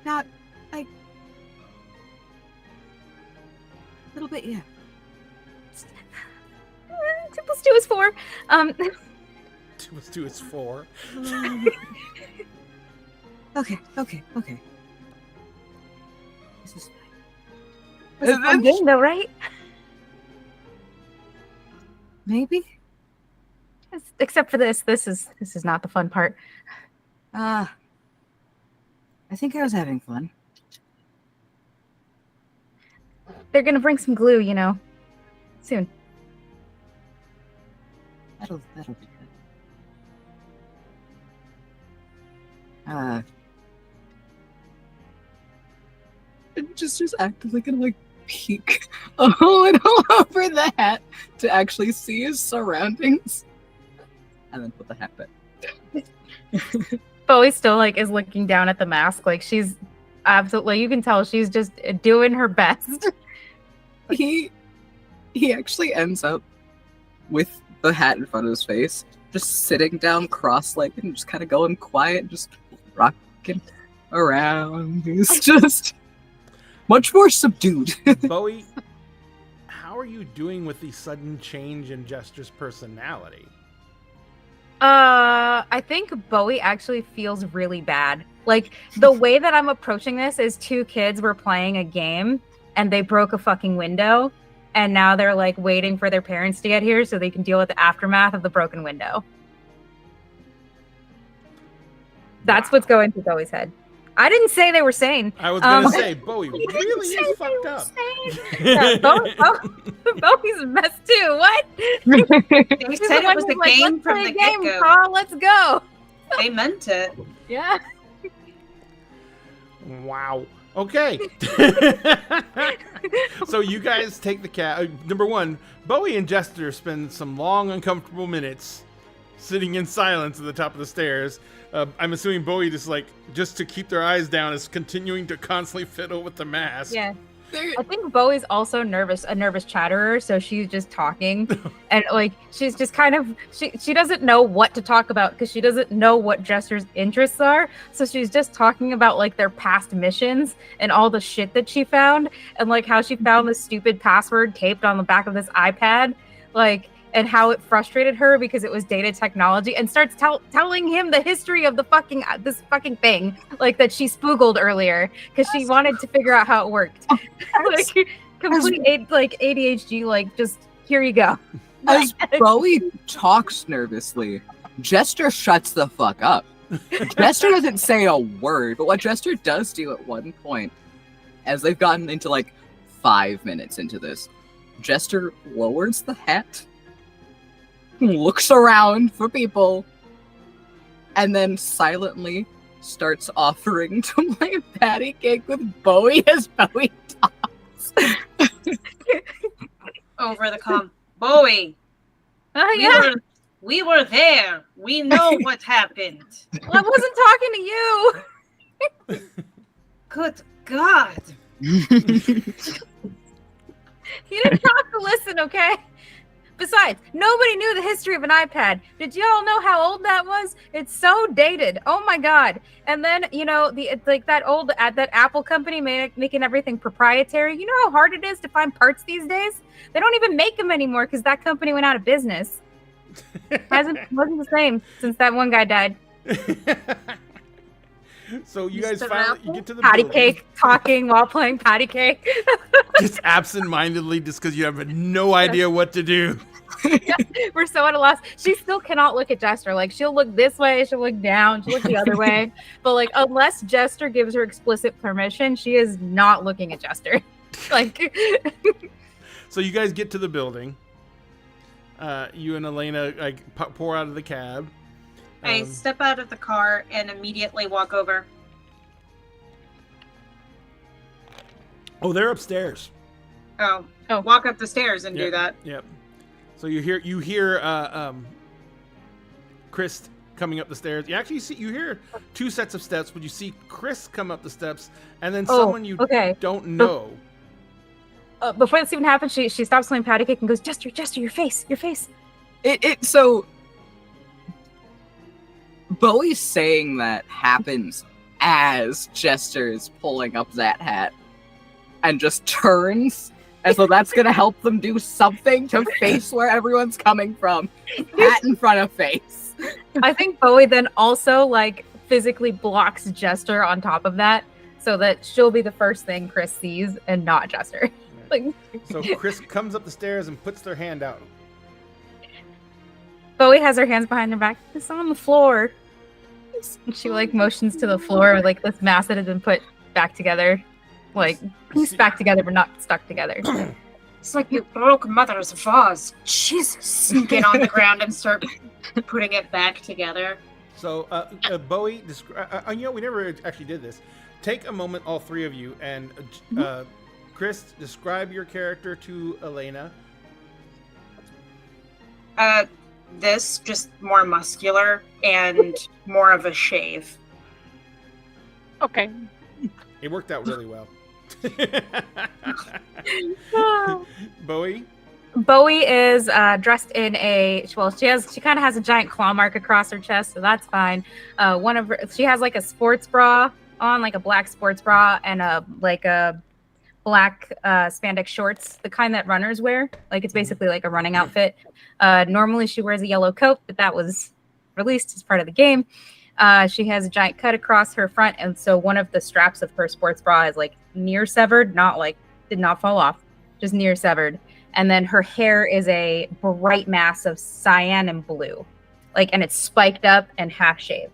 Not like a little bit, yeah. 2 + 2 is 4. 2 + 2 is 4. Okay. This is It's a fun game, though, right? maybe. Except for this. This is not the fun part. I think I was having fun. They're gonna bring some glue, you know, soon. That'll be good. Jester's actively gonna like peek a little over the hat to actually see his surroundings, and then put the hat back. Bowie still like is looking down at the mask, like she's absolutely. You can tell she's just doing her best. He actually ends up with the hat in front of his face, just sitting down cross-legged and just kind of going quiet, just rocking around. He's just much more subdued. Bowie, how are you doing with the sudden change in Jester's personality? I think Bowie actually feels really bad. Like the way that I'm approaching this is 2 kids were playing a game and they broke a fucking window, and now they're like waiting for their parents to get here so they can deal with the aftermath of the broken window. That's what's going through Bowie's head. I didn't say they were sane. I was gonna say, Bowie really is fucked up. Yeah, Bowie's a mess too. What? They She's said the it one was who's a like, game "Let's from play the a game, get-go. Carl. Let's go." They meant it. Yeah. Wow. Okay. So you guys take the cat. Number one, Bowie and Jester spend some long, uncomfortable minutes sitting in silence at the top of the stairs. I'm assuming Bowie just to keep their eyes down is continuing to constantly fiddle with the mask. Yeah. I think Bowie's also a nervous chatterer, so she's just talking and like she's just kind of she doesn't know what to talk about because she doesn't know what Jester's interests are. So she's just talking about like their past missions and all the shit that she found and like how she found the stupid password taped on the back of this iPad, like, and how it frustrated her because it was dated technology, and starts telling him the history of the this fucking thing, like that she spoogled earlier because she wanted to figure out how it worked. Like complete ADHD, like just here you go. As Bowie talks nervously, Jester shuts the fuck up. Jester doesn't say a word, but what Jester does do at one point, as they've gotten into like 5 minutes into this, Jester lowers the hat, looks around for people, and then silently starts offering to play patty cake with Bowie as Bowie talks. Over the comm. Bowie, Oh yeah, we were there. We know what happened. I wasn't talking to you. Good God. You didn't have to listen, okay? Besides, nobody knew the history of an iPad. Did y'all know how old that was? It's so dated. Oh my God. And then, you know, that Apple company making everything proprietary. You know how hard it is to find parts these days? They don't even make them anymore because that company went out of business. Wasn't the same since that one guy died. So you guys you get to the patty building. cake, talking while playing patty cake. Just absent-mindedly, just because you have no idea what to do. Yeah, we're so at a loss. She still cannot look at Jester. Like she'll look this way, she'll look down, she'll look the other way. But like unless Jester gives her explicit permission, she is not looking at Jester. Like So you guys get to the building. You and Elena pour out of the cab. I step out of the car and immediately walk over. Oh, they're upstairs. Oh, walk up the stairs and do that. Yep. So you hear Chris coming up the stairs. You hear 2 sets of steps, but you see Chris come up the steps, and then someone you don't know. Before this even happens, she stops playing patty cake and goes, Jester, your face. So Bowie's saying that happens as Jester is pulling up that hat and just turns. And so that's going to help them do something to face where everyone's coming from. Hat in front of face. I think Bowie then also like physically blocks Jester on top of that so that she'll be the first thing Chris sees and not Jester. Like, so Chris comes up the stairs and puts their hand out. Bowie has her hands behind her back. It's on the floor. And she like motions to the floor with like this mass that has been put back together. Like pieced back together but not stuck together. It's like you broke Mother's vase. Jesus. Get on the ground and start putting it back together. So Bowie, we never actually did this. Take a moment, all 3 of you, and Chris, describe your character to Elena. This just more muscular and more of a shave. Okay. It worked out really well. Bowie? Bowie is dressed in she kind of has a giant claw mark across her chest, so that's fine. She has like a sports bra on, like a black sports bra, and a black spandex shorts, the kind that runners wear. Like it's basically like a running outfit. Normally she wears a yellow coat, but that was released as part of the game. She has a giant cut across her front, and so one of the straps of her sports bra is like near severed, did not fall off, just near severed. And then her hair is a bright mass of cyan and blue, and it's spiked up and half shaved.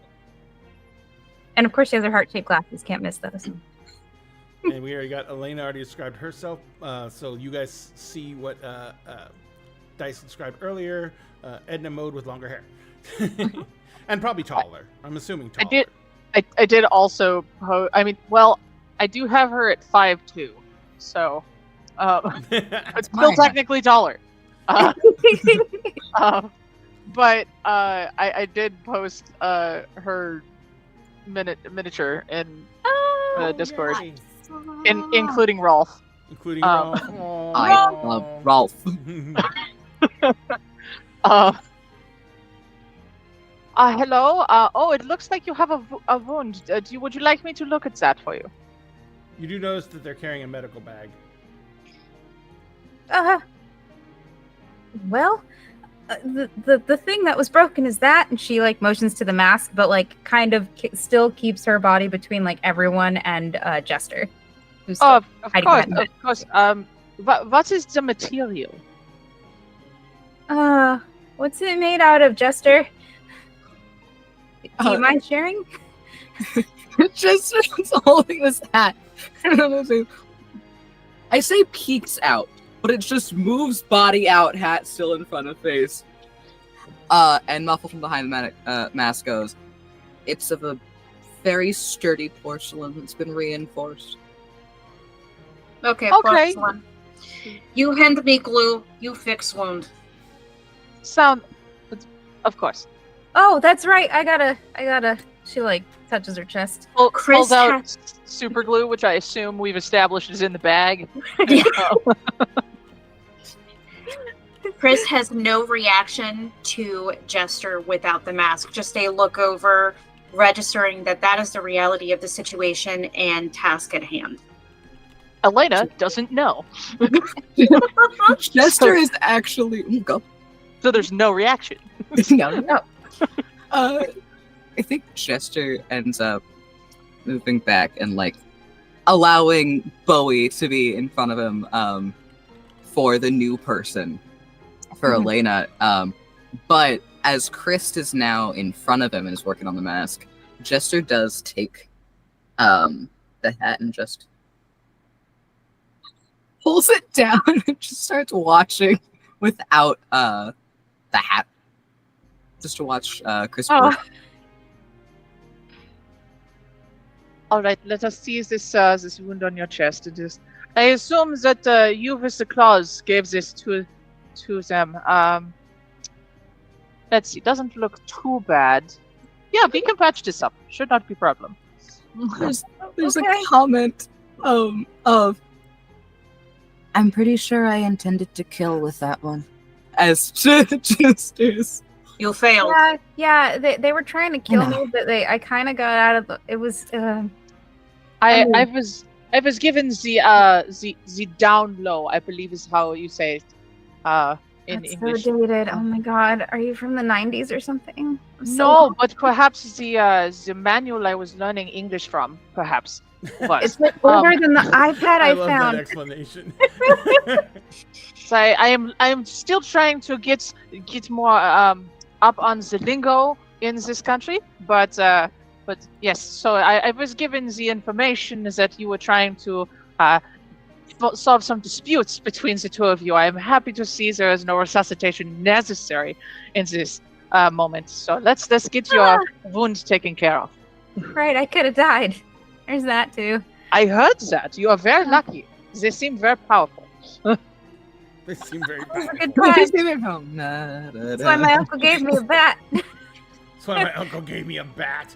And of course she has her heart-shaped glasses, can't miss those. And we already got Elena already described herself, so you guys see what Dice described earlier. Edna Mode with longer hair. And probably taller. I'm assuming taller. I did also I do have her at 5'2", so it's still technically taller. but I did post her miniature in Discord, Yay. including Rolf. Including Um, Rolf. I love Rolf. Hello. Oh, it looks like you have a wound. Would you like me to look at that for you? You do notice that they're carrying a medical bag. Well, the thing that was broken is that, and she like motions to the mask, but like kind of still keeps her body between like everyone and Jester. Who's still Of hiding course, behind of course. What is the material? what's it made out of, Jester? Do you Uh, mind sharing? Jester's holding this hat. I say peeks out, but it just moves body out, hat still in front of face. And muffled from behind the mask goes, it's of a very sturdy porcelain that's been reinforced. Okay, Okay. porcelain. You hand me glue, you fix wound. Of course. Oh, that's right. I gotta. She like touches her chest. Chris Pulls out has- super glue, which I assume we've established is in the bag. Chris has no reaction to Jester without the mask. Just a look over, registering that that is the reality of the situation and task at hand. Elena doesn't know, Jester is actually go. so there's no reaction. No. I think Jester ends up moving back and like allowing Bowie to be in front of him for the new person for Elena. But as Chris is now in front of him and is working on the mask, Jester does take the hat and just pulls it down and just starts watching without the hat. Just to watch Chris work. All right, let us see this this wound on your chest. It is. I assume that you with the claws gave this to them. Let's see. Doesn't look too bad. Yeah, we can patch this up. Should not be a problem. There's Okay. a comment of I'm pretty sure I intended to kill with that one. As Jester's. You failed. Yeah. They were trying to kill know. me, but I kind of got out of the. It was. I was given the down low, I believe is how you say it. In That's English. so dated. Oh my god. Are you from the 90s or something? I'm so No, but perhaps the manual I was learning English from, perhaps. Was. It's like older than the iPad I love found. that explanation. So I am still trying to get more up on the lingo in this country, but yes. So I was given the information that you were trying to solve some disputes between the two of you. I am happy to see there is no resuscitation necessary in this moment. So let's get your wound taken care of. Right, I could have died. There's that too. I heard that. You are very lucky. They seem very powerful. They seem very That was a bad. good time. That's why my uncle gave me a bat. That's why my uncle gave me a bat.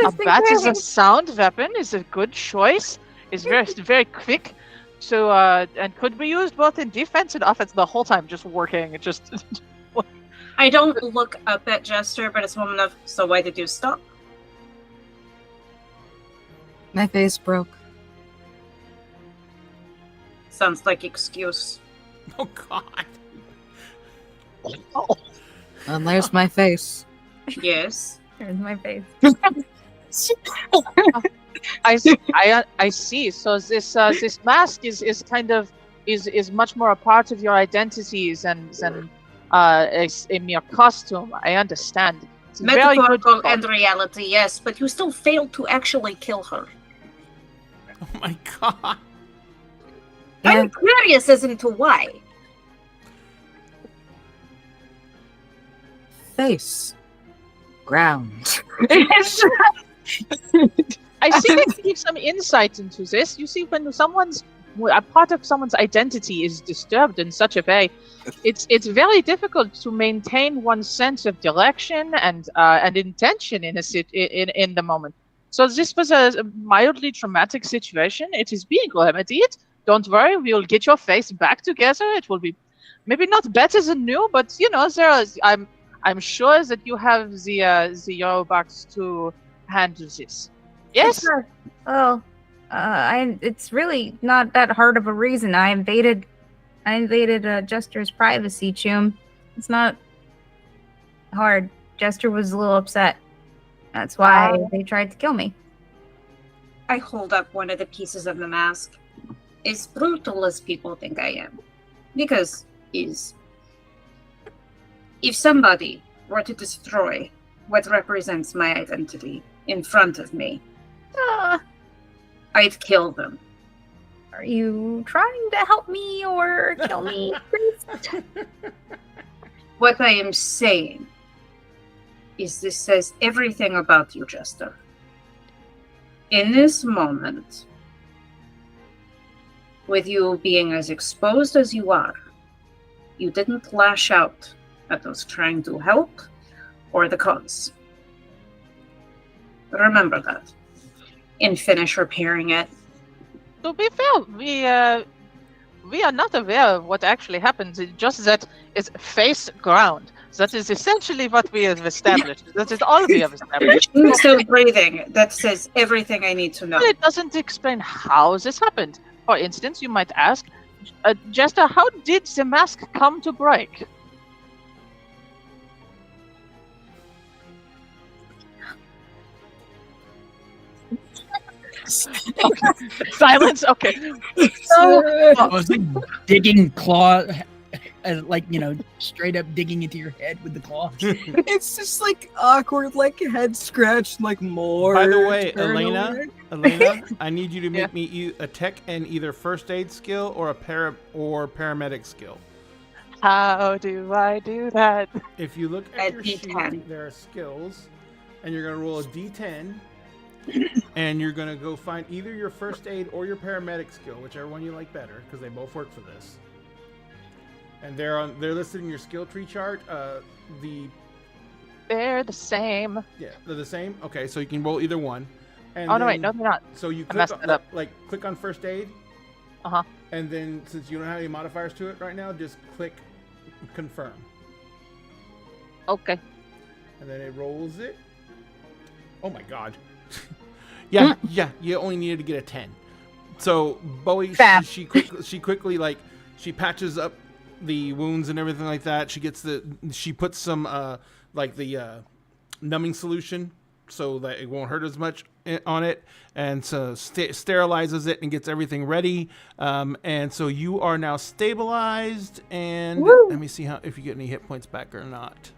A bat is a sound weapon. Is a good choice. Is very quick. So and could be used both in defense and offense the whole time, just working. It just I don't look up at Jester, but it's a moment of, so why did you stop? My face broke. Sounds like excuse. Oh God. And there's my face. Yes. There's my face. I see. So this mask is kind of is much more a part of your identities than a mere costume. I understand. It's very good. Metaphorical and reality, yes, but you still failed to actually kill her. Oh my God. I'm curious as to why. Face. Ground. I see that you give some insight into this. You see, when someone's a part of someone's identity is disturbed in such a way, it's very difficult to maintain one's sense of direction and intention in the moment. So this was a mildly traumatic situation. It is being remedied. Don't worry, we will get your face back together. It will be maybe not better than new, but I'm sure that you have the Eurobox to handle this. Yes. Well, it's really not that hard of a reason. I invaded Jester's privacy, Chum. It's not hard. Jester was a little upset. That's why they tried to kill me. I hold up one of the pieces of the mask. As brutal as people think I am. Because if somebody were to destroy what represents my identity in front of me, I'd kill them. Are you trying to help me or kill me? What I am saying is this says everything about you, Jester. In this moment, with you being as exposed as you are, you didn't lash out at those trying to help or the cause. Remember that. And finish repairing it. To be fair, we are not aware of what actually happens. It's just that it's face ground. That is essentially what we have established. That is all we have established. I'm still breathing. That says everything I need to know. But it doesn't explain how this happened. For instance, you might ask, Jester, how did the mask come to break? Silence. Okay. So I was like digging claw, straight up digging into your head with the claw. It's just like awkward, like head scratch, like more. By the way, turnover. Elena, I need you to make me a tech and either first aid skill or a paramedic skill. How do I do that? If you look at your D10. sheet, there are skills, and you're going to roll a D10, and you're going to go find either your first aid or your paramedic skill, whichever one you like better, because they both work for this. And they're listed in your skill tree chart. They're the same. Yeah, they're the same. Okay, so you can roll either one. And no, wait, no, they're not. So you I messed it up. click on first aid. And then since you don't have any modifiers to it right now, just click confirm. Okay. And then it rolls it. Oh my god. Yeah, you only needed to get a 10. So Bowie, she quickly she patches up the wounds and everything like that. She puts some numbing solution so that it won't hurt as much on it, and so sterilizes it and gets everything ready. And so you are now stabilized. And let me see if you get any hit points back or not.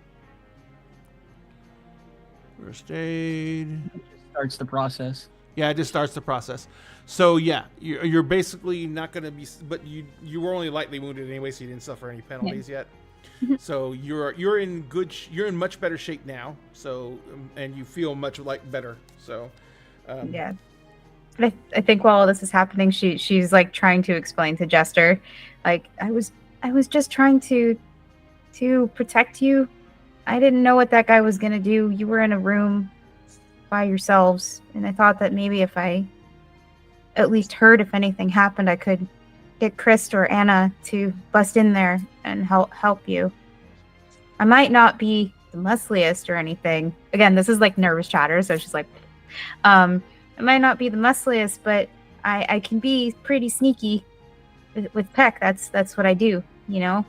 First aid. Starts the process. Yeah, it just starts the process. So yeah, you're basically not going to be, but you were only lightly wounded anyway, so you didn't suffer any penalties yet. So you're in much better shape now. So and you feel much better. So yeah. But I think while all this is happening, she's like trying to explain to Jester, like I was just trying to protect you. I didn't know what that guy was gonna do. You were in a room by yourselves, and I thought that maybe if I at least heard if anything happened, I could get Chris or Anna to bust in there and help you. I might not be the muscliest or anything. Again, this is like nervous chatter, so she's like, I might not be the muscliest, but I can be pretty sneaky with Peck. That's what I do, you know?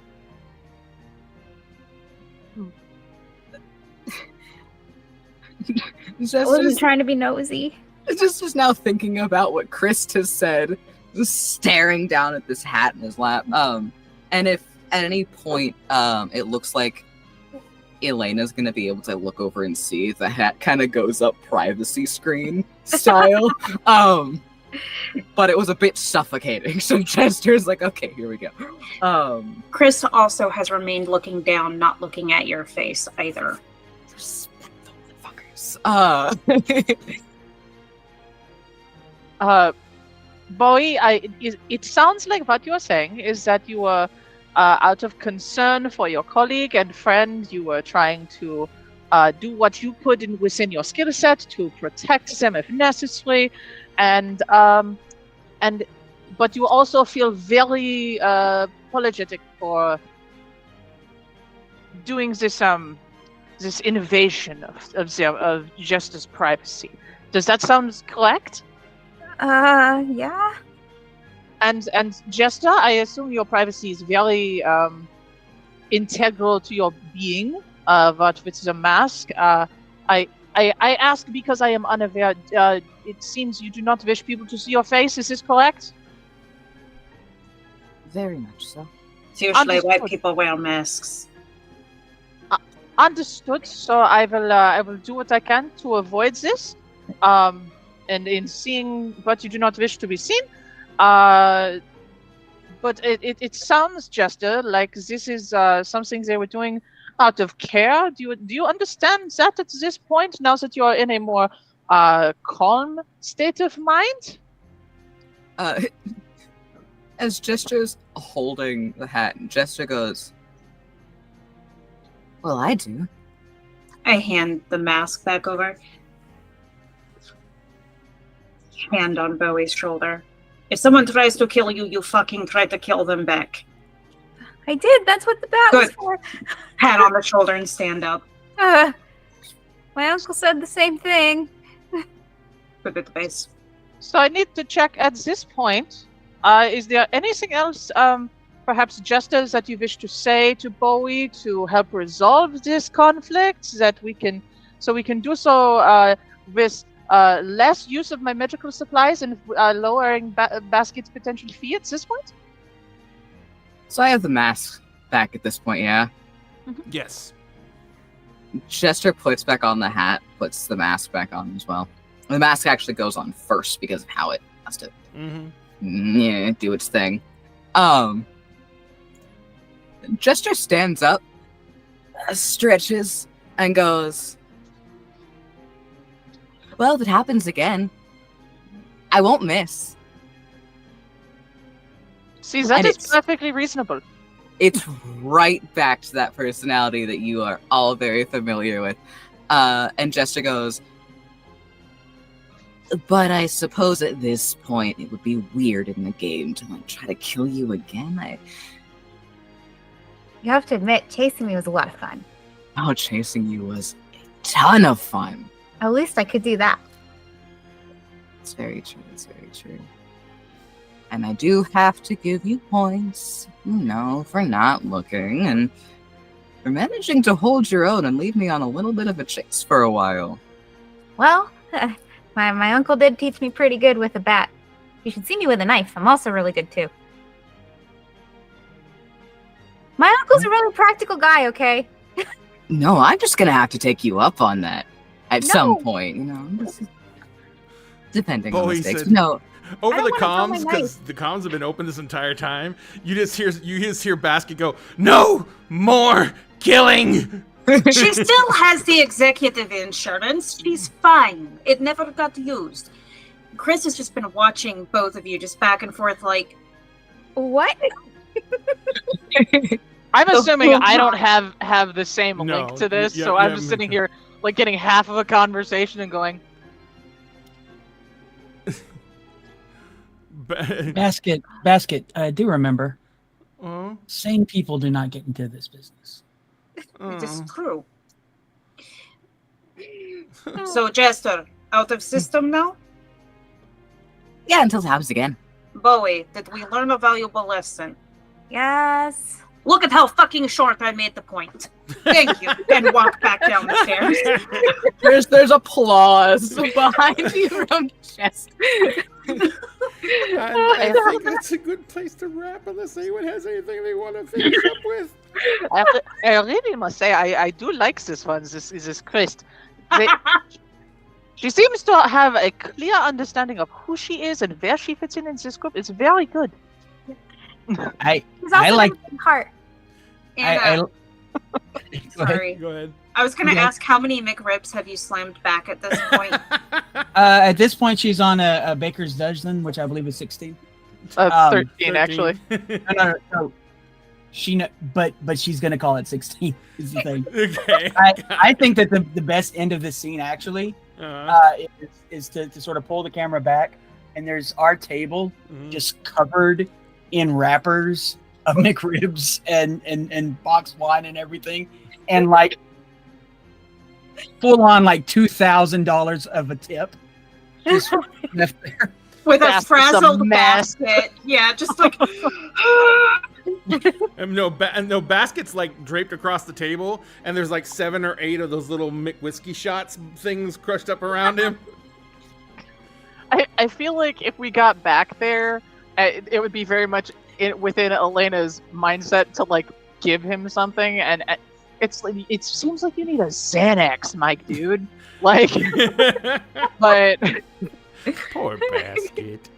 I wasn't trying to be nosy. Just now thinking about what Chris has said, just staring down at this hat in his lap. And if at any point it looks like Elena's gonna be able to look over and see, the hat kind of goes up privacy screen style. But it was a bit suffocating, so Jester's like, okay, here we go. Chris also has remained looking down, not looking at your face either. Bowie, it sounds like what you're saying is that you were, out of concern for your colleague and friend, you were trying to do what you could within your skill set to protect them if necessary, but you also feel very apologetic for doing this invasion of Jester's privacy. Does that sound correct? Yeah. And Jester, I assume your privacy is very integral to your being, but with the mask. I ask because I am unaware. It seems you do not wish people to see your face. Is this correct? Very much so. It's usually why Understood. people wear masks. Understood. So I will do what I can to avoid this. And in seeing what you do not wish to be seen, but it sounds, Jester, like this is something they were doing out of care. Do you understand that at this point? Now that you are in a more calm state of mind. As Jester's holding the hat, Jester goes, "Well, I do." I hand the mask back over. Hand on Bowie's shoulder. If someone tries to kill you, you fucking try to kill them back. I did. That's what the bat was Good. for. Pat on the shoulder and stand up. My uncle said the same thing. Good advice. So I need to check at this point. Is there anything else, perhaps Jester, that you wish to say to Bowie to help resolve this conflict? That we can do so with less use of my medical supplies and lowering Basket's potential fee at this point? So I have the mask back at this point, yeah? Yes. Jester puts back on the hat, puts the mask back on as well. The mask actually goes on first because of how it has to do its thing. Jester stands up, stretches, and goes, "Well, if it happens again, I won't miss." See, that And is it's- perfectly reasonable. It's right back to that personality that you are all very familiar with. And Jester goes, "But I suppose at this point it would be weird in the game to try to kill you again. You have to admit, chasing me was a lot of fun. Chasing you was a ton of fun." At least I could do that. It's very true. It's very true. And I do have to give you points, for not looking and for managing to hold your own and leave me on a little bit of a chase for a while. Well, my uncle did teach me pretty good with a bat. You should see me with a knife. I'm also really good too. My uncle's a really practical guy, okay? No, I'm just gonna have to take you up on that at some point, just depending on Bowie the stakes. said- No, Over I the don't wanna comms, throw my because the comms have been open this entire time, you just hear Basket go, "No more killing!" She still has the executive insurance. She's fine. It never got used. Chris has just been watching both of you just back and forth like, What? I'm The assuming whole I don't time. have the same No, link to this, yeah, so I'm yeah, just me sitting too. here like getting half of a conversation and going, Basket. Do remember, Oh, sane people do not get into this business. it is oh. true. So, Jester, out of system now? yeah, until it happens again. Bowie, did we learn a valuable lesson? Yes. Look at how fucking short I made the point. Thank you. And walk back down the stairs. There's applause behind you from Jester. I think that's a good place to wrap unless anyone has anything they want to finish up with. I really must say I do like this one. This Chris. She seems to have a clear understanding of who she is and where she fits in this group. It's very good. He's also I like- got a big heart. And, Sorry. Go ahead. I was going to Okay. ask, how many McRibs have you slammed back at this point? At this point, she's on a baker's dozen, which I believe is 16. 13, actually. No. But she's gonna call it 16. Is the thing. Okay. I think that the best end of this scene actually is to sort of pull the camera back, and there's our table just covered in wrappers of McRibs and boxed wine and everything, and like full on like $2,000 of a tip just left there. With a That's a frazzled mess. basket. Yeah, just like... And no baskets like draped across the table, and there's like 7 or 8 of those little McWhiskey shots things crushed up around him. I feel like if we got back there, it would be very much within Elena's mindset to like give him something, and it's like it seems like you need a Xanax, Mike, dude. Like, but Poor basket.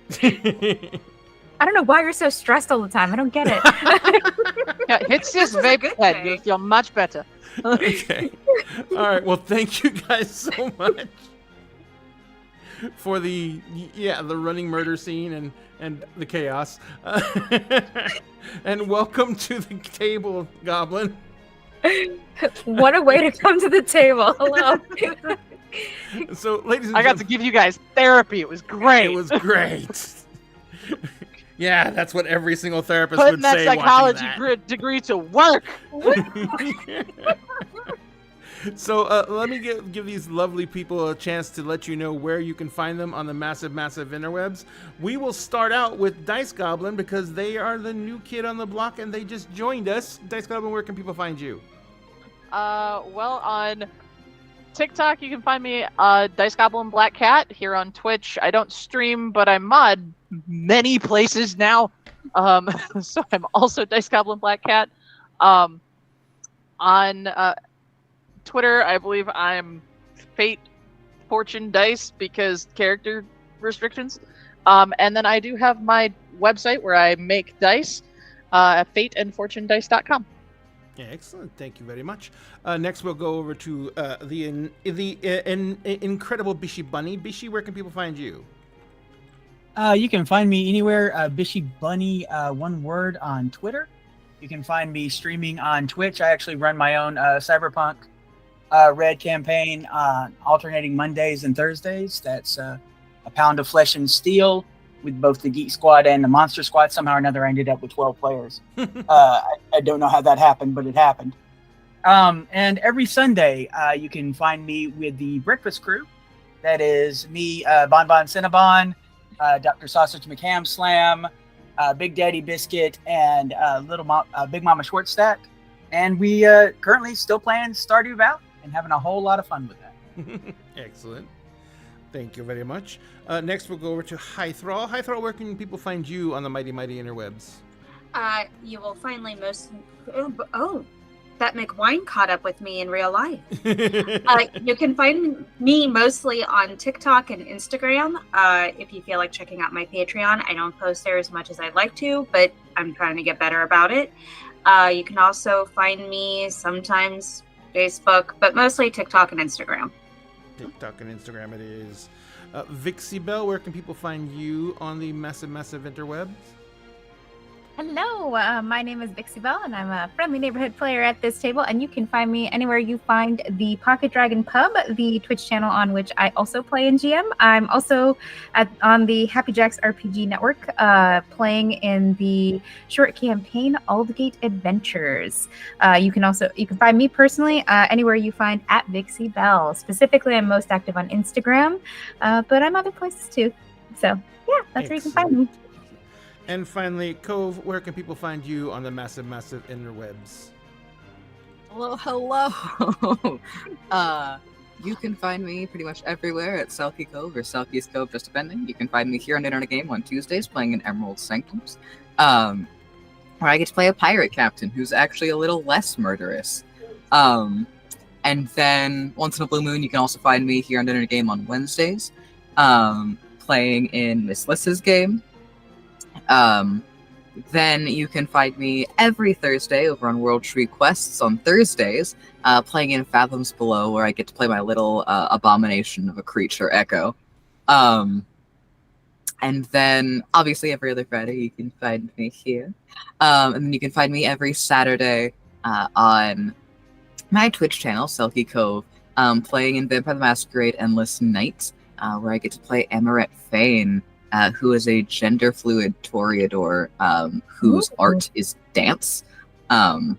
I don't know why you're so stressed all the time. I don't get it. yeah, hits this This is a vape good head, thing. you'll feel much better. Okay. All right. Well, thank you guys so much for the running murder scene and the chaos. And welcome to the table, Goblin. What a way to come to the table. Hello. So, ladies and I got to give you guys therapy. It was great. It was great. Yeah, that's what every single therapist Putting would that say. psychology watching degree to work. that. So let me give these lovely people a chance to let you know where you can find them on the massive interwebs. We will start out with Dice Goblin because they are the new kid on the block and they just joined us. Dice Goblin, where can people find you? Well, on TikTok, you can find me Dice Goblin Black Cat. Here on Twitch, I don't stream, but I mod many places now. So I'm also Dice Goblin Black Cat. On Twitter, I believe I'm Fate Fortune Dice because character restrictions. And then I do have my website where I make dice, fateandfortunedice.com. Yeah, excellent. Thank you very much. Next, we'll go over to the incredible Bishi Bunny. Bishi, where can people find you? You can find me anywhere, Bishy Bunny, one word on Twitter. You can find me streaming on Twitch. I actually run my own Cyberpunk Red campaign on alternating Mondays and Thursdays. That's a pound of flesh and steel with both the Geek Squad and the Monster Squad. Somehow or another, I ended up with 12 players. I don't know how that happened, but it happened. And every Sunday, you can find me with the Breakfast Crew. That is me, Bon Bon Cinnabon, Dr. Sausage McHam Slam, Big Daddy Biscuit, and Big Mama Schwartzstack. And we currently still playing Stardew Valley and having a whole lot of fun with that. Excellent. Thank you very much. Next, we'll go over to High Thrall. High Thrall, where can people find you on the mighty interwebs? You will finally that McWine caught up with me in real life. You can find me mostly on TikTok and Instagram. If you feel like checking out my Patreon, I don't post there as much as I'd like to, but I'm trying to get better about it. You can also find me sometimes Facebook, but mostly TikTok and Instagram. TikTok and Instagram it is. Vixie Bell, where can people find you on the massive interwebs? Hello, my name is Vixie Bell, and I'm a friendly neighborhood player at this table. And you can find me anywhere you find the Pocket Dragon Pub, the Twitch channel on which I also play in GM. I'm also on the Happy Jacks RPG Network, playing in the short campaign Aldgate Adventures. You can find me personally anywhere you find at Vixie Bell. Specifically, I'm most active on Instagram, but I'm other places too. So yeah, that's where you can find me. And finally, Cove, where can people find you on the massive interwebs? Hello. You can find me pretty much everywhere at Selkie Cove or Selkie's Cove, just depending. You can find me here on Internet Game on Tuesdays playing in Emerald Sanctums, where I get to play a pirate captain who's actually a little less murderous. And then once in a blue moon, you can also find me here on Internet Game on Wednesdays, playing in Miss Liss's game. Then you can find me every Thursday over on World Tree Quests on Thursdays, playing in Fathoms Below, where I get to play my little abomination of a creature, Echo. And then, obviously, every other Friday, you can find me here. And then you can find me every Saturday on my Twitch channel, Selkie Cove, playing in Vampire the Masquerade Endless Night, where I get to play Amaret Fane, who is a gender-fluid Toreador whose art is dance. And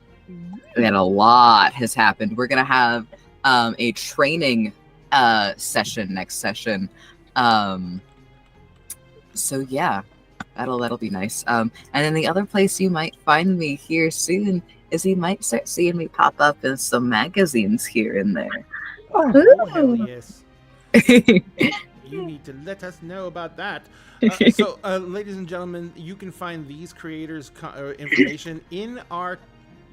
a lot has happened. We're going to have a training session next session. So yeah, that'll be nice. And then the other place you might find me here soon is you might start seeing me pop up in some magazines here and there. Oh, hell yes. You need to let us know about that. So, ladies and gentlemen, you can find these creators' information in our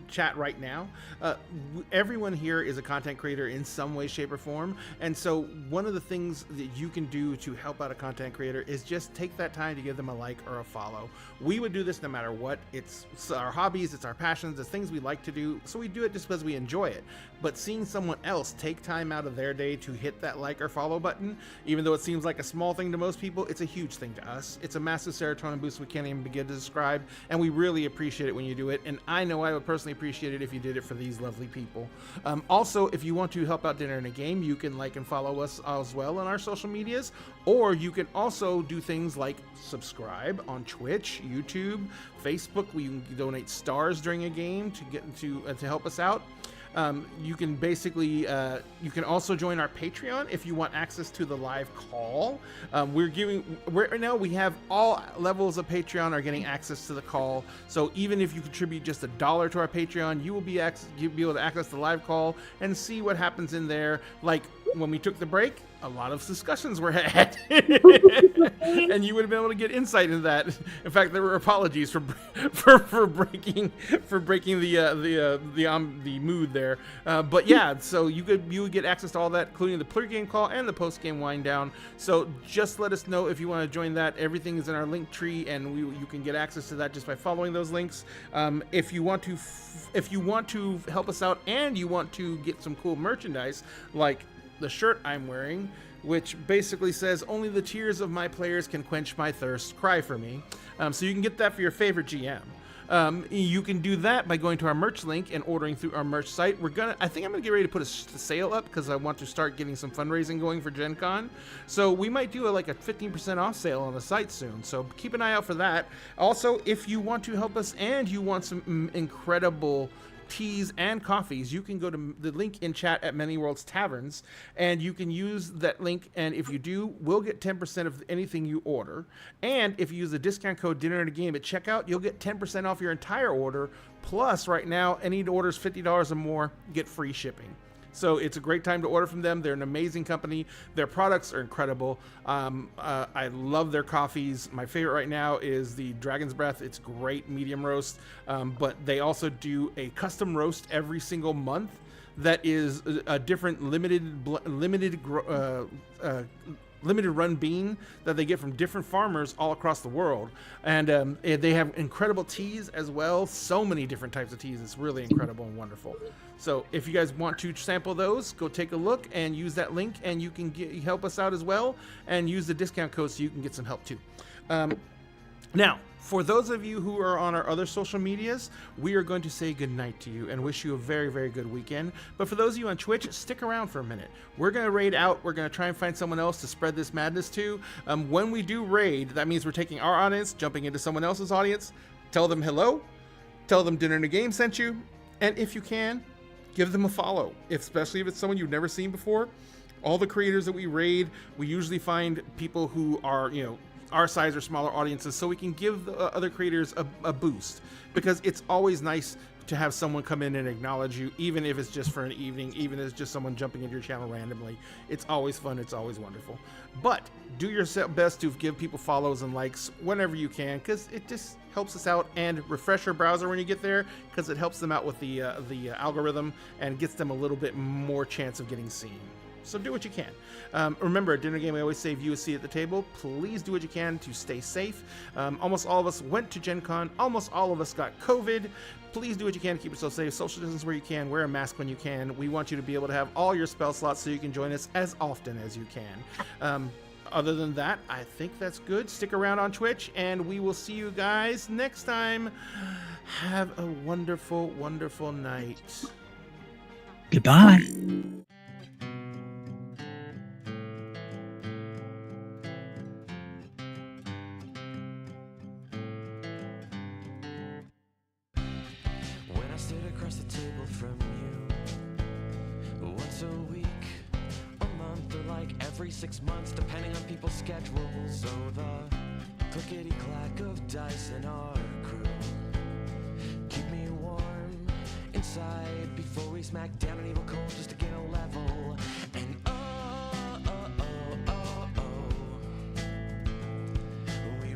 chat right now. Everyone here is a content creator in some way, shape, or form, and so one of the things that you can do to help out a content creator is just take that time to give them a like or a follow. We would do this no matter what. It's our hobbies, it's our passions, it's things we like to do, so we do it just because we enjoy it. But seeing someone else take time out of their day to hit that like or follow button, even though it seems like a small thing to most people, it's a huge thing to us. It's a massive serotonin boost we can't even begin to describe, and we really appreciate it when you do it. And I know I would personally appreciate it if you did it for these lovely people. Also, if you want to help out Dinner in a Game, you can like and follow us as well on our social medias, or you can also do things like subscribe on Twitch, YouTube, Facebook. We can donate stars during a game to get to help us out. You can basically, you can also join our Patreon if you want access to the live call. Right now we have all levels of Patreon are getting access to the call. So even if you contribute just $1 to our Patreon, you'll be able to access the live call and see what happens in there. Like when we took the break, a lot of discussions were had, and you would have been able to get insight into that. In fact, there were apologies for breaking the mood there. But yeah, so you would get access to all that, including the pre-game call and the post-game wind down. So just let us know if you want to join that. Everything is in our link tree, and you can get access to that just by following those links. If you want to help us out and you want to get some cool merchandise like the shirt I'm wearing, which basically says only the tears of my players can quench my thirst, cry for me. So you can get that for your favorite GM. You can do that by going to our merch link and ordering through our merch site. I think I'm gonna get ready to put a sale up because I want to start getting some fundraising going for Gen Con. So we might do a 15% off sale on the site soon. So keep an eye out for that. Also, if you want to help us and you want some incredible teas and coffees, you can go to the link in chat at Many Worlds Taverns, and you can use that link, and if you do, we'll get 10% of anything you order. And if you use the discount code Dinner in a Game at checkout, you'll get 10% off your entire order. Plus, right now, any orders $50 or more get free shipping. So it's a great time to order from them. They're an amazing company. Their products are incredible. I love their coffees. My favorite right now is the Dragon's Breath. It's great medium roast, but they also do a custom roast every single month that is a different limited run bean that they get from different farmers all across the world. And they have incredible teas as well. So many different types of teas. It's really incredible and wonderful. So if you guys want to sample those, go take a look and use that link, and you can help us out as well, and use the discount code so you can get some help too. Now, for those of you who are on our other social medias, we are going to say goodnight to you and wish you a very, very good weekend. But for those of you on Twitch, stick around for a minute. We're going to raid out. We're going to try and find someone else to spread this madness to. When we do raid, that means we're taking our audience, jumping into someone else's audience. Tell them hello. Tell them Dinner in a Game sent you. And if you can, give them a follow, especially if it's someone you've never seen before. All the creators that we raid, we usually find people who are, our size or smaller audiences, so we can give the other creators a boost, because it's always nice to have someone come in and acknowledge you, even if it's just for an evening, even if it's just someone jumping into your channel randomly. It's always fun. It's always wonderful. But do your best to give people follows and likes whenever you can, because it just helps us out. And refresh your browser when you get there, because it helps them out with the algorithm and gets them a little bit more chance of getting seen. So do what you can. Remember, at Dinner Game, we always save you a seat at the table. Please do what you can to stay safe. Almost all of us went to Gen Con. Almost all of us got COVID. Please do what you can to keep yourself safe. Social distance where you can. Wear a mask when you can. We want you to be able to have all your spell slots so you can join us as often as you can. Other than that, I think that's good. Stick around on Twitch, and we will see you guys next time. Have a wonderful, wonderful night. Goodbye. When I sit across the table from you, once a week, a month, or like every 6 months, depending on people's schedules. So the clickety-clack of dice in our crew keep me warm inside before we smack down an evil cold just to gain a level. And we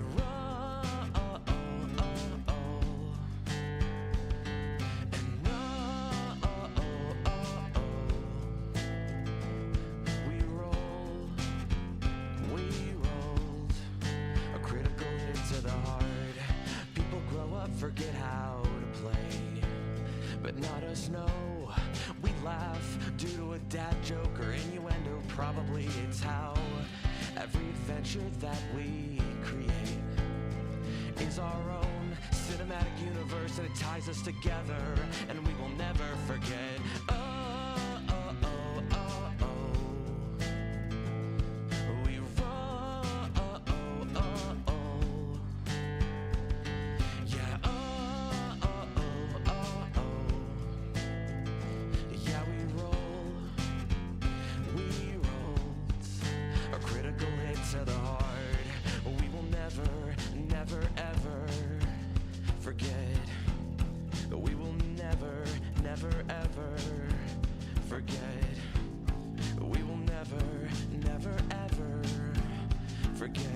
roll. We rolled a critical hit to the heart. People grow up, forget how to play, but not us, no. We laugh due to a dad joke or innuendo. Probably it's how every adventure that we create is our own cinematic universe, and it ties us together, and we will never forget. We roll. Yeah. Yeah, we roll. We rolled a critical hit to the heart. We will never, never, ever forget. We will never, never, ever forget. We will never, never, ever forget.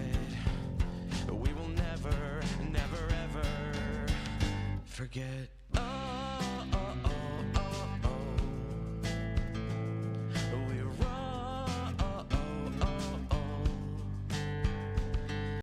We will never, never, ever forget.